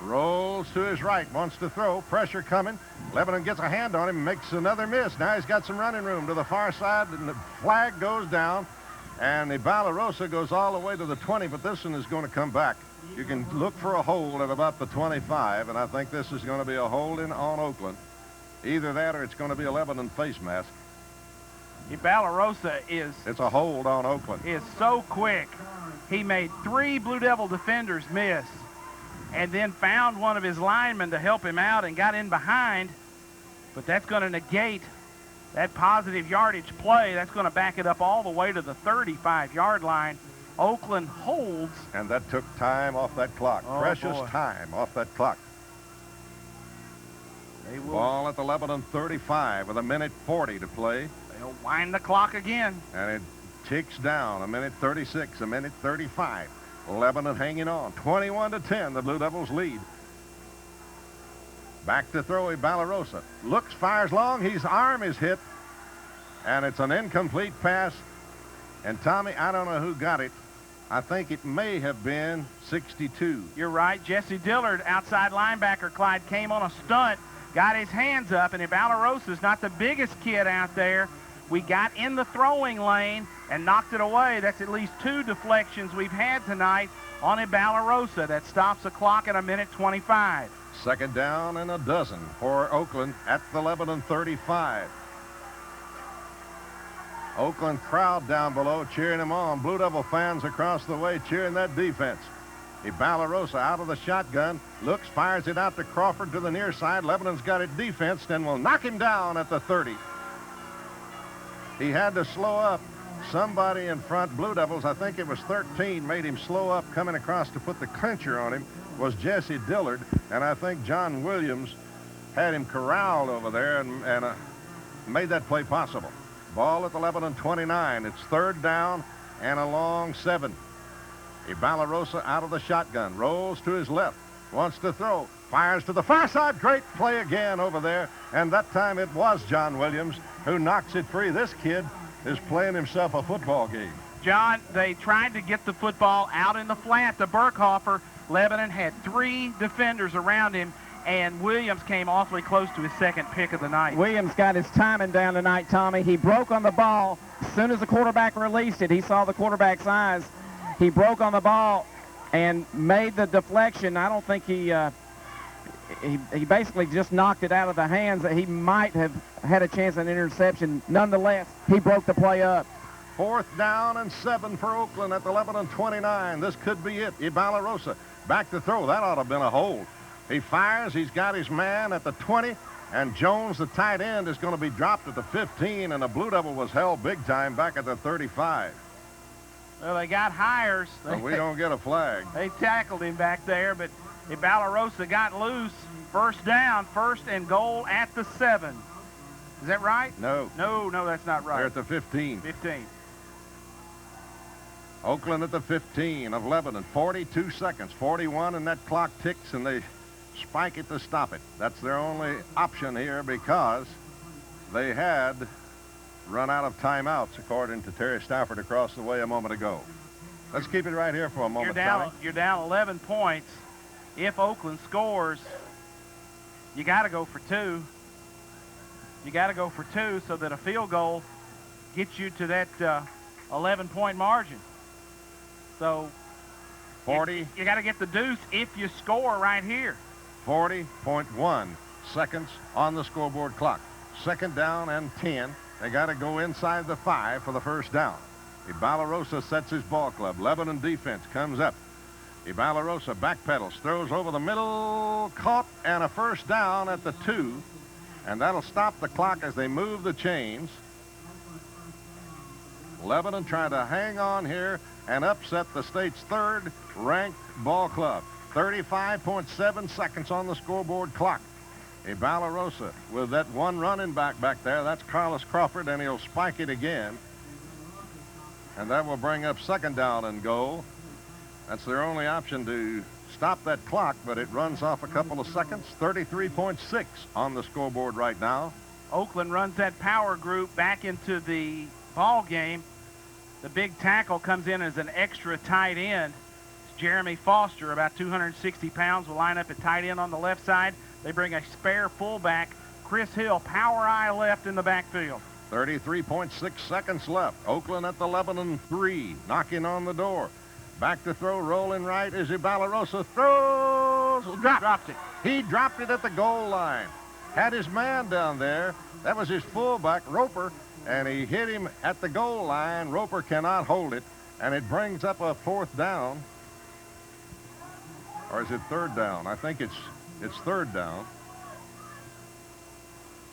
Rolls to his right, wants to throw. Pressure coming. Lebanon gets a hand on him, makes another miss. Now he's got some running room to the far side, and the flag goes down. And Ibalarosa goes all the way to the 20, but this one is going to come back. You can look for a hold at about the 25, and I think this is going to be a holding on Oakland. Either that or it's going to be a Lebanon face mask. Ibalarosa It's a hold on Oakland. Is so quick. He made 3 Blue Devil defenders miss, and then found one of his linemen to help him out and got in behind. But that's going to negate that positive yardage play. That's going to back it up all the way to the 35-yard line. Oakland holds. And that took time off that clock. Oh, Precious boy. time off that clock. They will. Ball at the Lebanon 35 with 1:40 to play. They'll wind the clock again. And it ticks down. 1:36, 1:35. Lebanon hanging on. 21-10, the Blue Devils lead. Back to throw Ibalarosa. Looks, fires long. His arm is hit. And it's an incomplete pass. And Tommy, I don't know who got it. I think it may have been 62. You're right. Jesse Dillard, outside linebacker, Clyde, came on a stunt, got his hands up, and Ibalarosa's not the biggest kid out there. We got in the throwing lane and knocked it away. That's at least 2 deflections we've had tonight on Ibalarosa. That stops the clock at 1:25. Second down and a dozen for Oakland at the Lebanon 35. Oakland crowd down below cheering him on. Blue Devil fans across the way cheering that defense. Ibalarosa out of the shotgun. Looks, fires it out to Crawford to the near side. Lebanon's got it defensed and will knock him down at the 30. He had to slow up. Somebody in front, Blue Devils, I think it was 13, made him slow up coming across to put the clincher on him, was Jesse Dillard. And I think John Williams had him corralled over there and made that play possible. Ball at the Lebanon 29. It's 3rd down and a long 7. Ibalarosa out of the shotgun. Rolls to his left. Wants to throw. Fires to the far side. Great play again over there. And that time it was John Williams who knocks it free. This kid is playing himself a football game. John, they tried to get the football out in the flat to Burkhofer. Lebanon had 3 defenders around him, and Williams came awfully close to his 2nd pick of the night. Williams got his timing down tonight, Tommy. He broke on the ball. As soon as the quarterback released it, he saw the quarterback's eyes. He broke on the ball and made the deflection. I don't think he basically just knocked it out of the hands. He might have had a chance at an interception. Nonetheless, he broke the play up. 4th down and 7 for Oakland at the Lebanon 29. This could be it. Ibalarosa back to throw. That ought to have been a hold. He fires. He's got his man at the 20. And Jones, the tight end, is going to be dropped at the 15. And the Blue Devil was held big time back at the 35. Well, they got hires. So we don't get a flag. They tackled him back there, but Ibalarosa got loose. 1st down, 1st and goal at the 7. Is that right? No. No, that's not right. They're at the 15. 15. Oakland at the 15 of Lebanon. 42 seconds. 41, and that clock ticks, and they spike it to stop it. That's their only option here because they had run out of timeouts, according to Terry Stafford across the way a moment ago. Let's keep it right here for a moment, Tommy. You're down 11 points. If Oakland scores, you got to go for 2. You got to go for 2 so that a field goal gets you to that 11-point margin. So 40. you got to get the deuce if you score right here. 40.1 seconds on the scoreboard clock. Second down and 10. They got to go inside the 5 for the first down. Ibalarosa sets his ball club. Lebanon defense comes up. Ibalarosa backpedals, throws over the middle, caught, and a first down at the 2. And that'll stop the clock as they move the chains. Lebanon trying to hang on here and upset the state's third-ranked ball club. 35.7 seconds on the scoreboard clock. Ibalarosa with that one running back there. That's Carlos Crawford, and he'll spike it again. And that will bring up second down and goal. That's their only option to stop that clock, but it runs off a couple of seconds. 33.6 on the scoreboard right now. Oakland runs that power group back into the ball game. The big tackle comes in as an extra tight end. It's Jeremy Foster, about 260 pounds, will line up at tight end on the left side. They bring a spare fullback, Chris Hill, power eye left in the backfield. 33.6 seconds left. Oakland at the Lebanon 3, knocking on the door. Back to throw, rolling right as Ibalarosa throws. Dropped it. He dropped it at the goal line. Had his man down there. That was his fullback, Roper, and he hit him at the goal line. Roper cannot hold it, and it brings up a fourth down. Or is it third down? I think it's third down.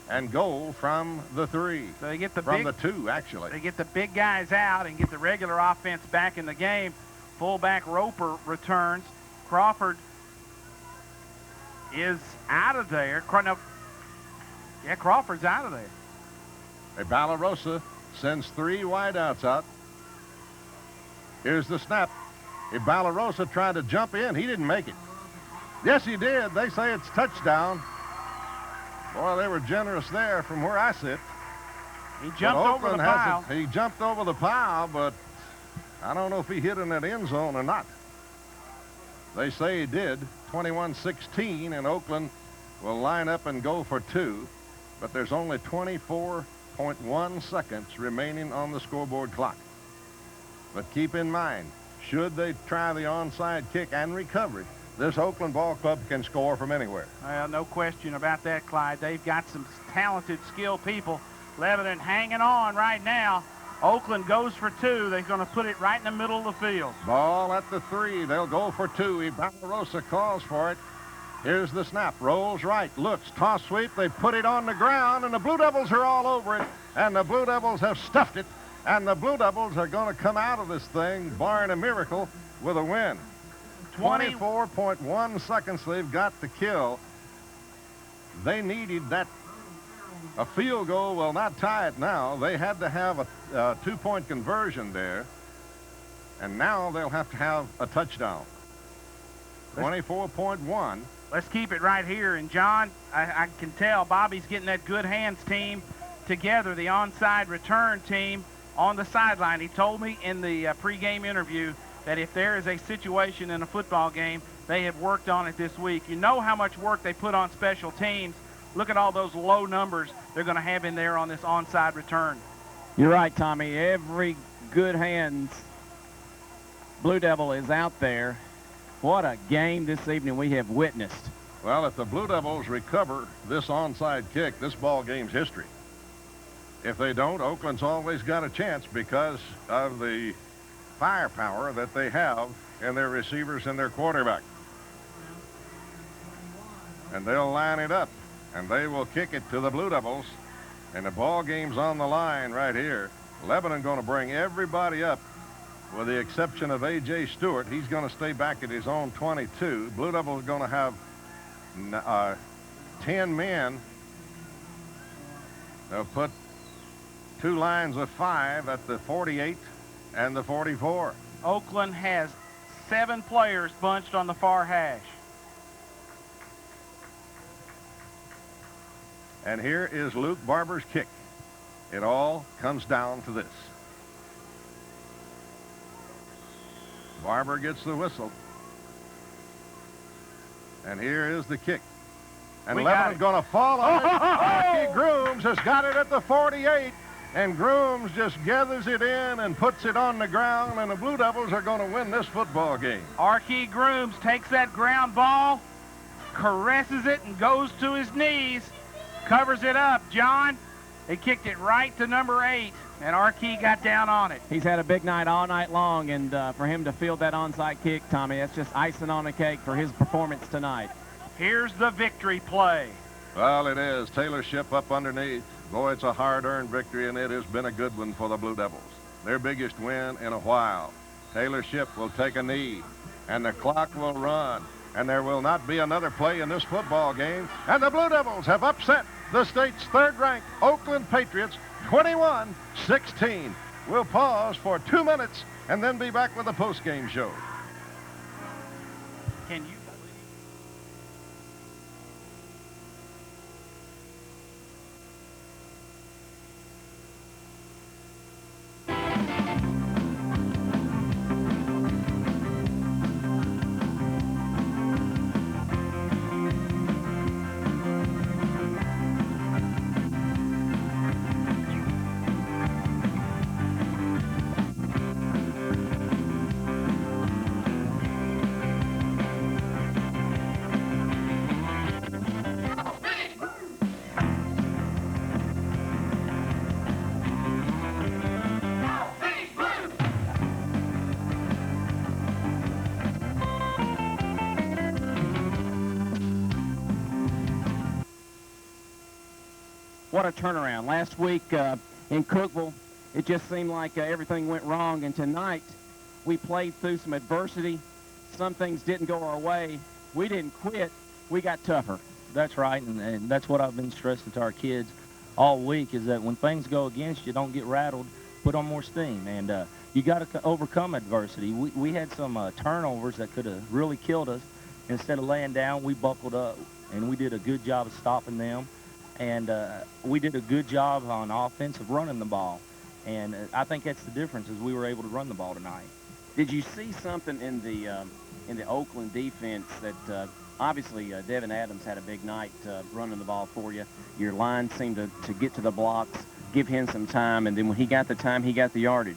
And goal from the 3. So they get the from the 2, actually. They get the big guys out and get the regular offense back in the game. Fullback Roper returns. Crawford is out of there. Crawford's out of there. Ibalarosa sends 3 wideouts out. Here's the snap. Ibalarosa tried to jump in. He didn't make it. Yes, he did. They say it's touchdown. Boy, they were generous there from where I sit. He jumped over the pile. He jumped over the pile, but I don't know if he hit in that end zone or not. They say he did. 21-16, and Oakland will line up and go for 2. But there's only 24.1 seconds remaining on the scoreboard clock. But keep in mind, should they try the onside kick and recover it, this Oakland ball club can score from anywhere. Well, no question about that, Clyde. They've got some talented, skilled people. Lebanon hanging on right now. Oakland goes for 2. They're going to put it right in the middle of the field. Ball at the 3. They'll go for 2. Ibalarosa calls for it. Here's the snap. Rolls right. Looks. Toss sweep. They put it on the ground, and the Blue Devils are all over it. And the Blue Devils have stuffed it. And the Blue Devils are going to come out of this thing, barring a miracle, with a win. 24.1 seconds they've got to kill. They needed that. A field goal will not tie it now. They had to have a 2-point conversion there. And now they'll have to have a touchdown. 24.1. Let's keep it right here. And, John, I can tell Bobby's getting that good hands team together, the onside return team on the sideline. He told me in the pregame interview that if there is a situation in a football game, they have worked on it this week. You know how much work they put on special teams. Look at all those low numbers they're going to have in there on this onside return. You're right, Tommy. Every good hands Blue Devil is out there. What a game this evening we have witnessed. Well, if the Blue Devils recover this onside kick, this ball game's history. If they don't, Oakland's always got a chance because of the firepower that they have in their receivers and their quarterback. And they'll line it up, and they will kick it to the Blue Devils. And the ball game's on the line right here. Lebanon going to bring everybody up with the exception of A.J. Stewart. He's going to stay back at his own 22. Blue Devils going to have 10 men. They'll put 2 lines of 5 at the 48 and the 44. Oakland has 7 players bunched on the far hash. And here is Luke Barber's kick. It all comes down to this. Barber gets the whistle. And here is the kick. And Lebanon's going to fall on it. Rocky Grooms has got it at the 48. and Grooms just gathers it in and puts it on the ground, and the Blue Devils are going to win this football game. Archie Grooms takes that ground ball, caresses it, and goes to his knees, covers it up. John, they kicked it right to number 8, and Archie got down on it. He's had a big night all night long, and for him to field that onside kick, Tommy, that's just icing on the cake for his performance tonight. Here's the victory play. Well, it is. Taylor Ship up underneath. Boy, it's a hard-earned victory, and it has been a good one for the Blue Devils. Their biggest win in a while. Taylor Ship will take a knee, and the clock will run, and there will not be another play in this football game. And the Blue Devils have upset the state's third-ranked Oakland Patriots 21-16. We'll pause for 2 minutes and then be back with the post-game show. Can you? What a turnaround. Last week in Cookville, it just seemed like everything went wrong, and tonight we played through some adversity. Some things didn't go our way. We didn't quit. We got tougher. That's right, and that's what I've been stressing to our kids all week, is that when things go against you, don't get rattled, put on more steam, and you got to overcome adversity. We had some turnovers that could have really killed us. Instead of laying down, we buckled up, and we did a good job of stopping them. And we did a good job on offense of running the ball. And I think that's the difference, is we were able to run the ball tonight. Did you see something in the Oakland defense that obviously Devin Adams had a big night running the ball for you? Your line seemed to get to the blocks, give him some time, and then when he got the time, he got the yardage.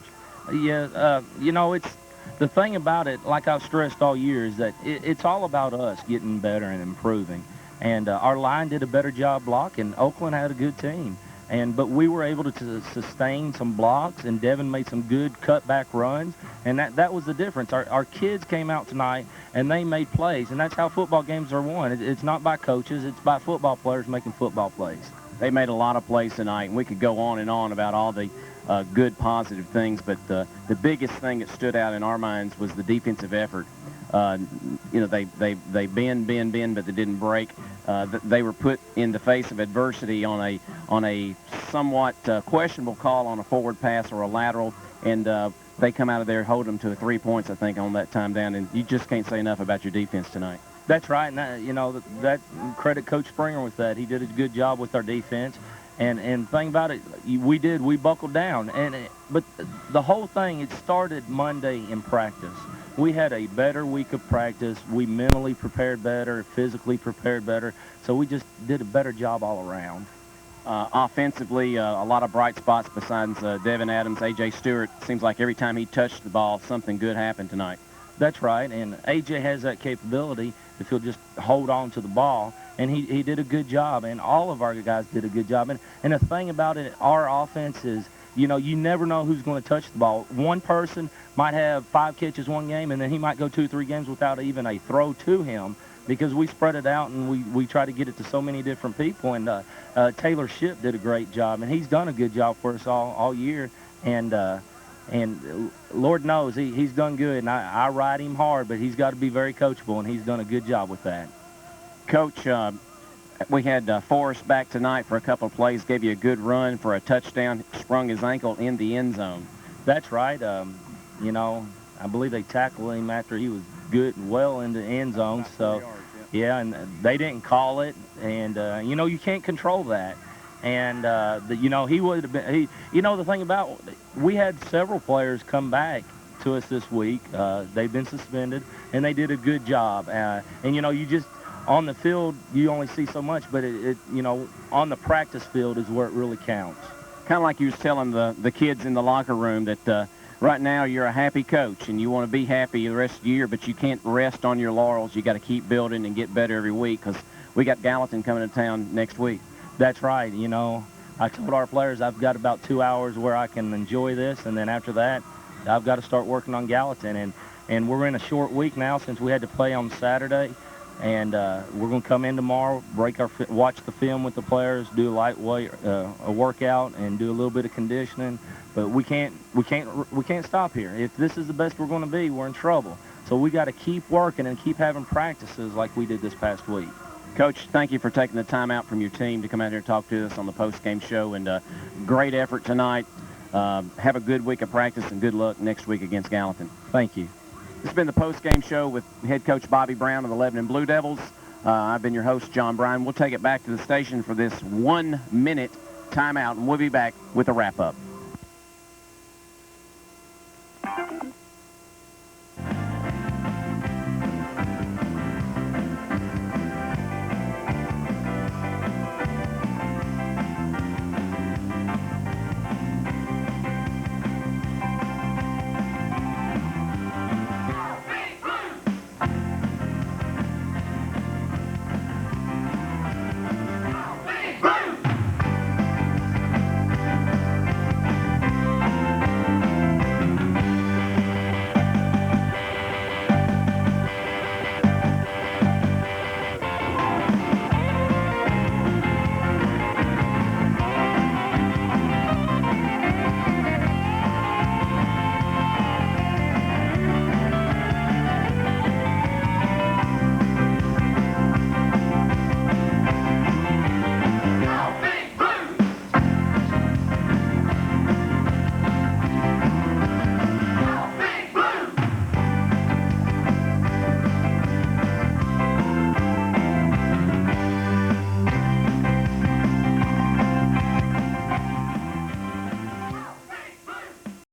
Yeah, you know, it's the thing about it, like I've stressed all year, is that it's all about us getting better and improving. And our line did a better job blocking. Oakland had a good team. But we were able to sustain some blocks, and Devin made some good cutback runs, and that was the difference. Our kids came out tonight, and they made plays, and that's how football games are won. It's not by coaches, it's by football players making football plays. They made a lot of plays tonight, and we could go on and on about all the good, positive things, but the biggest thing that stood out in our minds was the defensive effort. You know, they bend, but they didn't break. They were put in the face of adversity on a somewhat questionable call on a forward pass or a lateral, and they come out of there, hold them to 3 points, I think, on that time down. And you just can't say enough about your defense tonight. That's right, and you know, that credit Coach Springer with that. He did a good job with our defense. And the thing about it, we buckled down. But the whole thing, it started Monday in practice. We had a better week of practice. We mentally prepared better, physically prepared better. So we just did a better job all around. Offensively, a lot of bright spots besides Devin Adams, A.J. Stewart. Seems like every time he touched the ball, something good happened tonight. That's right, and A.J. has that capability if he'll just hold on to the ball, and he did a good job, and all of our guys did a good job. And the thing about it, our offense is, you know, you never know who's going to touch the ball. One person might have 5 catches one game, and then he might go 2 or 3 games without even a throw to him, because we spread it out and we try to get it to so many different people. And Taylor Ship did a great job, and he's done a good job for us all year. And Lord knows he's done good, and I ride him hard, but he's got to be very coachable, and he's done a good job with that. Coach, we had Forrest back tonight for a couple of plays, gave you a good run for a touchdown, sprung his ankle in the end zone. That's right. You know, I believe they tackled him after he was good and well in the end zone. So, yeah, and they didn't call it, and you know, you can't control that. And you know, he would have been. You know, the thing about, we had several players come back to us this week. They've been suspended, and they did a good job. And you know, you just on the field, you only see so much, but it you know, on the practice field is where it really counts. kind of like you was telling the kids in the locker room that right now you're a happy coach and you want to be happy the rest of the year, but you can't rest on your laurels. You got to keep building and get better every week because we got Gallatin coming to town next week. That's right. You know, I told our players I've got about 2 hours where I can enjoy this, and then after that, I've got to start working on Gallatin. And we're in a short week now since we had to play on Saturday, and we're going to come in tomorrow, watch the film with the players, do a lightweight a workout, and do a little bit of conditioning. But we can't stop here. If this is the best we're going to be, we're in trouble. So we got to keep working and keep having practices like we did this past week. Coach, thank you for taking the time out from your team to come out here and talk to us on the post-game show, and great effort tonight. Have a good week of practice and good luck next week against Gallatin. Thank you. This has been the post-game show with head coach Bobby Brown of the Lebanon Blue Devils. I've been your host, John Bryan. We'll take it back to the station for this 1-minute timeout, and we'll be back with a wrap-up.